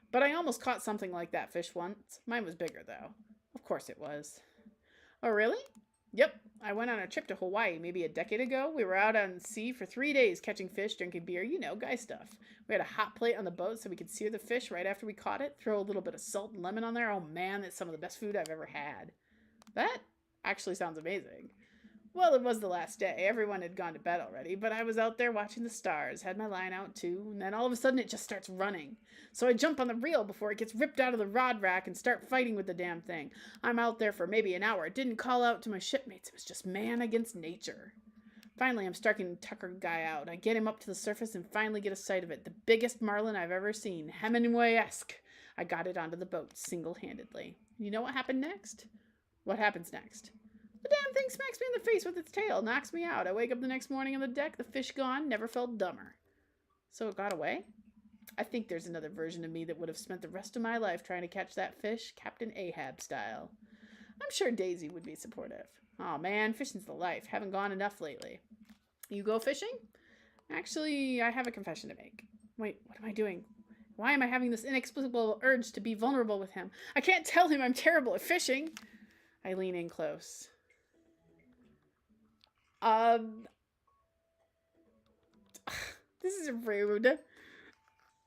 But I almost caught something like that fish once. Mine was bigger, though. Of course it was. Oh, really? Yep. I went on a trip to Hawaii maybe a decade ago. We were out on the sea for 3 days catching fish, drinking beer, you know, guy stuff. We had a hot plate on the boat so we could sear the fish right after we caught it, throw a little bit of salt and lemon on there. Oh man, that's some of the best food I've ever had. That actually sounds amazing. Well, it was the last day. Everyone had gone to bed already, but I was out there watching the stars, had my line out too, and then all of a sudden it just starts running. So I jump on the reel before it gets ripped out of the rod rack and start fighting with the damn thing. I'm out there for maybe an hour. Didn't call out to my shipmates. It was just man against nature. Finally, I'm starting to tucker the guy out. I get him up to the surface and finally get a sight of it. The biggest marlin I've ever seen. Hemingway-esque. I got it onto the boat single-handedly. You know what happened next? What happens next? The damn thing smacks me in the face with its tail, knocks me out. I wake up the next morning on the deck, the fish gone, never felt dumber. So it got away? I think there's another version of me that would have spent the rest of my life trying to catch that fish, Captain Ahab style. I'm sure Daisy would be supportive. Oh man, fishing's the life. Haven't gone enough lately. You go fishing? Actually, I have a confession to make. Wait, what am I doing? Why am I having this inexplicable urge to be vulnerable with him? I can't tell him I'm terrible at fishing. I lean in close. This is rude.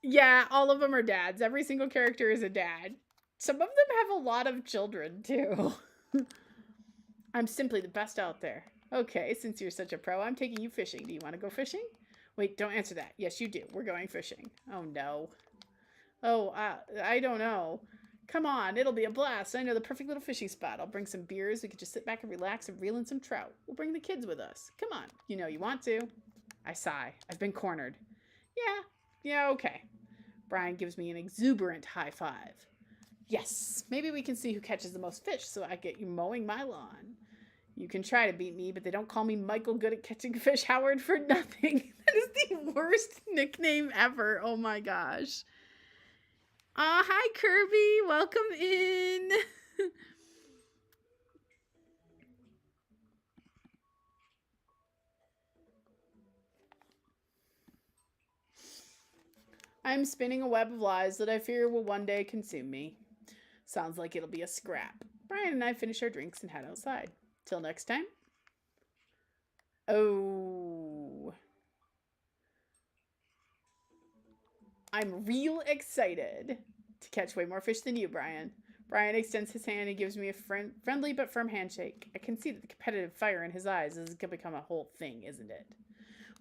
Yeah, all of them are dads. Every single character is a dad. Some of them have a lot of children, too. I'm simply the best out there. Okay, since you're such a pro, I'm taking you fishing. Do you want to go fishing? Wait, don't answer that. Yes, you do. We're going fishing. Oh, no. Oh, I don't know. Come on, it'll be a blast. I know the perfect little fishing spot. I'll bring some beers. We could just sit back and relax and reel in some trout. We'll bring the kids with us. Come on. You know you want to. I sigh. I've been cornered. Yeah, okay. Brian gives me an exuberant high five. Yes, maybe we can see who catches the most fish so I get you mowing my lawn. You can try to beat me, but they don't call me Michael Good at Catching Fish Howard for nothing. That is the worst nickname ever. Oh my gosh. Hi, Kirby. Welcome in. I'm spinning a web of lies that I fear will one day consume me. Sounds like it'll be a scrap. Brian and I finish our drinks and head outside. 'Till next time. Oh. I'm real excited to catch way more fish than you, Brian. Brian extends his hand and gives me a friendly but firm handshake. I can see that the competitive fire in his eyes is going to become a whole thing, isn't it?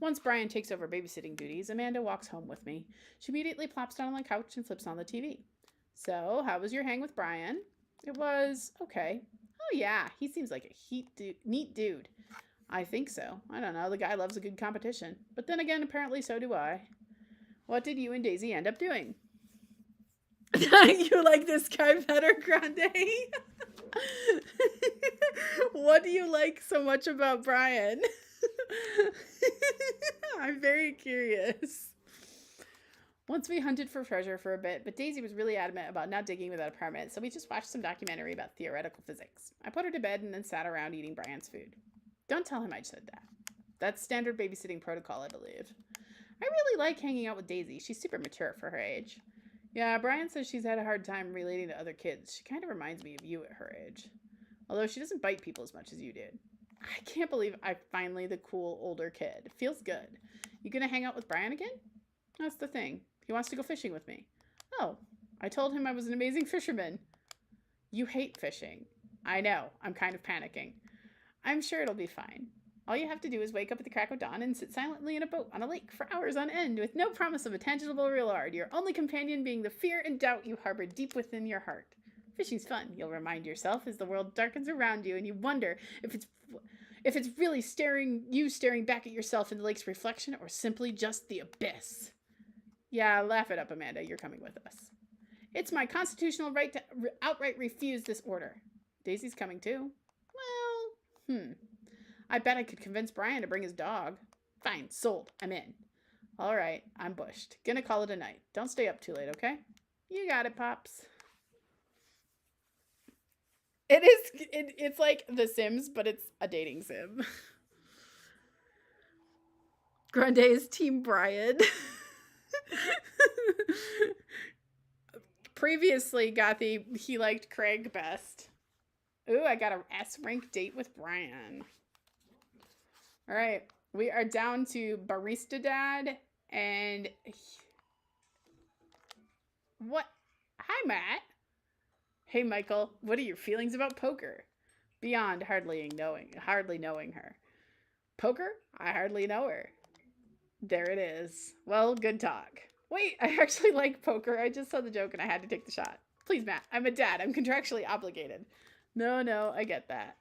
Once Brian takes over babysitting duties, Amanda walks home with me. She immediately plops down on the couch and flips on the TV. So, how was your hang with Brian? It was okay. Oh, yeah, he seems like a neat dude. I think so. I don't know, the guy loves a good competition. But then again, apparently so do I. What did you and Daisy end up doing? You like this guy better, Grande? What do you like so much about Brian? I'm very curious. Once we hunted for treasure for a bit, but Daisy was really adamant about not digging without a permit, so we just watched some documentary about theoretical physics. I put her to bed and then sat around eating Brian's food. Don't tell him I said that. That's standard babysitting protocol, I believe. I really like hanging out with Daisy. She's super mature for her age. Yeah, Brian says she's had a hard time relating to other kids. She kind of reminds me of you at her age. Although she doesn't bite people as much as you did. I can't believe I'm finally the cool older kid. It feels good. You gonna hang out with Brian again? That's the thing. He wants to go fishing with me. Oh, I told him I was an amazing fisherman. You hate fishing. I know. I'm kind of panicking. I'm sure it'll be fine. All you have to do is wake up at the crack of dawn and sit silently in a boat on a lake for hours on end with no promise of a tangible reward, your only companion being the fear and doubt you harbor deep within your heart. Fishing's fun, you'll remind yourself as the world darkens around you and you wonder if it's really staring back at yourself in the lake's reflection or simply just the abyss. Yeah, laugh it up, Amanda. You're coming with us. It's my constitutional right to outright refuse this order. Daisy's coming too. Well, I bet I could convince Brian to bring his dog. Fine, sold. I'm in. All right, I'm bushed. Gonna call it a night. Don't stay up too late, okay? You got it, Pops. It's like The Sims, but it's a dating sim. Grande is Team Brian. Previously, Gothy, he liked Craig best. Ooh, I got a S-rank date with Brian. All right, we are down to Barista Dad and... What? Hi, Matt. Hey, Michael, what are your feelings about poker? Beyond hardly knowing her. Poker? I hardly know her. There it is. Well, good talk. Wait, I actually like poker. I just saw the joke and I had to take the shot. Please, Matt, I'm a dad. I'm contractually obligated. No, I get that.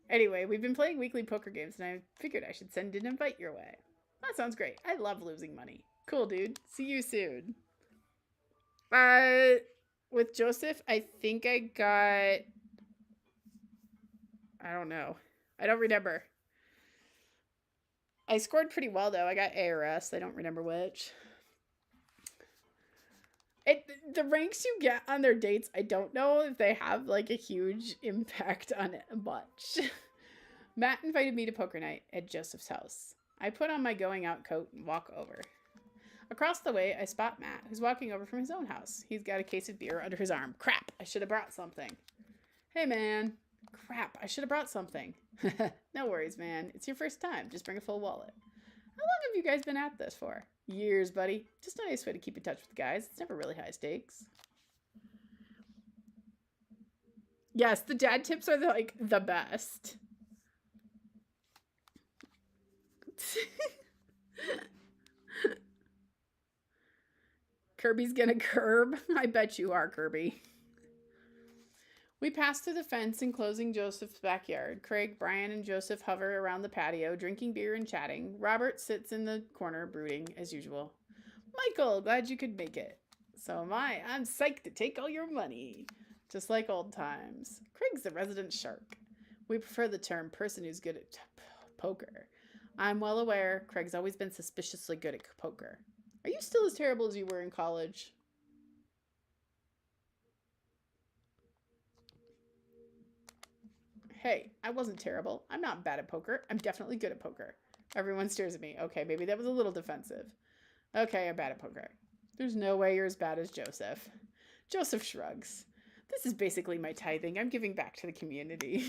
Anyway, we've been playing weekly poker games and I figured I should send an invite your way. That sounds great. I love losing money. Cool, dude. See you soon. With Joseph, I think I got... I don't know. I don't remember. I scored pretty well, though. I got ARS. I don't remember which. The ranks you get on their dates, I don't know if they have, like, a huge impact on it much. Matt invited me to poker night at Joseph's house. I put on my going out coat and walk over. Across the way, I spot Matt, who's walking over from his own house. He's got a case of beer under his arm. Crap, I should have brought something. Hey, man. Crap, I should have brought something. No worries, man. It's your first time. Just bring a full wallet. How long have you guys been at this for? Years, buddy. Just a nice way to keep in touch with the guys. It's never really high stakes. Yes, the dad tips are the best. Kirby's gonna curb. I bet you are, Kirby. We pass through the fence enclosing Joseph's backyard. Craig, Brian, and Joseph hover around the patio, drinking beer and chatting. Robert sits in the corner, brooding, as usual. Michael, glad you could make it. So am I. I'm psyched to take all your money. Just like old times. Craig's the resident shark. We prefer the term person who's good at poker. I'm well aware Craig's always been suspiciously good at poker. Are you still as terrible as you were in college? Hey, I wasn't terrible. I'm not bad at poker. I'm definitely good at poker. Everyone stares at me. Okay, maybe that was a little defensive. Okay, I'm bad at poker. There's no way you're as bad as Joseph. Joseph shrugs. This is basically my tithing. I'm giving back to the community.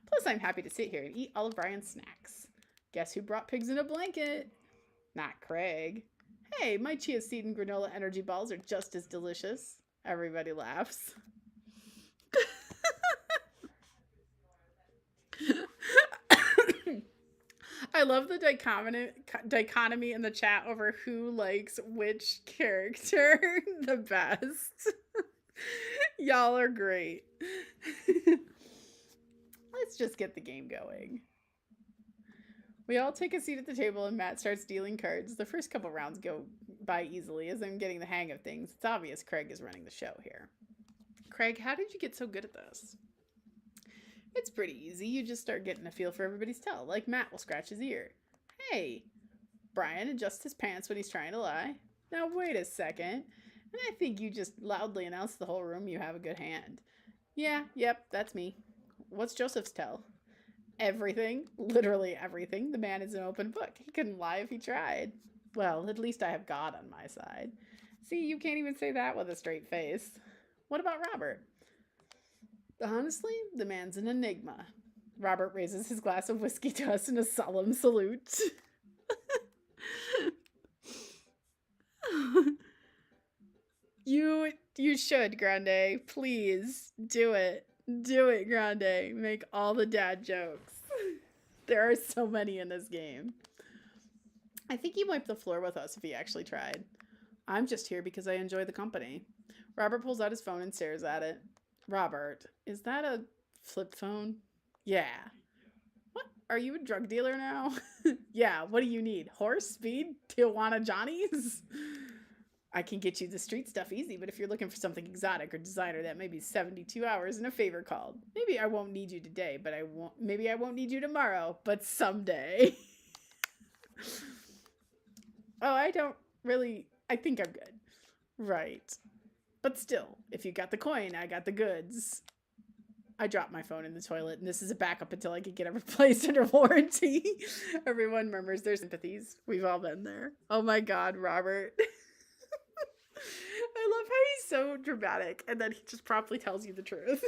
Plus, I'm happy to sit here and eat all of Brian's snacks. Guess who brought pigs in a blanket? Not Craig. Hey, my chia seed and granola energy balls are just as delicious. Everybody laughs. I love the dichotomy in the chat over who likes which character the best. Y'all are great. Let's just get the game going. We all take a seat at the table and Matt starts dealing cards. The first couple rounds go by easily as I'm getting the hang of things. It's obvious Craig is running the show here. Craig, how did you get so good at this? It's pretty easy. You just start getting a feel for everybody's tell. Like Matt will scratch his ear. Hey, Brian adjusts his pants when he's trying to lie. Now wait a second. And I think you just loudly announce to the whole room you have a good hand. Yeah, yep, that's me. What's Joseph's tell? Everything. Literally everything. The man is an open book. He couldn't lie if he tried. Well, at least I have God on my side. See, you can't even say that with a straight face. What about Robert? Honestly, the man's an enigma. Robert raises his glass of whiskey to us in a solemn salute. You should, Grande. Please do it. Do it, Grande. Make all the dad jokes. There are so many in this game. I think he wiped the floor with us if he actually tried. I'm just here because I enjoy the company. Robert pulls out his phone and stares at it. Robert, is that a flip phone? Yeah. What? Are you a drug dealer now? Yeah, what do you need? Horse, speed, Tijuana Johnnies? I can get you the street stuff easy, but if you're looking for something exotic or designer, that may be 72 hours and a favor called. Maybe I won't need you today, but maybe I won't need you tomorrow, but someday. Oh, I think I'm good. Right. But still, if you got the coin, I got the goods. I dropped my phone in the toilet, and this is a backup until I could get it replaced under warranty. Everyone murmurs their sympathies. We've all been there. Oh my God, Robert. I love how he's so dramatic, and then he just promptly tells you the truth.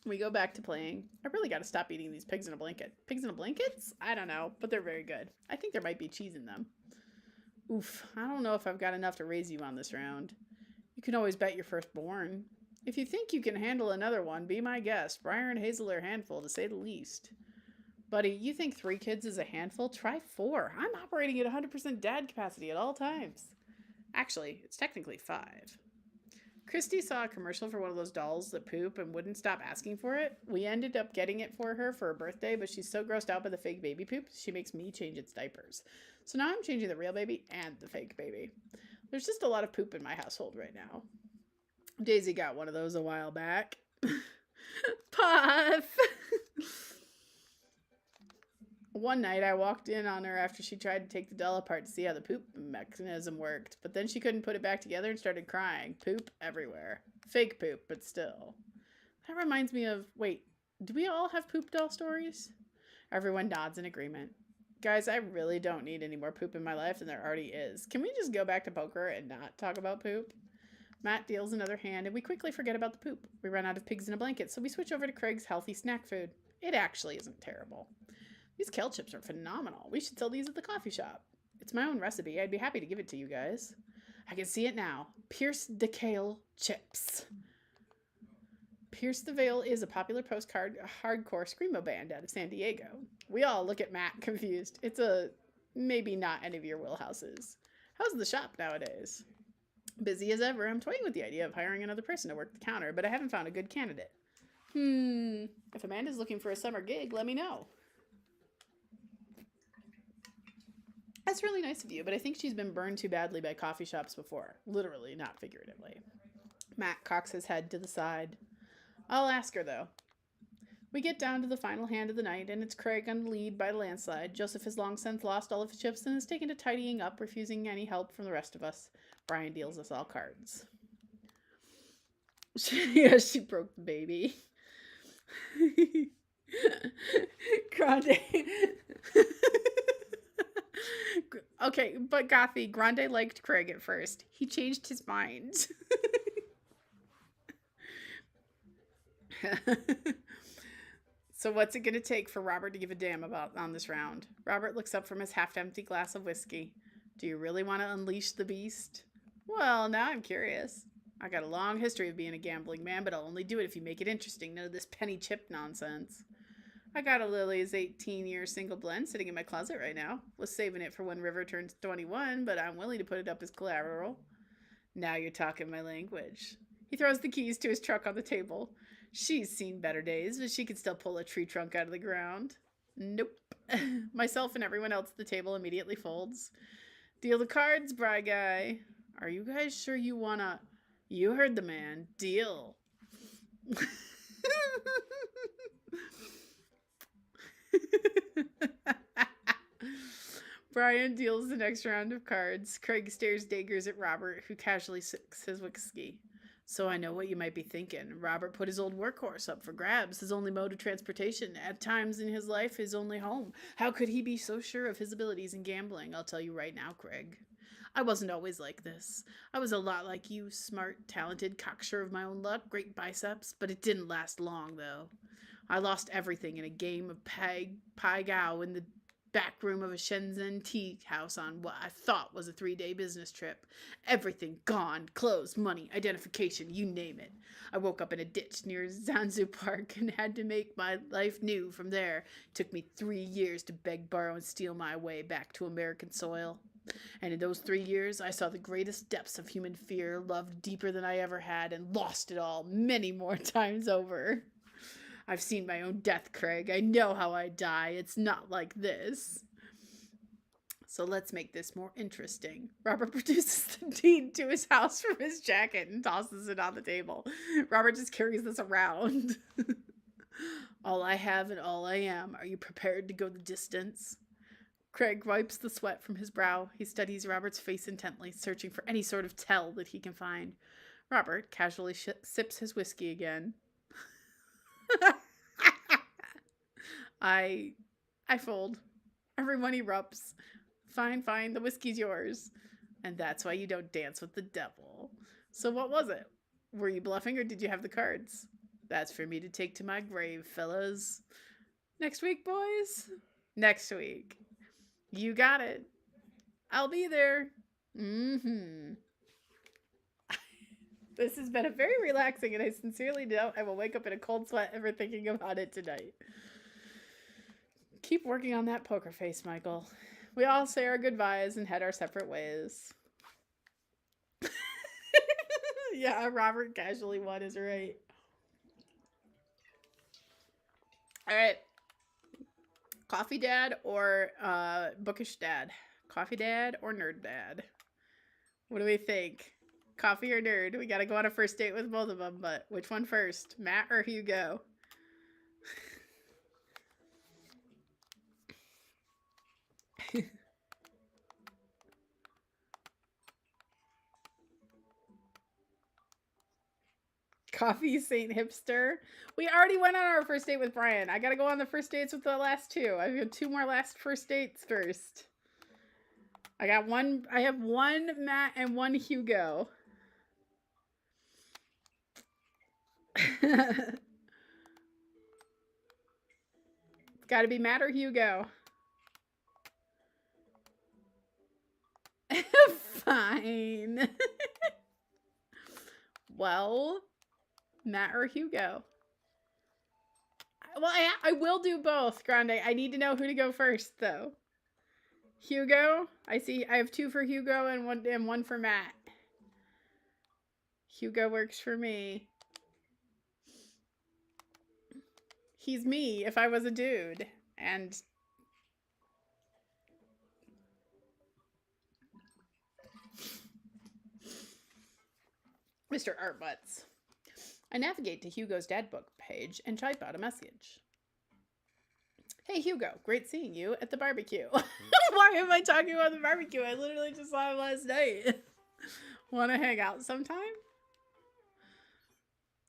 We go back to playing. I really got to stop eating these pigs in a blanket. Pigs in a blankets? I don't know, but they're very good. I think there might be cheese in them. Oof, I don't know if I've got enough to raise you on this round. You can always bet your firstborn. If you think you can handle another one, be my guest. Briar and Hazel are a handful, to say the least. Buddy, you think 3 kids is a handful? Try 4. I'm operating at 100% dad capacity at all times. Actually, it's technically 5. Christy saw a commercial for one of those dolls that poop and wouldn't stop asking for it. We ended up getting it for her birthday, but she's so grossed out by the fake baby poop, she makes me change its diapers. So now I'm changing the real baby and the fake baby. There's just a lot of poop in my household right now. Daisy got one of those a while back. Puff! One night I walked in on her after she tried to take the doll apart to see how the poop mechanism worked, but then she couldn't put it back together and started crying. Poop everywhere. Fake poop, but still. That reminds me of, wait, do we all have poop doll stories? Everyone nods in agreement. Guys, I really don't need any more poop in my life than there already is. Can we just go back to poker and not talk about poop? Matt deals another hand, and we quickly forget about the poop. We run out of pigs in a blanket, so we switch over to Craig's healthy snack food. It actually isn't terrible. These kale chips are phenomenal. We should sell these at the coffee shop. It's my own recipe. I'd be happy to give it to you guys. I can see it now. Pierce the Kale Chips. Pierce the Veil is a popular post-hardcore screamo band out of San Diego. We all look at Matt confused. It's maybe not any of your wheelhouses. How's the shop nowadays? Busy as ever. I'm toying with the idea of hiring another person to work the counter, but I haven't found a good candidate. If Amanda's looking for a summer gig, let me know. That's really nice of you, but I think she's been burned too badly by coffee shops before. Literally, not figuratively. Matt cocks his head to the side. I'll ask her, though. We get down to the final hand of the night, and it's Craig on the lead by a landslide. Joseph has long since lost all of his chips and is taken to tidying up, refusing any help from the rest of us. Brian deals us all cards. Yeah, she broke the baby. Grande. Okay, but Gothy, Grande liked Craig at first. He changed his mind. So what's it going to take for Robert to give a damn on this round? Robert looks up from his half-empty glass of whiskey. Do you really want to unleash the beast? Well, now I'm curious. I got a long history of being a gambling man, but I'll only do it if you make it interesting. None of this penny chip nonsense. I got a Lily's 18-year single blend sitting in my closet right now. Was saving it for when River turns 21, but I'm willing to put it up as collateral. Now you're talking my language. He throws the keys to his truck on the table. She's seen better days, but she could still pull a tree trunk out of the ground. Nope. Myself and everyone else at the table immediately folds. Deal the cards, Bry Guy. Are you guys sure you wanna... You heard the man. Deal. Brian deals the next round of cards. Craig stares daggers at Robert, who casually sips his whiskey. So I know what you might be thinking. Robert put his old workhorse up for grabs, his only mode of transportation, at times in his life, his only home. How could he be so sure of his abilities in gambling? I'll tell you right now, Craig. I wasn't always like this. I was a lot like you, smart, talented, cocksure of my own luck, great biceps, but it didn't last long, though. I lost everything in a game of Pai Gao in the back room of a Shenzhen tea house on what I thought was a 3-day business trip. Everything gone. Clothes, money, identification, you name it. I woke up in a ditch near Zanzu Park and had to make my life new from there. It took me 3 years to beg, borrow, and steal my way back to American soil. And in those 3 years, I saw the greatest depths of human fear, loved deeper than I ever had, and lost it all many more times over. I've seen my own death, Craig. I know how I die. It's not like this. So let's make this more interesting. Robert produces the deed to his house from his jacket and tosses it on the table. Robert just carries this around. All I have and all I am. Are you prepared to go the distance? Craig wipes the sweat from his brow. He studies Robert's face intently, searching for any sort of tell that he can find. Robert casually sips his whiskey again. I fold. Everyone erupts. Fine, the whiskey's yours. And that's why you don't dance with the devil. So what was it? Were you bluffing or did you have the cards? That's for me to take to my grave, fellas. Next week, boys? Next week. You got it. I'll be there. This has been a very relaxing, and I sincerely doubt I will wake up in a cold sweat ever thinking about it tonight. Keep working on that poker face, Michael. We all say our goodbyes and head our separate ways. Yeah, Robert casually won is right. All right. Coffee dad or bookish dad? Coffee dad or nerd dad? What do we think? Coffee or nerd? We gotta go on a first date with both of them, but which one first? Matt or Hugo? Coffee Saint Hipster. We already went on our first date with Brian. I gotta go on the first dates with the last two. I've got 2 more last first dates first. I have one Matt and one Hugo. It's gotta be Matt or Hugo. Fine. Well, Matt or Hugo? Well, I will do both, Grande. I need to know who to go first, though. Hugo? I have 2 for Hugo and one for Matt. Hugo works for me. He's me if I was a dude. And Mr. Artbutts. I navigate to Hugo's dad book page and type out a message. Hey, Hugo, great seeing you at the barbecue. Why am I talking about the barbecue? I literally just saw him last night. Want to hang out sometime?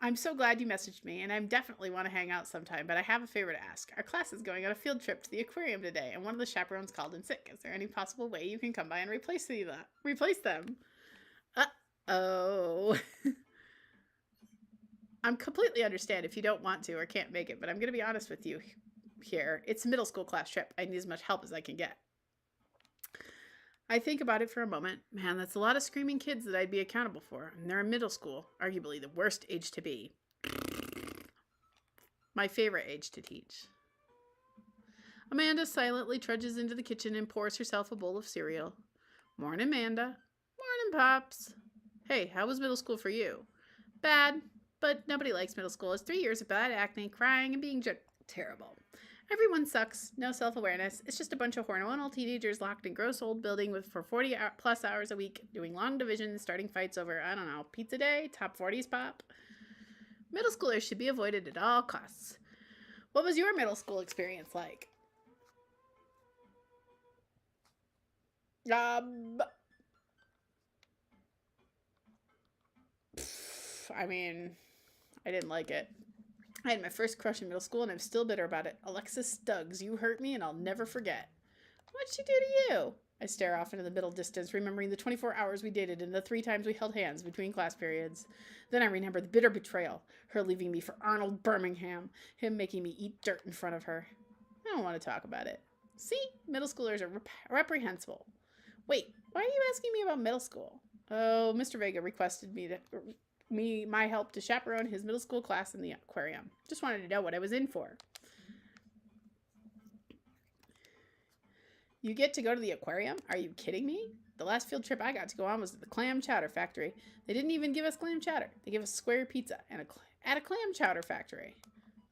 I'm so glad you messaged me, and I definitely want to hang out sometime, but I have a favor to ask. Our class is going on a field trip to the aquarium today, and one of the chaperones called in sick. Is there any possible way you can come by and replace them? Uh-oh. I'm completely understand if you don't want to or can't make it, but I'm going to be honest with you here. It's a middle school class trip. I need as much help as I can get. I think about it for a moment. Man, that's a lot of screaming kids that I'd be accountable for. And they're in middle school, arguably the worst age to be. My favorite age to teach. Amanda silently trudges into the kitchen and pours herself a bowl of cereal. Morning, Amanda. Morning, Pops. Hey, how was middle school for you? Bad, but nobody likes middle school. It's 3 years of bad acne, crying, and being terrible. Everyone sucks. No self-awareness. It's just a bunch of hormonal teenagers locked in gross old building for 40 plus hours a week, doing long divisions, starting fights over, I don't know, pizza day, top 40s pop. Middle schoolers should be avoided at all costs. What was your middle school experience like? I mean, I didn't like it. I had my first crush in middle school and I'm still bitter about it. Alexis Stuggs, you hurt me and I'll never forget. What'd she do to you? I stare off into the middle distance, remembering the 24 hours we dated and the 3 times we held hands between class periods. Then I remember the bitter betrayal, her leaving me for Arnold Birmingham, him making me eat dirt in front of her. I don't want to talk about it. See, middle schoolers are reprehensible. Wait, why are you asking me about middle school? Oh, Mr. Vega requested my help to chaperone his middle school class in the aquarium. Just wanted to know what I was in for. You get to go to the aquarium? Are you kidding me? The last field trip I got to go on was at the clam chowder factory. They didn't even give us clam chowder. They gave us square pizza at a clam chowder factory.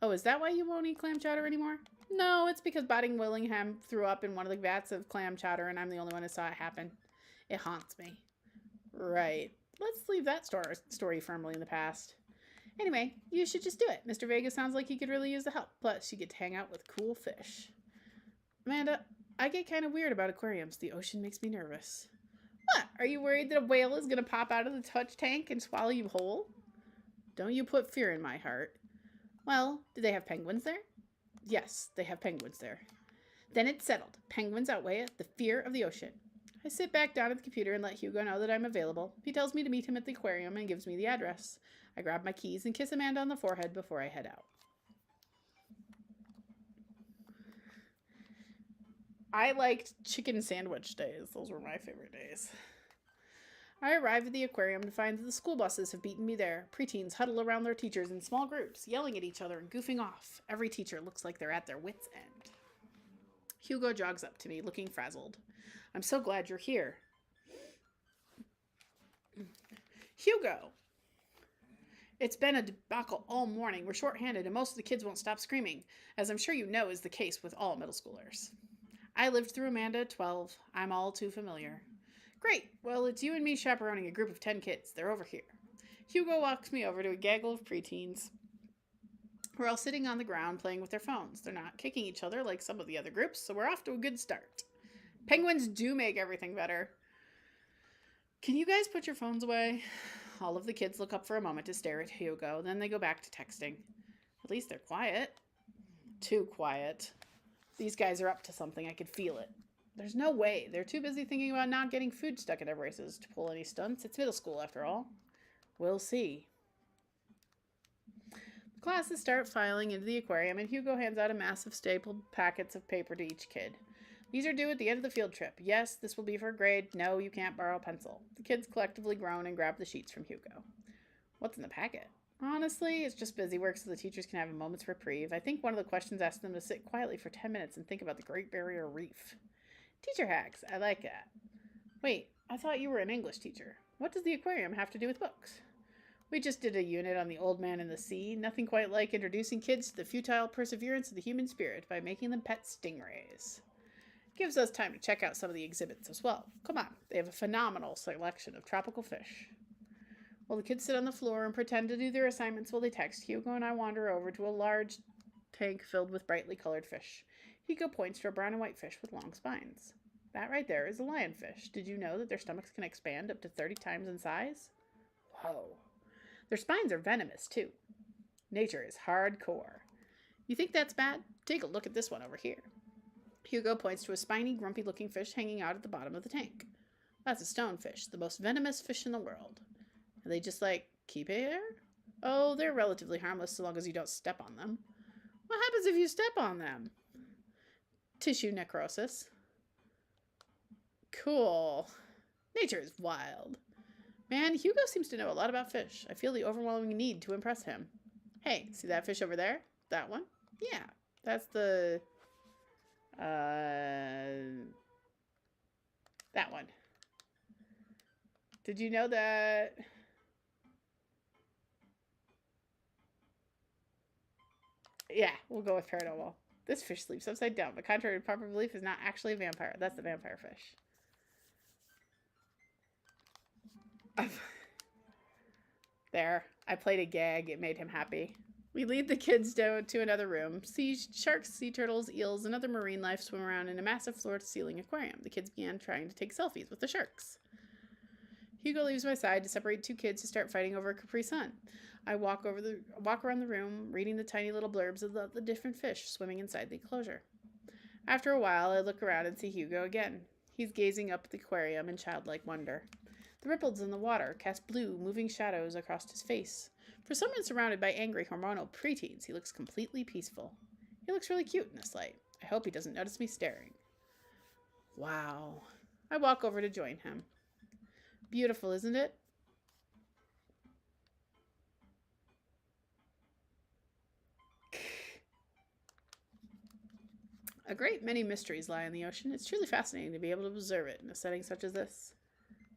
Oh, is that why you won't eat clam chowder anymore? No, it's because Bodding Willingham threw up in one of the vats of clam chowder and I'm the only one who saw it happen. It haunts me. Right. Let's leave that story firmly in the past. Anyway, you should just do it. Mr. Vega sounds like he could really use the help. Plus, you get to hang out with cool fish. Amanda, I get kind of weird about aquariums. The ocean makes me nervous. What? Are you worried that a whale is going to pop out of the touch tank and swallow you whole? Don't you put fear in my heart. Well, do they have penguins there? Yes, they have penguins there. Then it's settled. Penguins outweigh the fear of the ocean. I sit back down at the computer and let Hugo know that I'm available. He tells me to meet him at the aquarium and gives me the address. I grab my keys and kiss Amanda on the forehead before I head out. I liked chicken sandwich days. Those were my favorite days. I arrive at the aquarium to find that the school buses have beaten me there. Preteens huddle around their teachers in small groups, yelling at each other and goofing off. Every teacher looks like they're at their wits' end. Hugo jogs up to me, looking frazzled. I'm so glad you're here. Hugo! It's been a debacle all morning. We're shorthanded and most of the kids won't stop screaming, as I'm sure you know is the case with all middle schoolers. I lived through Amanda at 12. I'm all too familiar. Great. Well, it's you and me chaperoning a group of 10 kids. They're over here. Hugo walks me over to a gaggle of preteens. We're all sitting on the ground playing with their phones. They're not kicking each other like some of the other groups, so we're off to a good start. Penguins do make everything better. Can you guys put your phones away? All of the kids look up for a moment to stare at Hugo, then they go back to texting. At least they're quiet. Too quiet. These guys are up to something. I could feel it. There's no way. They're too busy thinking about not getting food stuck in their braces to pull any stunts. It's middle school, after all. We'll see. The classes start filing into the aquarium, and Hugo hands out a massive stapled packets of paper to each kid. These are due at the end of the field trip. Yes, this will be for a grade. No, you can't borrow a pencil. The kids collectively groan and grab the sheets from Hugo. What's in the packet? Honestly, it's just busy work so the teachers can have a moment's reprieve. I think one of the questions asked them to sit quietly for 10 minutes and think about the Great Barrier Reef. Teacher hacks. I like that. Wait, I thought you were an English teacher. What does the aquarium have to do with books? We just did a unit on the old man in the sea. Nothing quite like introducing kids to the futile perseverance of the human spirit by making them pet stingrays. Gives us time to check out some of the exhibits as well. Come on, they have a phenomenal selection of tropical fish. While the kids sit on the floor and pretend to do their assignments while they text, Hugo and I wander over to a large tank filled with brightly colored fish. Hugo points to a brown and white fish with long spines. That right there is a lionfish. Did you know that their stomachs can expand up to 30 times in size? Whoa. Their spines are venomous, too. Nature is hardcore. You think that's bad? Take a look at this one over here. Hugo points to a spiny, grumpy-looking fish hanging out at the bottom of the tank. That's a stonefish, the most venomous fish in the world. Are they just, keep it here? Oh, they're relatively harmless so long as you don't step on them. What happens if you step on them? Tissue necrosis. Cool. Nature is wild. Man, Hugo seems to know a lot about fish. I feel the overwhelming need to impress him. Hey, see that fish over there? That one? Yeah, that's the... that one. Did you know that... Yeah, we'll go with paranormal. This fish sleeps upside down, but contrary to popular belief, is not actually a vampire. That's the vampire fish. There, I played a gag. It made him happy. We lead the kids down to another room. Sharks, sea turtles, eels, and other marine life swim around in a massive floor-to-ceiling aquarium. The kids began trying to take selfies with the sharks. Hugo leaves my side to separate two kids who start fighting over a Capri Sun. I walk around the room, reading the tiny little blurbs of the different fish swimming inside the enclosure. After a while, I look around and see Hugo again. He's gazing up at the aquarium in childlike wonder. The ripples in the water cast blue, moving shadows across his face. For someone surrounded by angry, hormonal preteens, he looks completely peaceful. He looks really cute in this light. I hope he doesn't notice me staring. Wow. I walk over to join him. Beautiful, isn't it? A great many mysteries lie in the ocean. It's truly fascinating to be able to observe it in a setting such as this.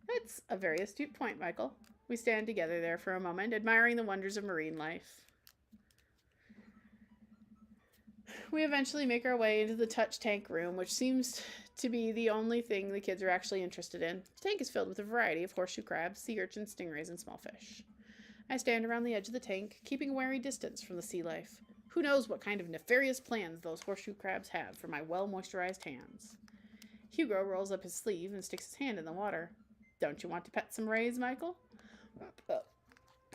That's a very astute point, Michael. We stand together there for a moment, admiring the wonders of marine life. We eventually make our way into the touch tank room, which seems to be the only thing the kids are actually interested in. The tank is filled with a variety of horseshoe crabs, sea urchins, stingrays, and small fish. I stand around the edge of the tank, keeping a wary distance from the sea life. Who knows what kind of nefarious plans those horseshoe crabs have for my well-moisturized hands. Hugo rolls up his sleeve and sticks his hand in the water. Don't you want to pet some rays, Michael?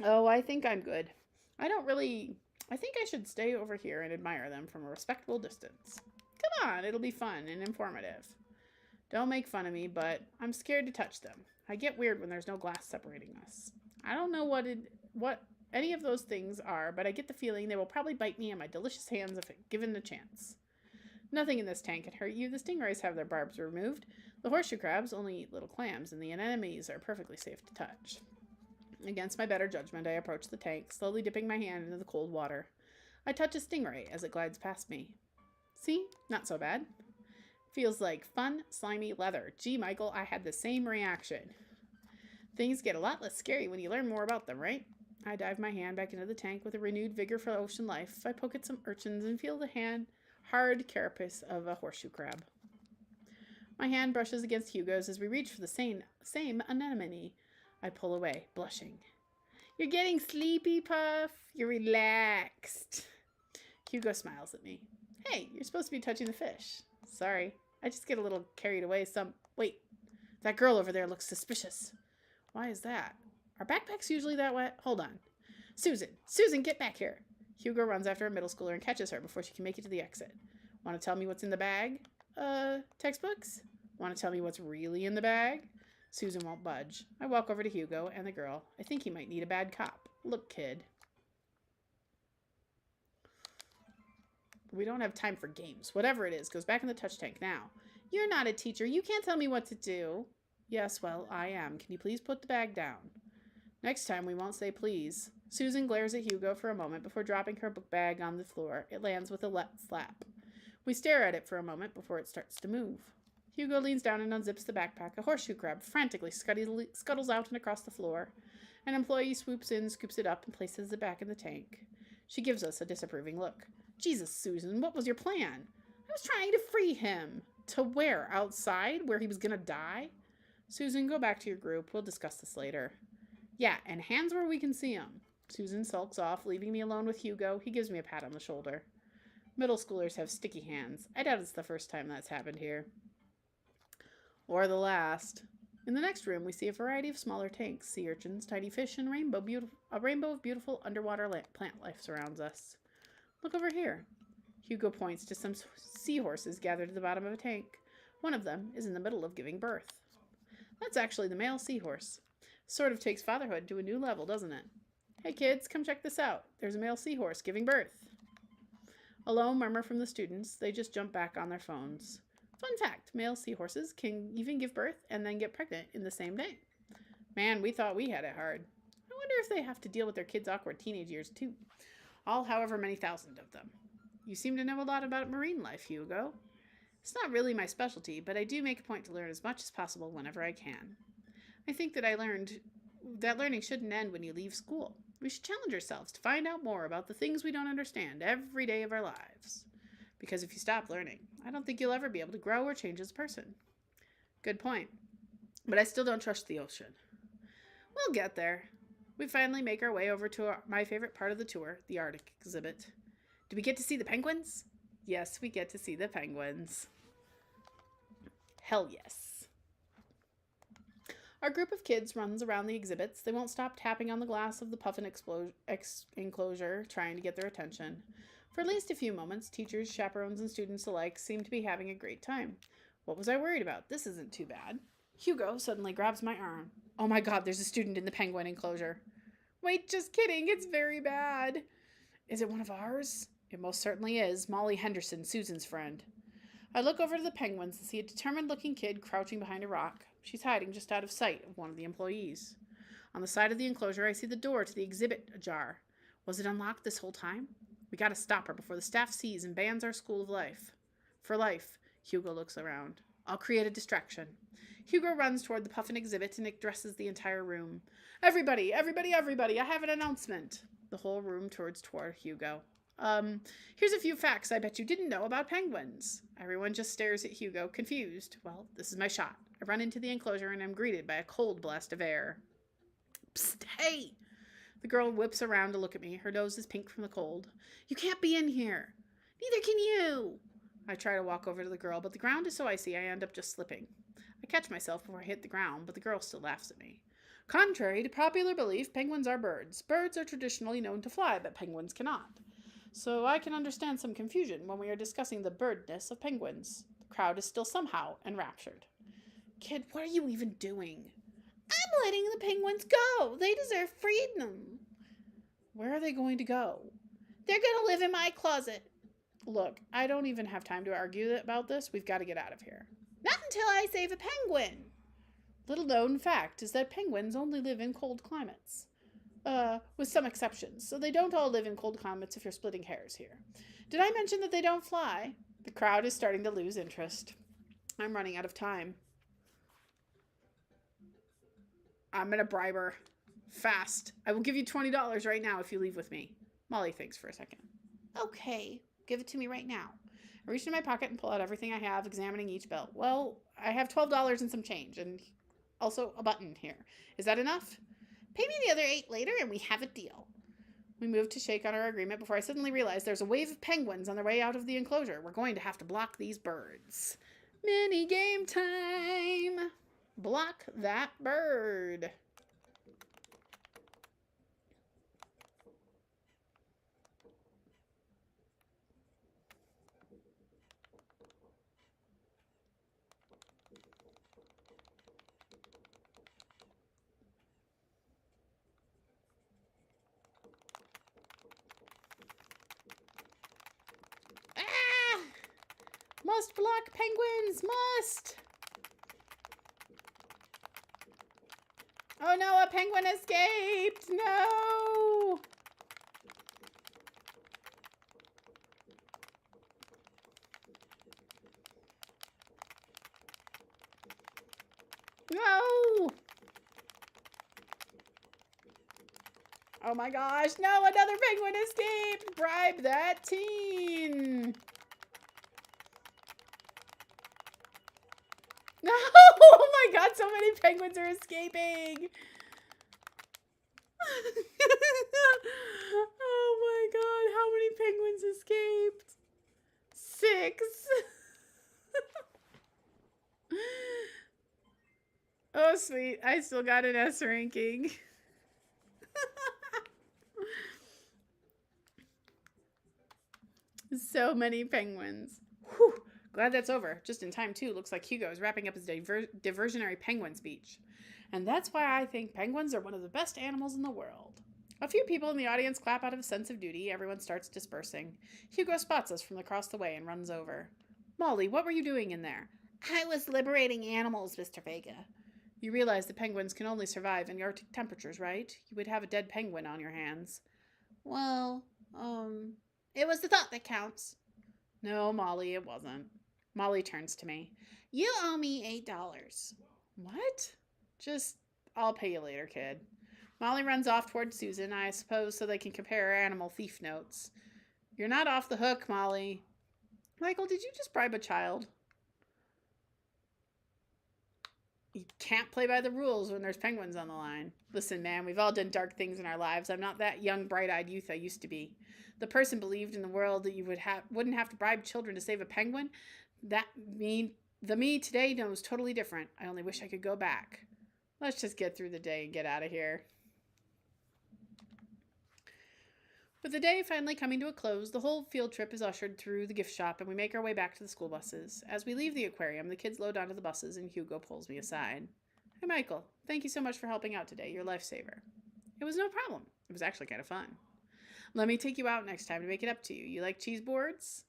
Oh, I think I'm good. I think I should stay over here and admire them from a respectable distance. Come on, it'll be fun and informative. Don't make fun of me, but I'm scared to touch them. I get weird when there's no glass separating us. I don't know what any of those things are, but I get the feeling they will probably bite me on my delicious hands if given the chance. Nothing in this tank can hurt you. The stingrays have their barbs removed. The horseshoe crabs only eat little clams, and the anemones are perfectly safe to touch. Against my better judgment, I approach the tank, slowly dipping my hand into the cold water. I touch a stingray as it glides past me. See? Not so bad. Feels like fun, slimy leather. Gee, Michael, I had the same reaction. Things get a lot less scary when you learn more about them, right? I dive my hand back into the tank with a renewed vigor for ocean life. I poke at some urchins and feel the hard carapace of a horseshoe crab. My hand brushes against Hugo's as we reach for the same anemone. I pull away, blushing. You're getting sleepy, Puff. You're relaxed. Hugo smiles at me. Hey, you're supposed to be touching the fish. Sorry, I just get a little carried away. Wait, that girl over there looks suspicious. Why is that? Are backpacks usually that wet? Hold on. Susan, get back here. Hugo runs after a middle schooler and catches her before she can make it to the exit. Want to tell me what's in the bag? Textbooks? Want to tell me what's really in the bag? Susan won't budge. I walk over to Hugo and the girl. I think he might need a bad cop. Look, kid. We don't have time for games. Whatever it is, goes back in the touch tank now. You're not a teacher. You can't tell me what to do. Yes, well, I am. Can you please put the bag down? Next time, we won't say please. Susan glares at Hugo for a moment before dropping her book bag on the floor. It lands with a slap. We stare at it for a moment before it starts to move. Hugo leans down and unzips the backpack. A horseshoe crab frantically scuttles out and across the floor. An employee swoops in, scoops it up, and places it back in the tank. She gives us a disapproving look. Jesus, Susan, what was your plan? I was trying to free him. To where? Outside? Where he was gonna die? Susan, go back to your group. We'll discuss this later. Yeah, and hands where we can see them. Susan sulks off, leaving me alone with Hugo. He gives me a pat on the shoulder. Middle schoolers have sticky hands. I doubt it's the first time that's happened here. Or the last. In the next room, we see a variety of smaller tanks, sea urchins, tiny fish, and a rainbow of beautiful underwater plant life surrounds us. Look over here. Hugo points to some seahorses gathered at the bottom of a tank. One of them is in the middle of giving birth. That's actually the male seahorse. Sort of takes fatherhood to a new level, doesn't it? Hey kids, come check this out. There's a male seahorse giving birth. A low murmur from the students. They just jump back on their phones. Fun fact, male seahorses can even give birth and then get pregnant in the same day. Man, we thought we had it hard. I wonder if they have to deal with their kids' awkward teenage years too. All however many thousand of them. You seem to know a lot about marine life, Hugo. It's not really my specialty, but I do make a point to learn as much as possible whenever I can. I think that I learned that learning shouldn't end when you leave school. We should challenge ourselves to find out more about the things we don't understand every day of our lives. Because if you stop learning, I don't think you'll ever be able to grow or change as a person. Good point. But I still don't trust the ocean. We'll get there. We finally make our way over to my favorite part of the tour, the Arctic exhibit. Do we get to see the penguins? Yes, we get to see the penguins. Hell yes. Our group of kids runs around the exhibits. They won't stop tapping on the glass of the puffin enclosure, trying to get their attention. For at least a few moments, teachers, chaperones, and students alike seem to be having a great time. What was I worried about? This isn't too bad. Hugo suddenly grabs my arm. Oh my god, there's a student in the penguin enclosure. Wait, just kidding, it's very bad. Is it one of ours? It most certainly is. Molly Henderson, Susan's friend. I look over to the penguins and see a determined-looking kid crouching behind a rock. She's hiding just out of sight of one of the employees. On the side of the enclosure, I see the door to the exhibit ajar. Was it unlocked this whole time? We gotta stop her before the staff sees and bans our school of life. For life, Hugo looks around. I'll create a distraction. Hugo runs toward the puffin exhibit and addresses the entire room. Everybody, everybody, everybody, I have an announcement. The whole room turns toward Hugo. Here's a few facts I bet you didn't know about penguins. Everyone just stares at Hugo, confused. Well, this is my shot. I run into the enclosure and am greeted by a cold blast of air. Psst, hey! The girl whips around to look at me. Her nose is pink from the cold. You can't be in here. Neither can you. I try to walk over to the girl, but the ground is so icy I end up just slipping. I catch myself before I hit the ground, but the girl still laughs at me. Contrary to popular belief, penguins are birds. Birds are traditionally known to fly, but penguins cannot. So I can understand some confusion when we are discussing the birdness of penguins. The crowd is still somehow enraptured. Kid, what are you even doing? I'm letting the penguins go. They deserve freedom. Where are they going to go? They're going to live in my closet. Look, I don't even have time to argue about this. We've got to get out of here. Not until I save a penguin. Little known fact is that penguins only live in cold climates. With some exceptions. So they don't all live in cold climates if you're splitting hairs here. Did I mention that they don't fly? The crowd is starting to lose interest. I'm running out of time. I'm going to bribe her. Fast. I will give you $20 right now if you leave with me. Molly thinks for a second. Okay. Give it to me right now. I reach in my pocket and pull out everything I have, examining each belt. Well, I have $12 and some change, and also a button here. Is that enough? Pay me the other $8 later, and we have a deal. We move to shake on our agreement before I suddenly realize there's a wave of penguins on their way out of the enclosure. We're going to have to block these birds. Mini game time! Block that bird. Ah! Must block penguins, must! Oh no, a penguin escaped! No! No! Oh my gosh, no, another penguin escaped! Bribe that teen! No! Oh my god, so many penguins are escaping! Oh my god, how many penguins escaped? 6. Oh sweet, I still got an S ranking. So many penguins. Whew. Glad that's over. Just in time, too. Looks like Hugo is wrapping up his diversionary penguin speech. And that's why I think penguins are one of the best animals in the world. A few people in the audience clap out of a sense of duty. Everyone starts dispersing. Hugo spots us from across the way and runs over. Molly, what were you doing in there? I was liberating animals, Mr. Vega. You realize the penguins can only survive in Arctic temperatures, right? You would have a dead penguin on your hands. Well, it was the thought that counts. No, Molly, it wasn't. Molly turns to me. You owe me $8. What? Just, I'll pay you later, kid. Molly runs off toward Susan, I suppose, so they can compare animal thief notes. You're not off the hook, Molly. Michael, did you just bribe a child? You can't play by the rules when there's penguins on the line. Listen, man, we've all done dark things in our lives. I'm not that young, bright-eyed youth I used to be. The person believed in the world that you wouldn't have to bribe children to save a penguin. The me today knows totally different. I only wish I could go back. Let's just get through the day and get out of here. With the day finally coming to a close, the whole field trip is ushered through the gift shop and we make our way back to the school buses. As we leave the aquarium, the kids load onto the buses and Hugo pulls me aside. Hey, Michael, thank you so much for helping out today. You're a lifesaver. It was no problem. It was actually kind of fun. Let me take you out next time to make it up to you. You like cheese boards?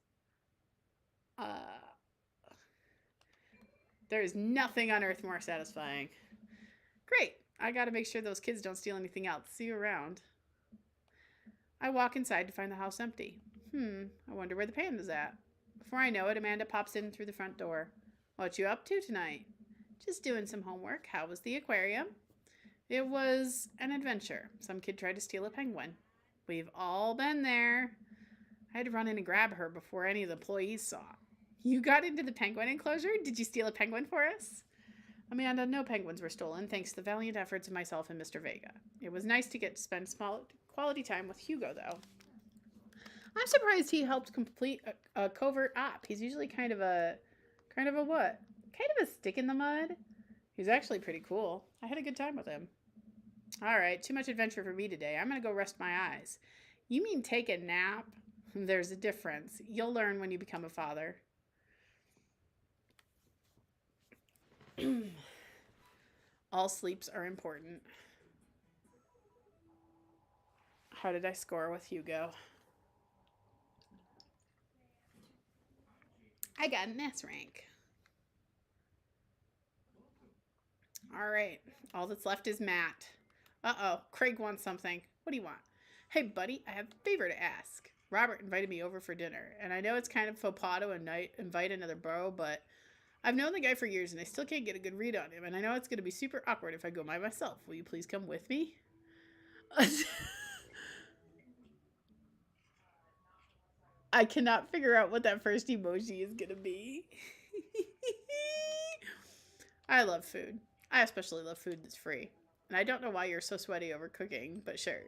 There is nothing on earth more satisfying. Great. I gotta make sure those kids don't steal anything else. See you around. I walk inside to find the house empty. I wonder where the panda's at. Before I know it, Amanda pops in through the front door. What you up to tonight? Just doing some homework. How was the aquarium? It was an adventure. Some kid tried to steal a penguin. We've all been there. I had to run in and grab her before any of the employees saw. You got into the penguin enclosure? Did you steal a penguin for us? Amanda, no penguins were stolen, thanks to the valiant efforts of myself and Mr. Vega. It was nice to get to spend quality time with Hugo, though. I'm surprised he helped complete a covert op. He's usually kind of a what? Kind of a stick in the mud. He's actually pretty cool. I had a good time with him. All right, too much adventure for me today. I'm going to go rest my eyes. You mean take a nap? There's a difference. You'll learn when you become a father. All sleeps are important. How did I score with Hugo? I got an S rank. All right. All that's left is Matt. Uh-oh. Craig wants something. What do you want? Hey, buddy, I have a favor to ask. Robert invited me over for dinner, and I know it's kind of faux pas to invite another bro, but I've known the guy for years, and I still can't get a good read on him, and I know it's going to be super awkward if I go by myself. Will you please come with me? I cannot figure out what that first emoji is going to be. I love food. I especially love food that's free. And I don't know why you're so sweaty over cooking, but sure.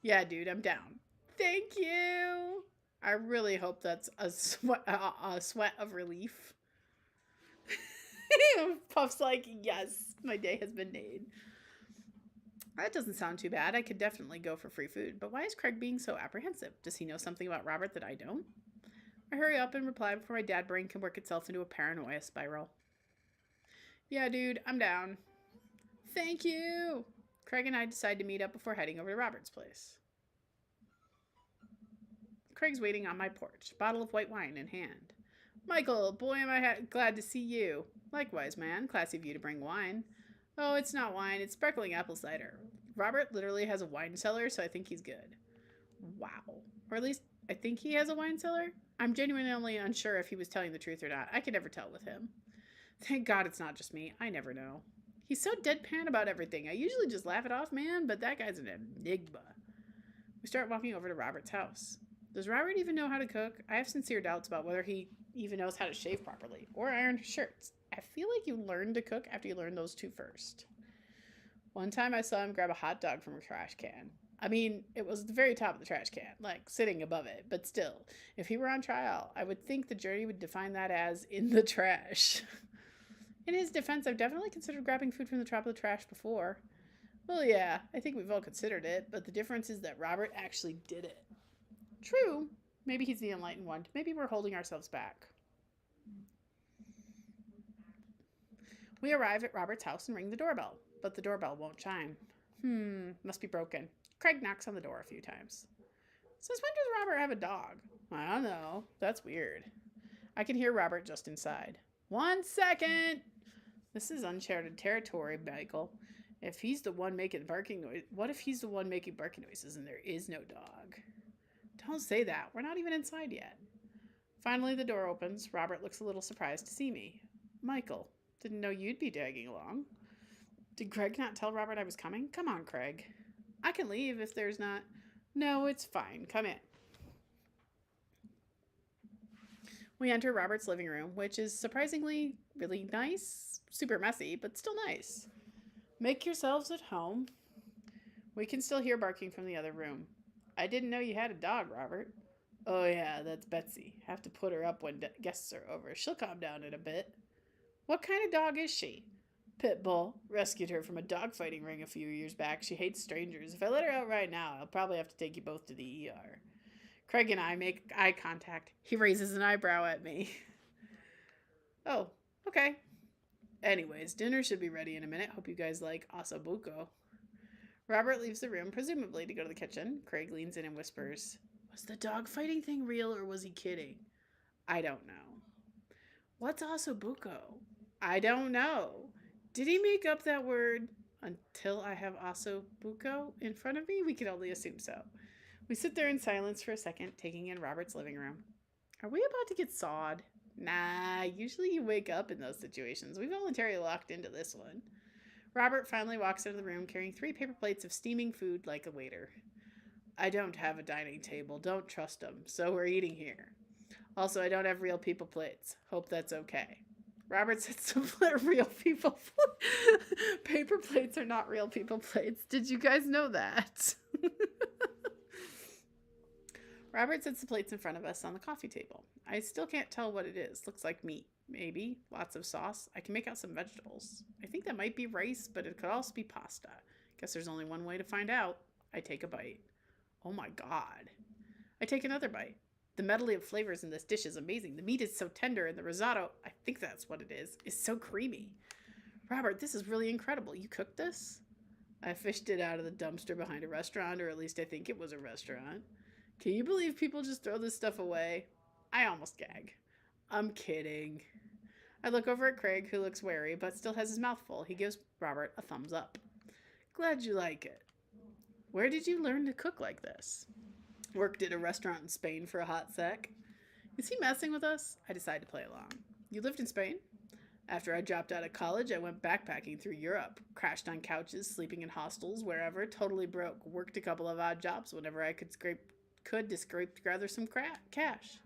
Yeah, dude, I'm down. Thank you. I really hope that's a sweat of relief. Puff's like, yes, my day has been made. That doesn't sound too bad. I could definitely go for free food. But why is Craig being so apprehensive? Does he know something about Robert that I don't? I hurry up and reply before my dad brain can work itself into a paranoia spiral. Yeah, dude, I'm down. Thank you. Craig and I decide to meet up before heading over to Robert's place. Craig's waiting on my porch, bottle of white wine in hand. Michael, boy, am I glad to see you. Likewise, man. Classy of you to bring wine. Oh, it's not wine. It's sparkling apple cider. Robert literally has a wine cellar, so I think he's good. Wow. Or at least I think he has a wine cellar. I'm genuinely unsure if he was telling the truth or not. I can never tell with him. Thank God it's not just me. I never know. He's so deadpan about everything. I usually just laugh it off, man, but that guy's an enigma. We start walking over to Robert's house. Does Robert even know how to cook? I have sincere doubts about whether he even knows how to shave properly or iron his shirts. I feel like you learn to cook after you learn those two first. One time I saw him grab a hot dog from a trash can. I mean, it was the very top of the trash can, like sitting above it, but still, if he were on trial, I would think the jury would define that as in the trash. In his defense, I've definitely considered grabbing food from the top of the trash before. Well, yeah, I think we've all considered it, but the difference is that Robert actually did it. True. Maybe he's the enlightened one. Maybe we're holding ourselves back. We arrive at Robert's house and ring the doorbell, but the doorbell won't chime. Must be broken. Craig knocks on the door a few times. Since when does Robert have a dog? I don't know. That's weird. I can hear Robert just inside. 1 second! This is uncharted territory, Michael. If he's the one making barking noise, what if he's the one making barking noises and there is no dog? Don't say that. We're not even inside yet. Finally, the door opens. Robert looks a little surprised to see me. Michael, didn't know you'd be tagging along. Did Craig not tell Robert I was coming? Come on, Craig. I can leave if there's not. No, it's fine. Come in. We enter Robert's living room, which is surprisingly really nice. Super messy, but still nice. Make yourselves at home. We can still hear barking from the other room. I didn't know you had a dog, Robert. Oh yeah, that's Betsy. Have to put her up when guests are over. She'll calm down in a bit. What kind of dog is she? Pit bull. Rescued her from a dogfighting ring a few years back. She hates strangers. If I let her out right now, I'll probably have to take you both to the ER. Craig and I make eye contact. He raises an eyebrow at me. Oh, okay. Anyways, dinner should be ready in a minute. Hope you guys like ossobuco. Robert leaves the room, presumably to go to the kitchen. Craig leans in and whispers, was the dog fighting thing real or was he kidding? I don't know. What's ossobuco? I don't know. Did he make up that word? Until I have ossobuco in front of me? We can only assume so. We sit there in silence for a second, taking in Robert's living room. Are we about to get sawed? Nah, usually you wake up in those situations. We voluntarily locked into this one. Robert finally walks into the room carrying 3 paper plates of steaming food like a waiter. I don't have a dining table. Don't trust them, so we're eating here. Also, I don't have real people plates. Hope that's okay. Robert sits to real people. Paper plates are not real people plates. Did you guys know that? Robert sets the plates in front of us on the coffee table. I still can't tell what it is. Looks like meat. Maybe. Lots of sauce. I can make out some vegetables. I think that might be rice, but it could also be pasta. Guess there's only one way to find out. I take a bite. Oh my god. I take another bite. The medley of flavors in this dish is amazing. The meat is so tender and the risotto, I think that's what it is so creamy. Robert, this is really incredible. You cooked this? I fished it out of the dumpster behind a restaurant, or at least I think it was a restaurant. Can you believe people just throw this stuff away? I almost gag. I'm kidding. I look over at Craig, who looks wary, but still has his mouth full. He gives Robert a thumbs up. Glad you like it. Where did you learn to cook like this? Worked at a restaurant in Spain for a hot sec. Is he messing with us? I decide to play along. You lived in Spain? After I dropped out of college, I went backpacking through Europe. Crashed on couches, sleeping in hostels, wherever, totally broke. Worked a couple of odd jobs whenever I could to gather some cash.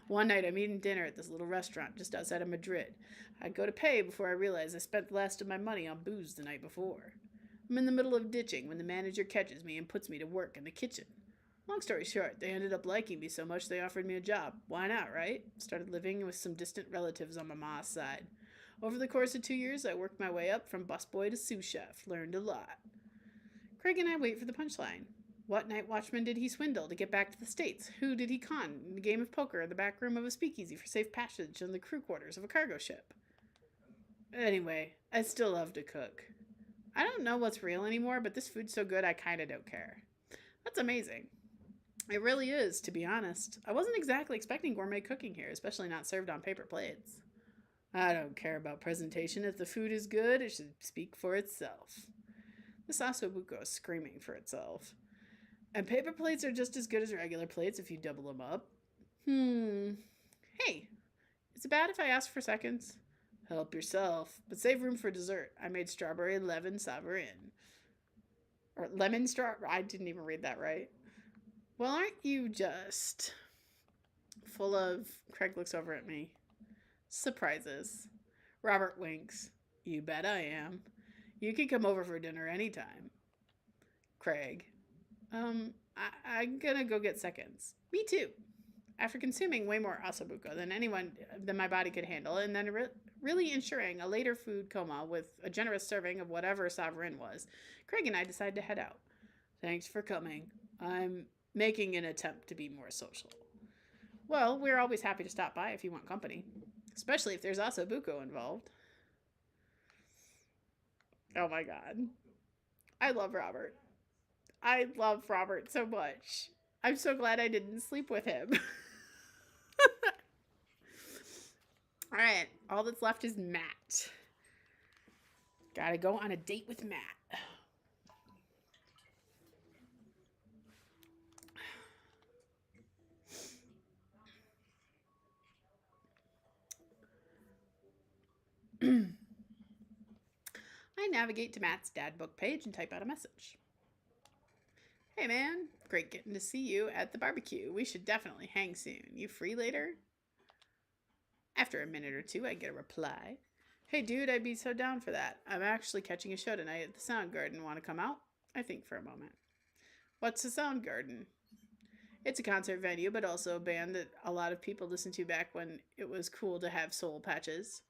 One night I'm eating dinner at this little restaurant just outside of Madrid. I go to pay before I realize I spent the last of my money on booze the night before. I'm in the middle of ditching when the manager catches me and puts me to work in the kitchen. Long story short, they ended up liking me so much they offered me a job. Why not, right? Started living with some distant relatives on my ma's side. Over the course of 2 years, I worked my way up from busboy to sous chef. Learned a lot. Craig and I wait for the punchline. What night watchman did he swindle to get back to the States? Who did he con in a game of poker in the back room of a speakeasy for safe passage in the crew quarters of a cargo ship? Anyway, I still love to cook. I don't know what's real anymore, but this food's so good I kinda don't care. That's amazing. It really is, to be honest. I wasn't exactly expecting gourmet cooking here, especially not served on paper plates. I don't care about presentation. If the food is good, it should speak for itself. This ossobuco is screaming for itself. And paper plates are just as good as regular plates if you double them up. Hey, is it bad if I ask for seconds? Help yourself, but save room for dessert. I made strawberry lemon sovereign. Or lemon straw. I didn't even read that right. Well, aren't you just full of... Craig looks over at me. Surprises. Robert winks. You bet I am. You can come over for dinner anytime. Craig. I'm gonna go get seconds. Me too. After consuming way more ossobuco than my body could handle, and then really ensuring a later food coma with a generous serving of whatever sovereign was, Craig and I decided to head out. Thanks for coming. I'm making an attempt to be more social. Well, we're always happy to stop by if you want company, especially if there's ossobuco involved. Oh my god. I love Robert. I love Robert so much. I'm so glad I didn't sleep with him. right, all that's left is Matt. Gotta go on a date with Matt. I navigate to Matt's dad book page and type out a message. Hey man, great getting to see you at the barbecue. We should definitely hang soon. You free later? After a minute or two, I get a reply. Hey dude, I'd be so down for that. I'm actually catching a show tonight at the Soundgarden. Want to come out? I think for a moment. What's the Soundgarden? It's a concert venue, but also a band that a lot of people listened to back when it was cool to have soul patches.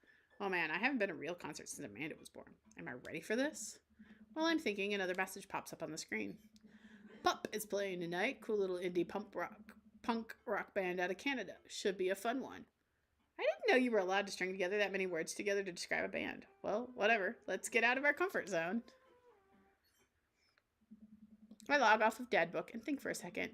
Oh man, I haven't been to a real concert since Amanda was born. Am I ready for this? Well, I'm thinking, another message pops up on the screen. Pup is playing tonight. Cool little indie punk rock band out of Canada. Should be a fun one. I didn't know you were allowed to string together that many words together to describe a band. Well, whatever. Let's get out of our comfort zone. I log off of Dad Book and think for a second.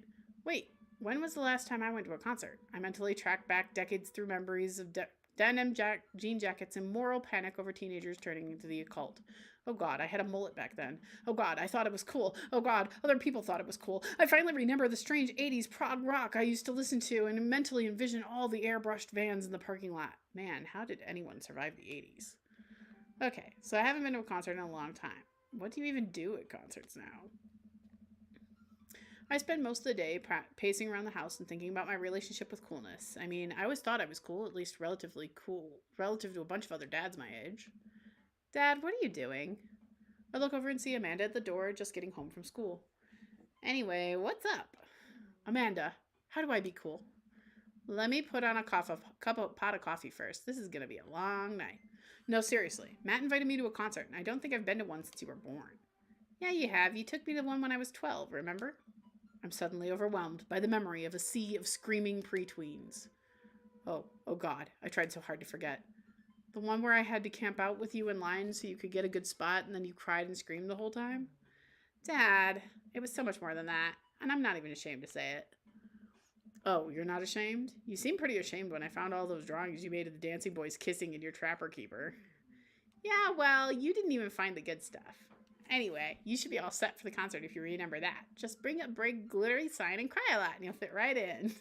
Wait, when was the last time I went to a concert? I mentally track back decades through memories of denim jean jackets and moral panic over teenagers turning into the occult. Oh god, I had a mullet back then. Oh god, I thought it was cool. Oh god, other people thought it was cool. I finally remember the strange 80s prog rock I used to listen to and mentally envision all the airbrushed vans in the parking lot. Man, how did anyone survive the 80s? Okay, so I haven't been to a concert in a long time. What do you even do at concerts now? I spend most of the day pacing around the house and thinking about my relationship with coolness. I mean, I always thought I was cool, at least relatively cool, relative to a bunch of other dads my age. Dad, what are you doing? I look over and see Amanda at the door, just getting home from school. Anyway, what's up? Amanda, how do I be cool? Let me put on a pot of coffee first. This is going to be a long night. No, seriously. Matt invited me to a concert, and I don't think I've been to one since you were born. Yeah, you have. You took me to one when I was 12, remember? I'm suddenly overwhelmed by the memory of a sea of screaming preteens. Oh God, I tried so hard to forget. The one where I had to camp out with you in line so you could get a good spot and then you cried and screamed the whole time? Dad, it was so much more than that, and I'm not even ashamed to say it. Oh, you're not ashamed? You seemed pretty ashamed when I found all those drawings you made of the dancing boys kissing in your trapper keeper. Yeah, well, you didn't even find the good stuff. Anyway, you should be all set for the concert if you remember that. Just bring a big glittery sign and cry a lot and you'll fit right in.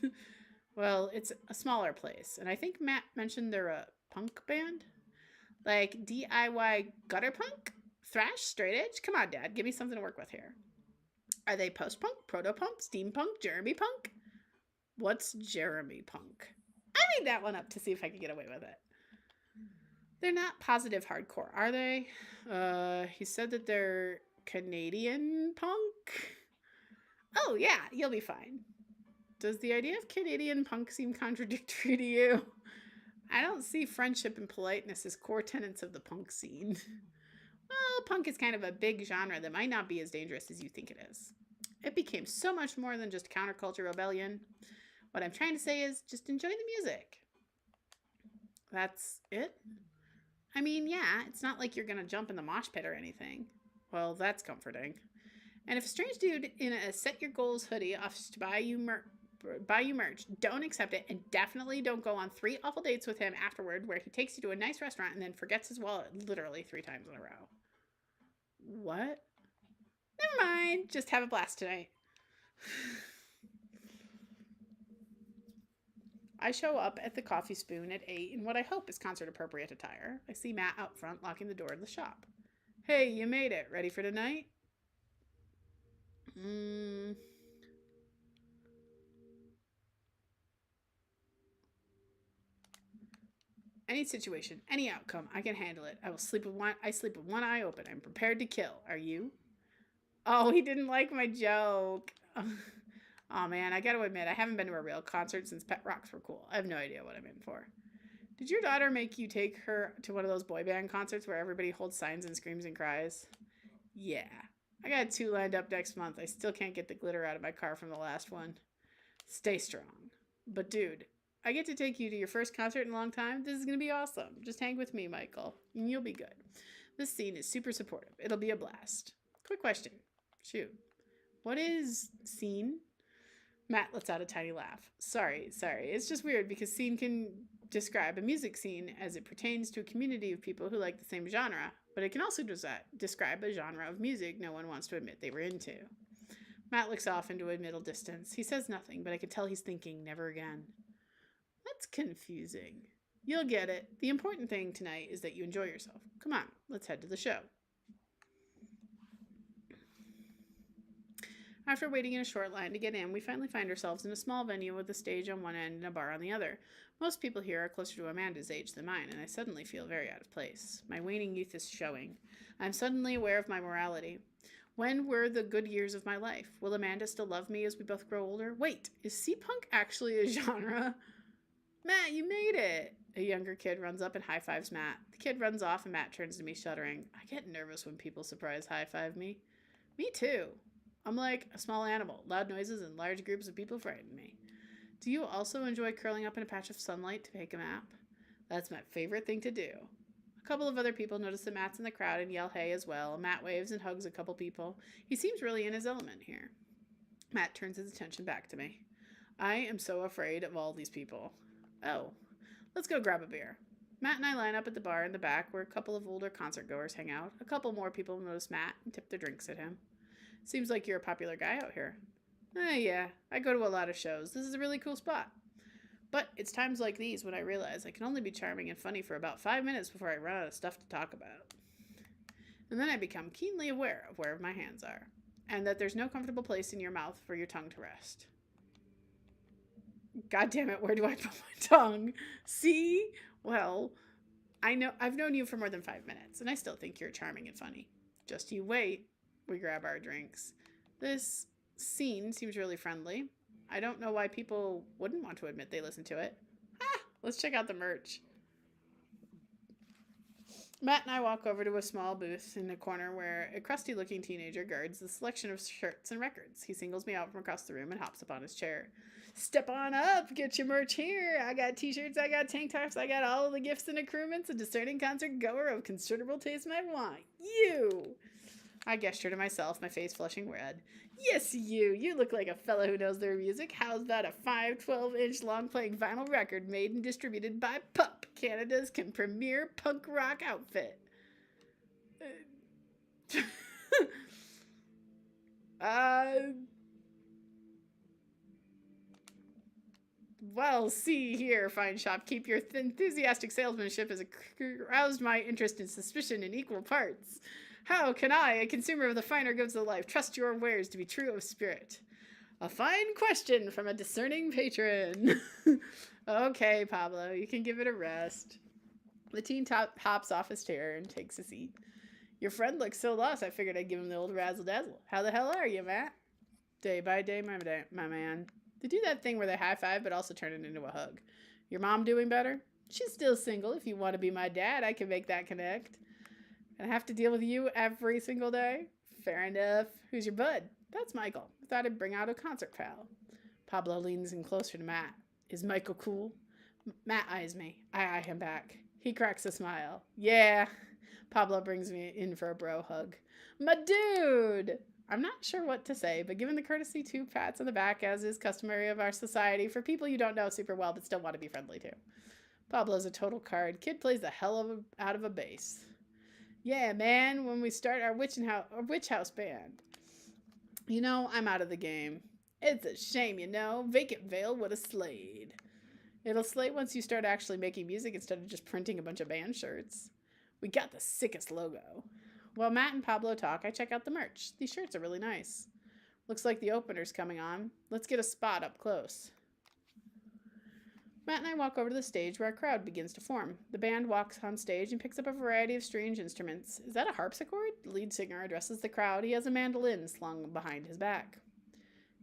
Well, it's a smaller place, and I think Matt mentioned they're a punk band? Like DIY gutter punk? Thrash? Straight edge? Come on, Dad, give me something to work with here. Are they post-punk, proto-punk, steampunk, Jeremy punk? What's Jeremy punk? I made that one up to see if I could get away with it. They're not positive hardcore, are they? He said that they're Canadian punk. Oh, yeah, you'll be fine. Does the idea of Canadian punk seem contradictory to you? I don't see friendship and politeness as core tenets of the punk scene. Well, punk is kind of a big genre that might not be as dangerous as you think it is. It became so much more than just counterculture rebellion. What I'm trying to say is just enjoy the music. That's it? I mean, yeah, it's not like you're going to jump in the mosh pit or anything. Well, that's comforting. And if a strange dude in a set your goals hoodie offers to buy you merch, don't accept it, and definitely don't go on 3 awful dates with him afterward where he takes you to a nice restaurant and then forgets his wallet literally 3 times in a row. What? Never mind. Just have a blast tonight. I show up at the Coffee Spoon at 8 in what I hope is concert-appropriate attire. I see Matt out front locking the door of the shop. Hey, you made it. Ready for tonight? Any situation, any outcome, I can handle it. I sleep with one eye open. I'm prepared to kill. Are you? Oh, he didn't like my joke. Oh man, I gotta admit, I haven't been to a real concert since Pet Rocks were cool. I have no idea what I'm in for. Did your daughter make you take her to one of those boy band concerts where everybody holds signs and screams and cries? Yeah. I got 2 lined up next month. I still can't get the glitter out of my car from the last one. Stay strong. But dude, I get to take you to your first concert in a long time. This is going to be awesome. Just hang with me, Michael, and you'll be good. This scene is super supportive. It'll be a blast. Quick question. Shoot. What is scene? Matt lets out a tiny laugh. Sorry. It's just weird because scene can describe a music scene as it pertains to a community of people who like the same genre, but it can also describe a genre of music no one wants to admit they were into. Matt looks off into a middle distance. He says nothing, but I can tell he's thinking, never again. That's confusing. You'll get it. The important thing tonight is that you enjoy yourself. Come on, let's head to the show. After waiting in a short line to get in, we finally find ourselves in a small venue with a stage on one end and a bar on the other. Most people here are closer to Amanda's age than mine, and I suddenly feel very out of place. My waning youth is showing. I'm suddenly aware of my morality. When were the good years of my life? Will Amanda still love me as we both grow older? Wait, is sea-punk actually a genre? Matt, you made it! A younger kid runs up and high-fives Matt. The kid runs off and Matt turns to me shuddering. I get nervous when people surprise high-five me. Me too. I'm like a small animal. Loud noises and large groups of people frighten me. Do you also enjoy curling up in a patch of sunlight to take a nap? That's my favorite thing to do. A couple of other people notice that Matt's in the crowd and yell hey as well. Matt waves and hugs a couple people. He seems really in his element here. Matt turns his attention back to me. I am so afraid of all these people. Oh, let's go grab a beer. Matt and I line up at the bar in the back where a couple of older concert goers hang out. A couple more people notice Matt and tip their drinks at him. Seems like you're a popular guy out here. Yeah, I go to a lot of shows. This is a really cool spot. But it's times like these when I realize I can only be charming and funny for about 5 minutes before I run out of stuff to talk about. And then I become keenly aware of where my hands are, and that there's no comfortable place in your mouth for your tongue to rest. God damn it, where do I put my tongue? See? Well, I've known you for more than 5 minutes, and I still think you're charming and funny. Just you wait. We grab our drinks. This scene seems really friendly. I don't know why people wouldn't want to admit they listen to it. Let's check out the merch. Matt and I walk over to a small booth in the corner where a crusty-looking teenager guards the selection of shirts and records. He singles me out from across the room and hops up on his chair. Step on up, get your merch here. I got t-shirts, I got tank tops, I got all of the gifts and accoutrements a discerning concert goer of considerable taste might want. You! I gesture to myself, my face flushing red. Yes, you! You look like a fellow who knows their music. How's about a 5-12-inch long-playing vinyl record made and distributed by Pup, Canada's premier punk rock outfit? Well, see here, fine shopkeep. Your enthusiastic salesmanship has aroused my interest and suspicion in equal parts. How can I, a consumer of the finer goods of life, trust your wares to be true of spirit? A fine question from a discerning patron. Okay, Pablo, you can give it a rest. The teen hops off his chair and takes a seat. Your friend looks so lost, I figured I'd give him the old razzle-dazzle. How the hell are you, Matt? Day by day, my man. They do that thing where they high-five but also turn it into a hug. Your mom doing better? She's still single. If you want to be my dad, I can make that connect. And I have to deal with you every single day? Fair enough. Who's your bud? That's Michael. I thought I'd bring out a concert pal. Pablo leans in closer to Matt. Is Michael cool? Matt eyes me. I eye him back. He cracks a smile. Yeah. Pablo brings me in for a bro hug. My dude! I'm not sure what to say, but given the courtesy, 2 pats on the back, as is customary of our society for people you don't know super well but still want to be friendly to. Pablo's a total card. Kid plays the hell out of a bass. Yeah, man, when we start our witch house band. You know, I'm out of the game. It's a shame, you know. Vacant Veil would have slayed. It'll slay once you start actually making music instead of just printing a bunch of band shirts. We got the sickest logo. While Matt and Pablo talk, I check out the merch. These shirts are really nice. Looks like the opener's coming on. Let's get a spot up close. Matt and I walk over to the stage where a crowd begins to form. The band walks on stage and picks up a variety of strange instruments. Is that a harpsichord? The lead singer addresses the crowd. He has a mandolin slung behind his back.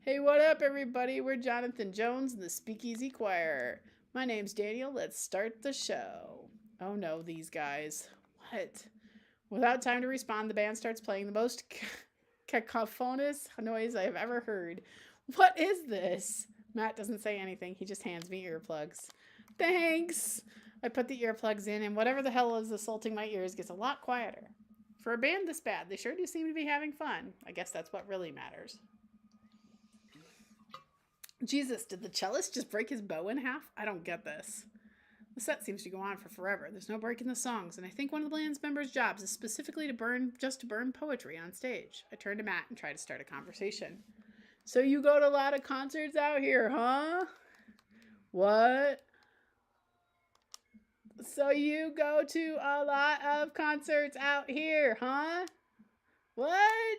Hey, what up, everybody? We're Jonathan Jones and the Speakeasy Choir. My name's Daniel. Let's start the show. Oh no, these guys. What? Without time to respond, the band starts playing the most cacophonous noise I have ever heard. What is this? Matt doesn't say anything. He just hands me earplugs. Thanks! I put the earplugs in, and whatever the hell is assaulting my ears gets a lot quieter. For a band this bad, they sure do seem to be having fun. I guess that's what really matters. Jesus, did the cellist just break his bow in half? I don't get this. The set seems to go on for forever. There's no break in the songs, and I think one of the band's members' jobs is specifically to burn poetry on stage. I turn to Matt and try to start a conversation. So you go to a lot of concerts out here, huh? What? So you go to a lot of concerts out here, huh? What?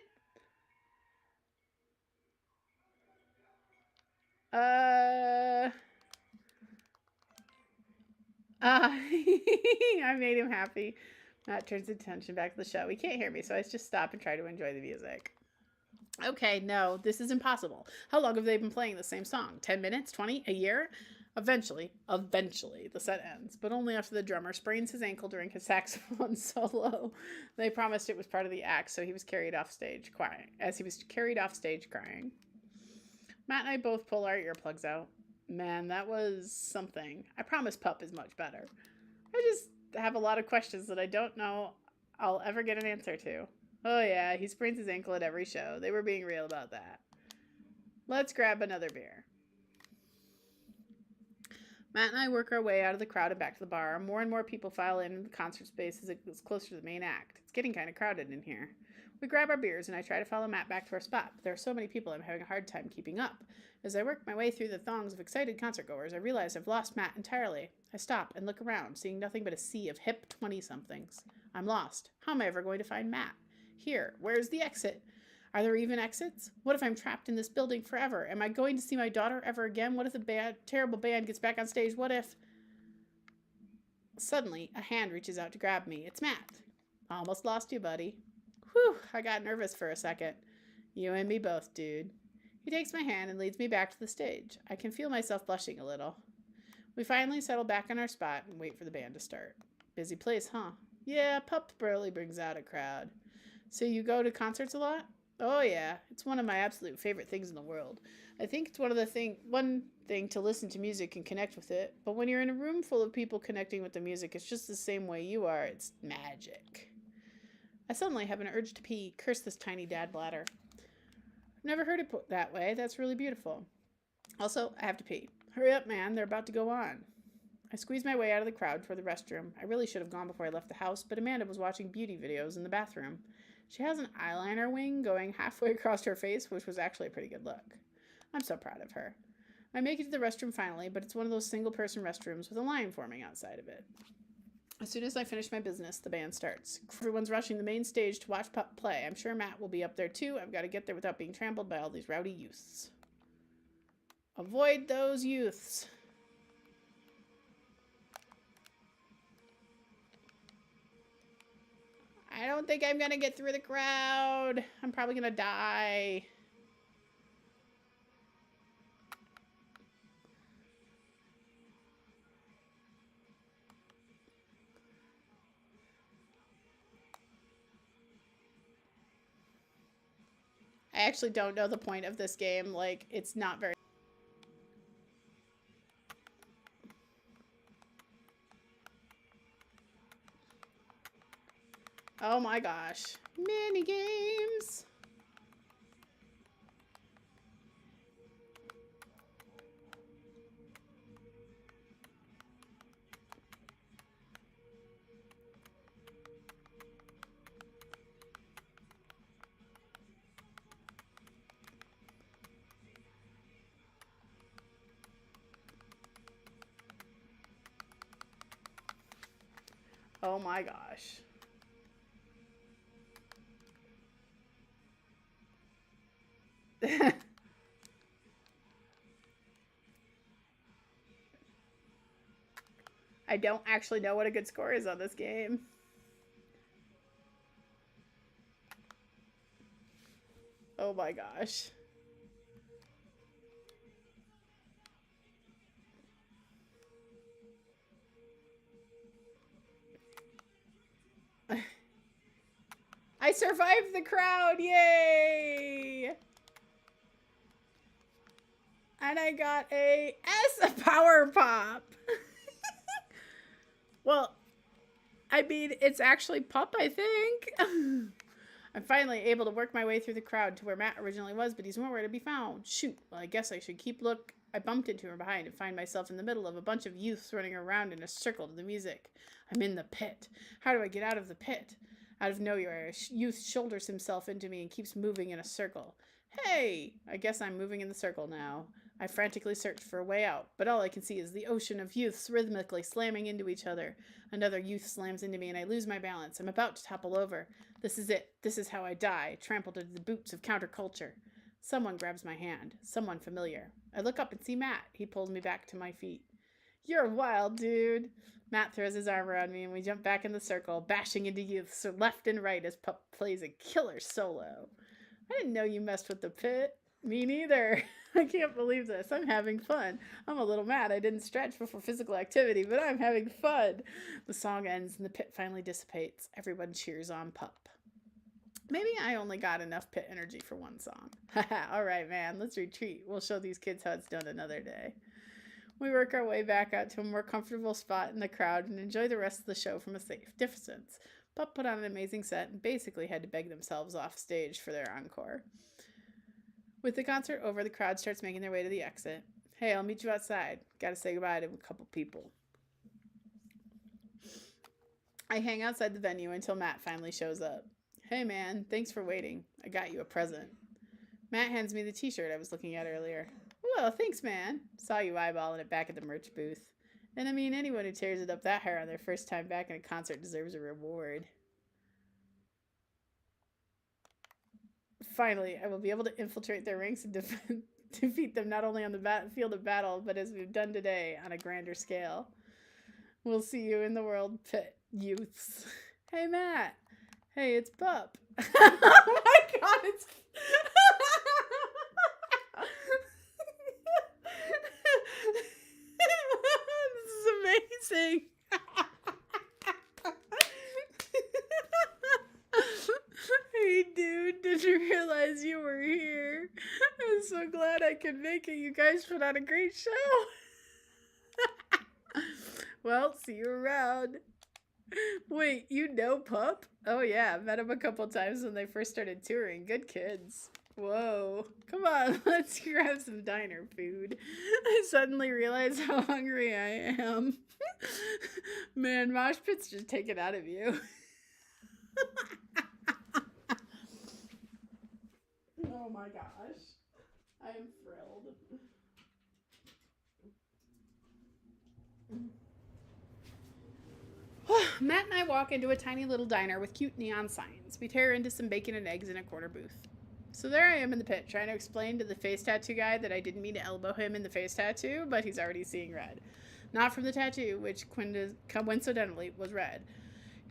Uh I made him happy. Matt turns attention back to the show. He can't hear me, so I just stop and try to enjoy the music. Okay, no, this is impossible. How long have they been playing the same song? 10 minutes? 20? A year? Eventually, the set ends, but only after the drummer sprains his ankle during his saxophone solo. They promised it was part of the act, so he was carried off stage crying. Matt and I both pull our earplugs out. Man, that was something. I promise Pup is much better. I just have a lot of questions that I don't know I'll ever get an answer to. Oh yeah, he sprains his ankle at every show. They were being real about that. Let's grab another beer. Matt and I work our way out of the crowd and back to the bar. More and more people file in the concert space as it gets closer to the main act. It's getting kind of crowded in here. We grab our beers and I try to follow Matt back to our spot, but there are so many people I'm having a hard time keeping up. As I work my way through the throngs of excited concertgoers, I realize I've lost Matt entirely. I stop and look around, seeing nothing but a sea of hip 20-somethings. I'm lost. How am I ever going to find Matt? Here, where's the exit? Are there even exits? What if I'm trapped in this building forever? Am I going to see my daughter ever again? What if the terrible band gets back on stage? What if... Suddenly, a hand reaches out to grab me. It's Matt. Almost lost you, buddy. Whew, I got nervous for a second. You and me both, dude. He takes my hand and leads me back to the stage. I can feel myself blushing a little. We finally settle back on our spot and wait for the band to start. Busy place, huh? Yeah, Pup really brings out a crowd. So you go to concerts a lot? Oh yeah, it's one of my absolute favorite things in the world. I think it's one thing to listen to music and connect with it, but when you're in a room full of people connecting with the music, it's just the same way you are. It's magic. I suddenly have an urge to pee. Curse this tiny dad bladder. I've never heard it put that way. That's really beautiful. Also, I have to pee. Hurry up, man. They're about to go on. I squeeze my way out of the crowd toward the restroom. I really should have gone before I left the house, but Amanda was watching beauty videos in the bathroom. She has an eyeliner wing going halfway across her face, which was actually a pretty good look. I'm so proud of her. I make it to the restroom finally, but it's one of those single-person restrooms with a line forming outside of it. As soon as I finish my business, the band starts. Everyone's rushing the main stage to watch Pup play. I'm sure Matt will be up there too. I've got to get there without being trampled by all these rowdy youths. Avoid those youths. I don't think I'm gonna get through the crowd. I'm probably gonna die. I actually don't know the point of this game. Like, it's not very... Oh my gosh. Mini games. Oh my gosh. I don't actually know what a good score is on this game. Oh my gosh. I survived the crowd! Yay! And I got a power pop. Well, I mean, it's actually Pup, I think. I'm finally able to work my way through the crowd to where Matt originally was, but he's nowhere to be found. Shoot, well, I guess I should keep I bumped into her behind and find myself in the middle of a bunch of youths running around in a circle to the music. I'm in the pit. How do I get out of the pit? Out of nowhere, a youth shoulders himself into me and keeps moving in a circle. Hey! I guess I'm moving in the circle now. I frantically search for a way out, but all I can see is the ocean of youths rhythmically slamming into each other. Another youth slams into me and I lose my balance. I'm about to topple over. This is it. This is how I die, trampled into the boots of counterculture. Someone grabs my hand. Someone familiar. I look up and see Matt. He pulls me back to my feet. You're wild, dude. Matt throws his arm around me and we jump back in the circle, bashing into youths left and right as Pup plays a killer solo. I didn't know you messed with the pit. Me neither. I can't believe this. I'm having fun. I'm a little mad I didn't stretch before physical activity, but I'm having fun. The song ends and the pit finally dissipates. Everyone cheers on Pup. Maybe I only got enough pit energy for one song. Haha, all right, man, let's retreat. We'll show these kids how it's done another day. We work our way back out to a more comfortable spot in the crowd and enjoy the rest of the show from a safe distance. Pup put on an amazing set and basically had to beg themselves off stage for their encore. With the concert over, the crowd starts making their way to the exit. Hey, I'll meet you outside. Gotta say goodbye to a couple people. I hang outside the venue until Matt finally shows up. Hey man, thanks for waiting. I got you a present. Matt hands me the t-shirt I was looking at earlier. Well, thanks man. Saw you eyeballing it back at the merch booth. And I mean, anyone who tears it up that hard on their first time back in a concert deserves a reward. Finally, I will be able to infiltrate their ranks and defeat them not only on the field of battle, but as we've done today on a grander scale. We'll see you in the world pit, youths. Hey, Matt. Hey, it's Pup. Oh my god, it's... This is amazing. Hey, dude, didn't realize you were here. I'm so glad I could make it. You guys put on a great show. Well, see you around. Wait, you know Pup? Oh yeah, met him a couple times when they first started touring. Good kids. Whoa. Come on, let's grab some diner food. I suddenly realize how hungry I am. Man, mosh pit's just take it out of you. Oh my gosh. I am thrilled. Matt and I walk into a tiny little diner with cute neon signs. We tear into some bacon and eggs in a corner booth. So there I am in the pit, trying to explain to the face tattoo guy that I didn't mean to elbow him in the face tattoo, but he's already seeing red. Not from the tattoo, which coincidentally was red.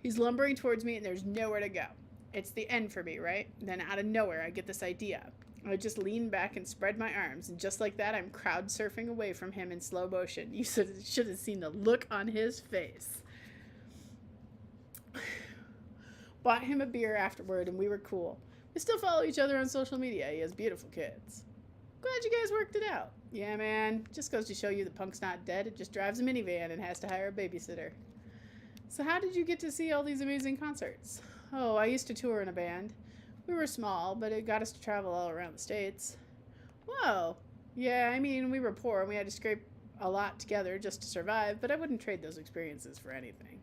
He's lumbering towards me and there's nowhere to go. It's the end for me, right? Then out of nowhere, I get this idea. I just lean back and spread my arms, and just like that, I'm crowd surfing away from him in slow motion. You should have seen the look on his face. Bought him a beer afterward, and we were cool. We still follow each other on social media. He has beautiful kids. Glad you guys worked it out. Yeah, man. Just goes to show you the punk's not dead. It just drives a minivan and has to hire a babysitter. So how did you get to see all these amazing concerts? Oh, I used to tour in a band. We were small, but it got us to travel all around the States. Whoa. Yeah, I mean, we were poor and we had to scrape a lot together just to survive, but I wouldn't trade those experiences for anything.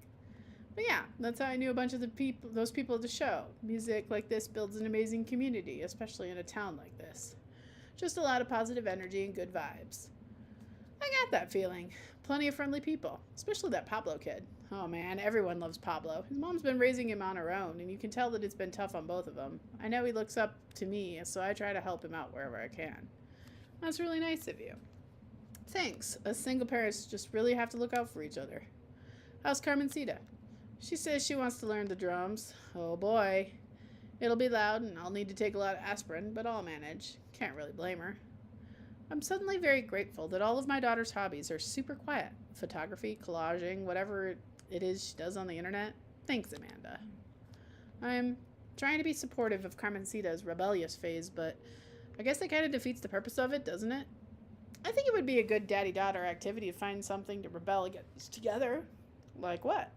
But yeah, that's how I knew a bunch of those people at the show. Music like this builds an amazing community, especially in a town like this. Just a lot of positive energy and good vibes. I got that feeling. Plenty of friendly people, especially that Pablo kid. Oh man, everyone loves Pablo. His mom's been raising him on her own, and you can tell that it's been tough on both of them. I know he looks up to me, so I try to help him out wherever I can. That's really nice of you. Thanks. Us single parents just really have to look out for each other. How's Carmencita? She says she wants to learn the drums. Oh boy. It'll be loud, and I'll need to take a lot of aspirin, but I'll manage. Can't really blame her. I'm suddenly very grateful that all of my daughter's hobbies are super quiet. Photography, collaging, whatever it is she does on the internet. Thanks, Amanda. I'm trying to be supportive of Carmencita's rebellious phase, but I guess that kind of defeats the purpose of it, doesn't it? I think it would be a good daddy-daughter activity to find something to rebel against together. Like what?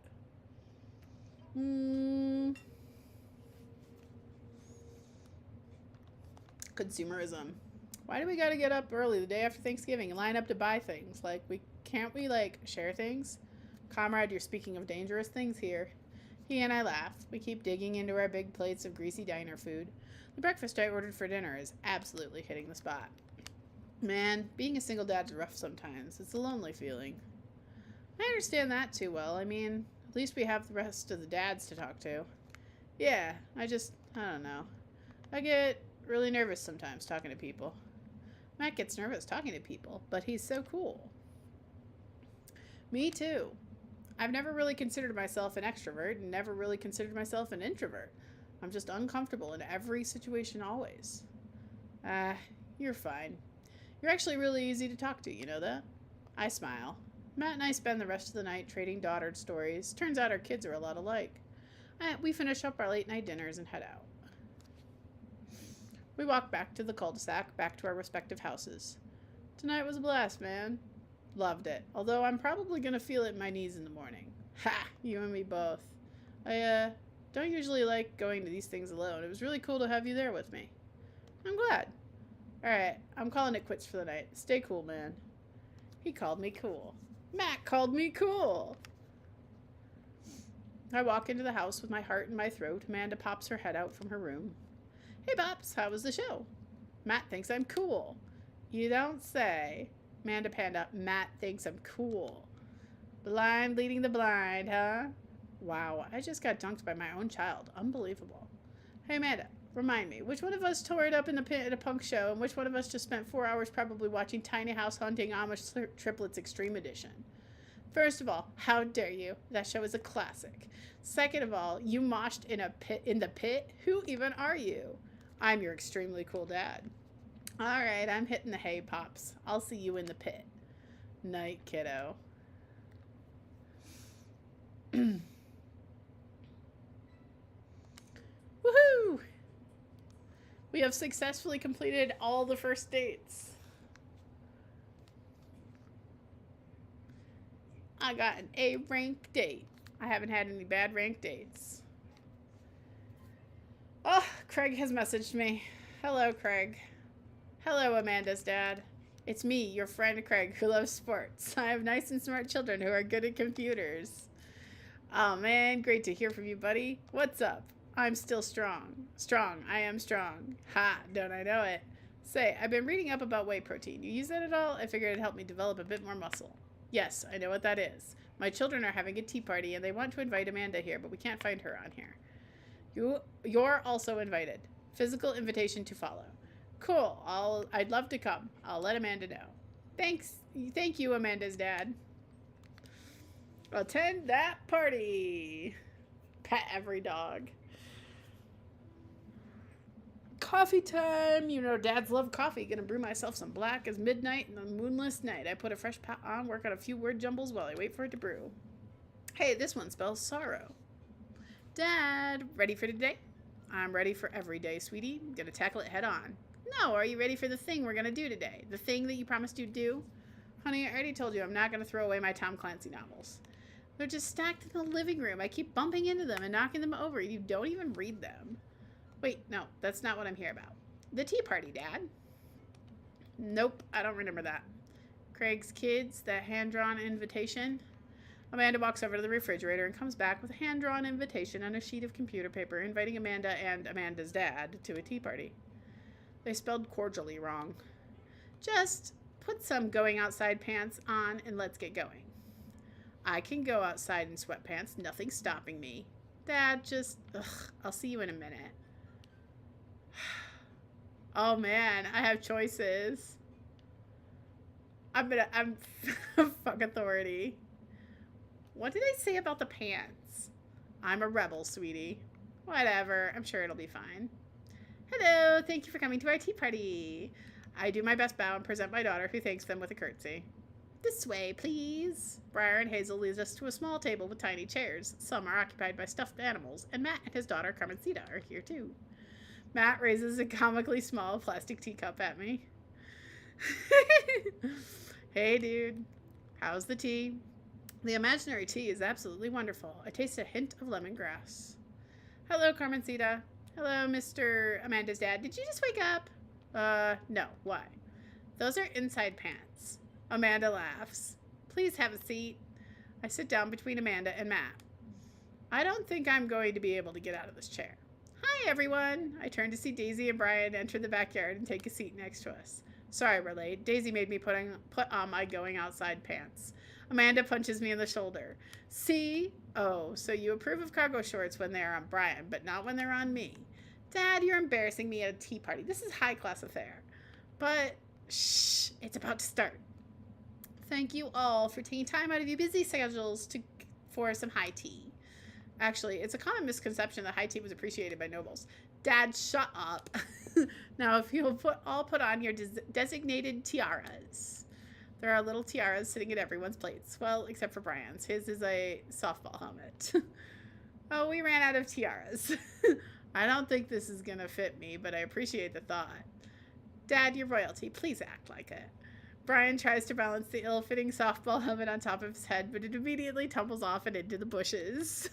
Consumerism. Why do we gotta get up early the day after Thanksgiving and line up to buy things? Like, can't we, like, share things? Comrade, you're speaking of dangerous things here. He and I laugh. We keep digging into our big plates of greasy diner food. The breakfast I ordered for dinner is absolutely hitting the spot. Man, being a single dad's rough sometimes. It's a lonely feeling. I understand that too well. I mean, at least we have the rest of the dads to talk to. Yeah, I don't know. I get really nervous sometimes talking to people. Matt gets nervous talking to people, but he's so cool. Me too. I've never really considered myself an extrovert and never really considered myself an introvert. I'm just uncomfortable in every situation always. You're fine. You're actually really easy to talk to, you know that? I smile. Matt and I spend the rest of the night trading dotard stories. Turns out our kids are a lot alike. We finish up our late night dinners and head out. We walk back to the cul-de-sac, back to our respective houses. Tonight was a blast, man. Loved it. Although I'm probably going to feel it in my knees in the morning. Ha! You and me both. I, don't usually like going to these things alone. It was really cool to have you there with me. I'm glad. Alright, I'm calling it quits for the night. Stay cool, man. He called me cool. Matt called me cool. I walk into the house with my heart in my throat. Amanda pops her head out from her room. Hey, Pops, how was the show? Matt thinks I'm cool. You don't say. Amanda Panda, Matt thinks I'm cool. Blind leading the blind, huh? Wow, I just got dunked by my own child. Unbelievable. Hey, Amanda, remind me, which one of us tore it up in the pit at a punk show, and which one of us just spent 4 hours probably watching Tiny House Hunting Amish Triplets Extreme Edition? First of all, how dare you? That show is a classic. Second of all, you moshed in the pit? Who even are you? I'm your extremely cool dad. All right, I'm hitting the hay, Pops. I'll see you in the pit. Night, kiddo. Woohoo! We have successfully completed all the first dates. I got an A rank date. I haven't had any bad rank dates. Oh, Craig has messaged me. Hello, Craig. Hello, Amanda's dad. It's me, your friend Craig, who loves sports. I have nice and smart children who are good at computers. Oh, man, great to hear from you, buddy. What's up? I'm still strong. Strong. I am strong. Ha, don't I know it? Say, I've been reading up about whey protein. You use that at all? I figured it'd help me develop a bit more muscle. Yes, I know what that is. My children are having a tea party, and they want to invite Amanda here, but we can't find her on here. You're also invited. Physical invitation to follow. Cool. I'd love to come. I'll let Amanda know. Thanks. Thank you, Amanda's dad. Attend that party. Pet every dog. Coffee time. You know, dads love coffee. Gonna brew myself some black as midnight and a moonless night. I put a fresh pot on, work on a few word jumbles while I wait for it to brew. Hey, this one spells sorrow. Dad, ready for today? I'm ready for every day, sweetie. I'm gonna tackle it head on. No, are you ready for the thing we're gonna do today? The thing that you promised you'd do? Honey, I already told you I'm not gonna throw away my Tom Clancy novels. They're just stacked in the living room. I keep bumping into them and knocking them over. You don't even read them. Wait, no, that's not what I'm here about. The tea party, Dad. Nope, I don't remember that. Craig's kids, that hand-drawn invitation. Amanda walks over to the refrigerator and comes back with a hand-drawn invitation on a sheet of computer paper inviting Amanda and Amanda's dad to a tea party. They spelled cordially wrong. Just put some going outside pants on and let's get going. I can go outside in sweatpants. Nothing's stopping me. Dad, I'll see you in a minute. Oh man, I have choices. I'm fuck authority. What did I say about the pants? I'm a rebel, sweetie. Whatever, I'm sure it'll be fine. Hello, thank you for coming to our tea party. I do my best bow and present my daughter, who thanks them with a curtsy. This way, please. Briar and Hazel leads us to a small table with tiny chairs. Some are occupied by stuffed animals, and Matt and his daughter, Carmencita, are here too. Matt raises a comically small plastic teacup at me. Hey, dude. How's the tea? The imaginary tea is absolutely wonderful. I taste a hint of lemongrass. Hello, Carmencita. Hello, Mr. Amanda's dad. Did you just wake up? No. Why? Those are inside pants. Amanda laughs. Please have a seat. I sit down between Amanda and Matt. I don't think I'm going to be able to get out of this chair. Hi, everyone. I turn to see Daisy and Brian enter the backyard and take a seat next to us. Sorry we're late. Daisy made me put on my going outside pants. Amanda punches me in the shoulder. See? Oh, so you approve of cargo shorts when they're on Brian, but not when they're on me. Dad, you're embarrassing me at a tea party. This is high-class affair. But, shh, it's about to start. Thank you all for taking time out of your busy schedules for some high tea. Actually, it's a common misconception that high tea was appreciated by nobles. Dad, shut up. Now, if you'll all put on your designated tiaras. There are little tiaras sitting at everyone's plates. Well, except for Brian's. His is a softball helmet. Oh, we ran out of tiaras. I don't think this is going to fit me, but I appreciate the thought. Dad, you're royalty. Please act like it. Brian tries to balance the ill-fitting softball helmet on top of his head, but it immediately tumbles off and into the bushes.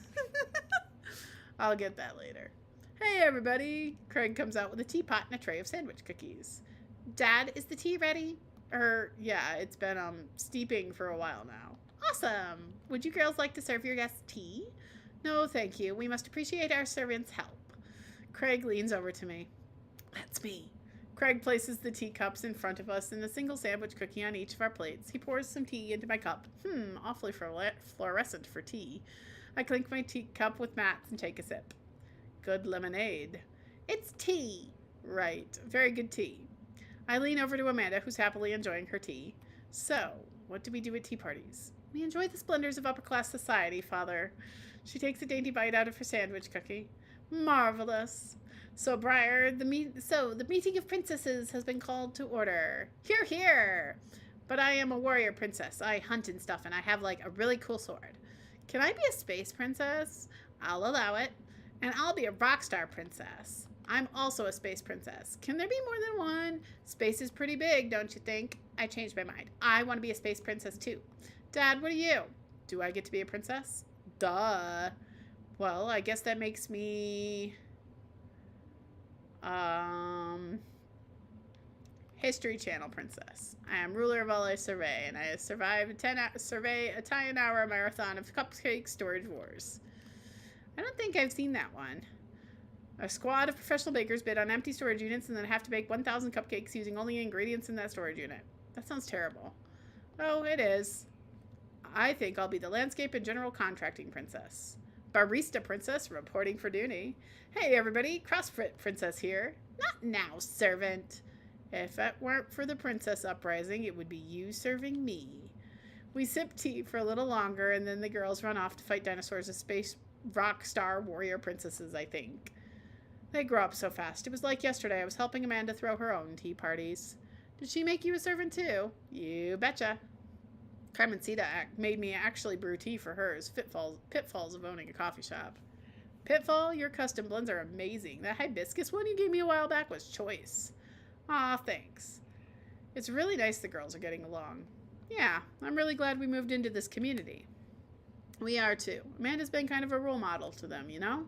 I'll get that later. Hey, everybody. Craig comes out with a teapot and a tray of sandwich cookies. Dad, is the tea ready? Yeah, it's been steeping for a while now. Awesome. Would you girls like to serve your guests tea? No, thank you. We must appreciate our servants' help. Craig leans over to me. That's me. Craig places the teacups in front of us and a single sandwich cookie on each of our plates. He pours some tea into my cup. Awfully fluorescent for tea. I clink my teacup with Matt's and take a sip. Good lemonade. It's tea. Right. Very good tea. I lean over to Amanda, who's happily enjoying her tea. So, what do we do at tea parties? We enjoy the splendors of upper-class society, Father. She takes a dainty bite out of her sandwich cookie. Marvelous. So, Briar, the meeting of princesses has been called to order. Hear, hear. But I am a warrior princess. I hunt and stuff, and I have, a really cool sword. Can I be a space princess? I'll allow it. And I'll be a rock star princess. I'm also a space princess. Can there be more than one? Space is pretty big, don't you think? I changed my mind. I want to be a space princess, too. Dad, what are you? Do I get to be a princess? Duh. Well, I guess that makes me... History Channel princess. I am ruler of all I survey, and I have survived a 10-hour marathon of cupcake storage wars. I don't think I've seen that one. A squad of professional bakers bid on empty storage units and then have to bake 1,000 cupcakes using only ingredients in that storage unit. That sounds terrible. Oh, it is. I think I'll be the landscape and general contracting princess. Barista princess reporting for duty. Hey, everybody. CrossFit princess here. Not now, servant. If it weren't for the princess uprising, it would be you serving me. We sip tea for a little longer, and then the girls run off to fight dinosaurs as space rock star warrior princesses, I think. They grow up so fast. It was like yesterday I was helping Amanda throw her own tea parties. Did she make you a servant too? You betcha. Carmencita made me actually brew tea for hers. Pitfalls of owning a coffee shop. Pitfall, your custom blends are amazing. That hibiscus one you gave me a while back was choice. Aw, thanks. It's really nice the girls are getting along. Yeah, I'm really glad we moved into this community. We are too. Amanda's been kind of a role model to them, you know?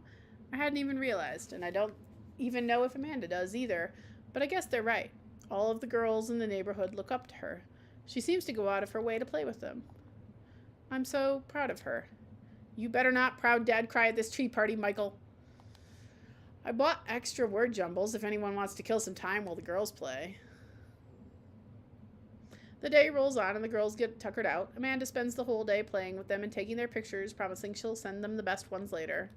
I hadn't even realized, and I don't even know if Amanda does either, but I guess they're right. All of the girls in the neighborhood look up to her. She seems to go out of her way to play with them. I'm so proud of her. You better not proud dad cry at this tea party, Michael. I bought extra word jumbles if anyone wants to kill some time while the girls play. The day rolls on and the girls get tuckered out. Amanda spends the whole day playing with them and taking their pictures, promising she'll send them the best ones later.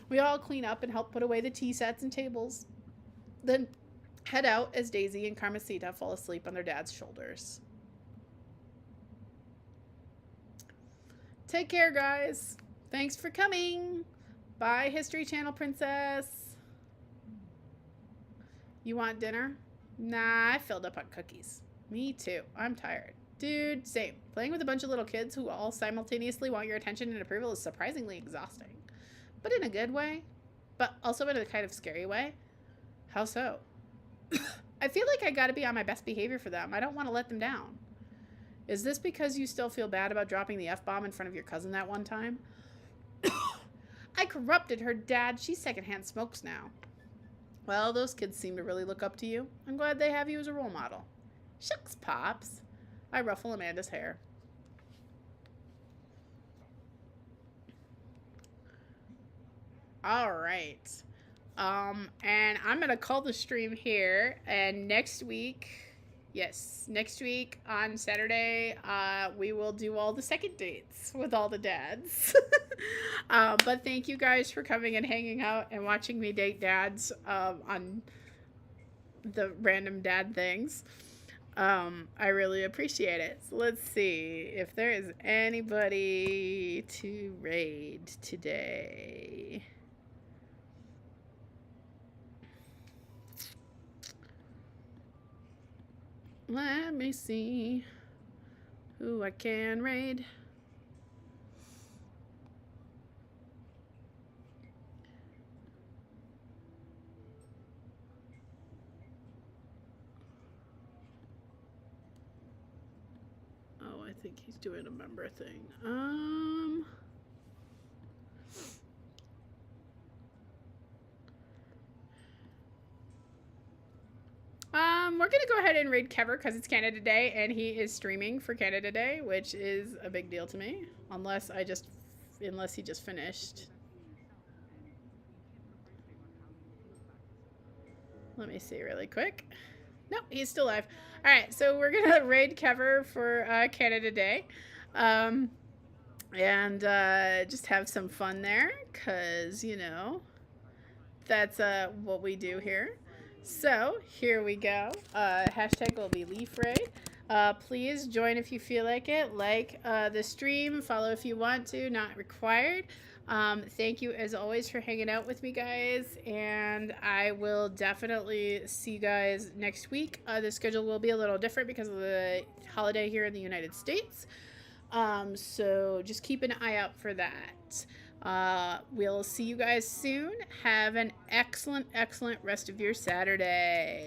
We all clean up and help put away the tea sets and tables. Then head out as Daisy and Carmencita fall asleep on their dad's shoulders. Take care, guys. Thanks for coming. Bye, History Channel princess. You want dinner? Nah, I filled up on cookies. Me too. I'm tired. Dude, same. Playing with a bunch of little kids who all simultaneously want your attention and approval is surprisingly exhausting. But in a good way. But also in a kind of scary way. How so? I feel like I gotta be on my best behavior for them. I don't want to let them down. Is this because you still feel bad about dropping the F-bomb in front of your cousin that one time? I corrupted her, Dad. She secondhand smokes now. Well, those kids seem to really look up to you. I'm glad they have you as a role model. Shucks, Pops. I ruffle Amanda's hair. All right. And I'm going to call the stream here. And next week, yes, next week on Saturday, we will do all the second dates with all the dads. But thank you guys for coming and hanging out and watching me date dads on the random dad things. I really appreciate it. So let's see if there is anybody to raid today. Let me see who I can raid. Oh, I think he's doing a member thing. We're gonna go ahead and raid Kever because it's Canada Day and he is streaming for Canada Day, which is a big deal to me. Unless he just finished. Let me see really quick. Nope, he's still live. All right, so we're gonna raid Kever for Canada Day, and just have some fun there, cause you know that's what we do here. So here we go. Hashtag will be Leaf Raid. Please join if you feel like it. Like the stream. Follow if you want to. Not required. Thank you as always for hanging out with me, guys. And I will definitely see you guys next week. The schedule will be a little different because of the holiday here in the United States. So just keep an eye out for that. We'll see you guys soon. Have an excellent, excellent rest of your Saturday.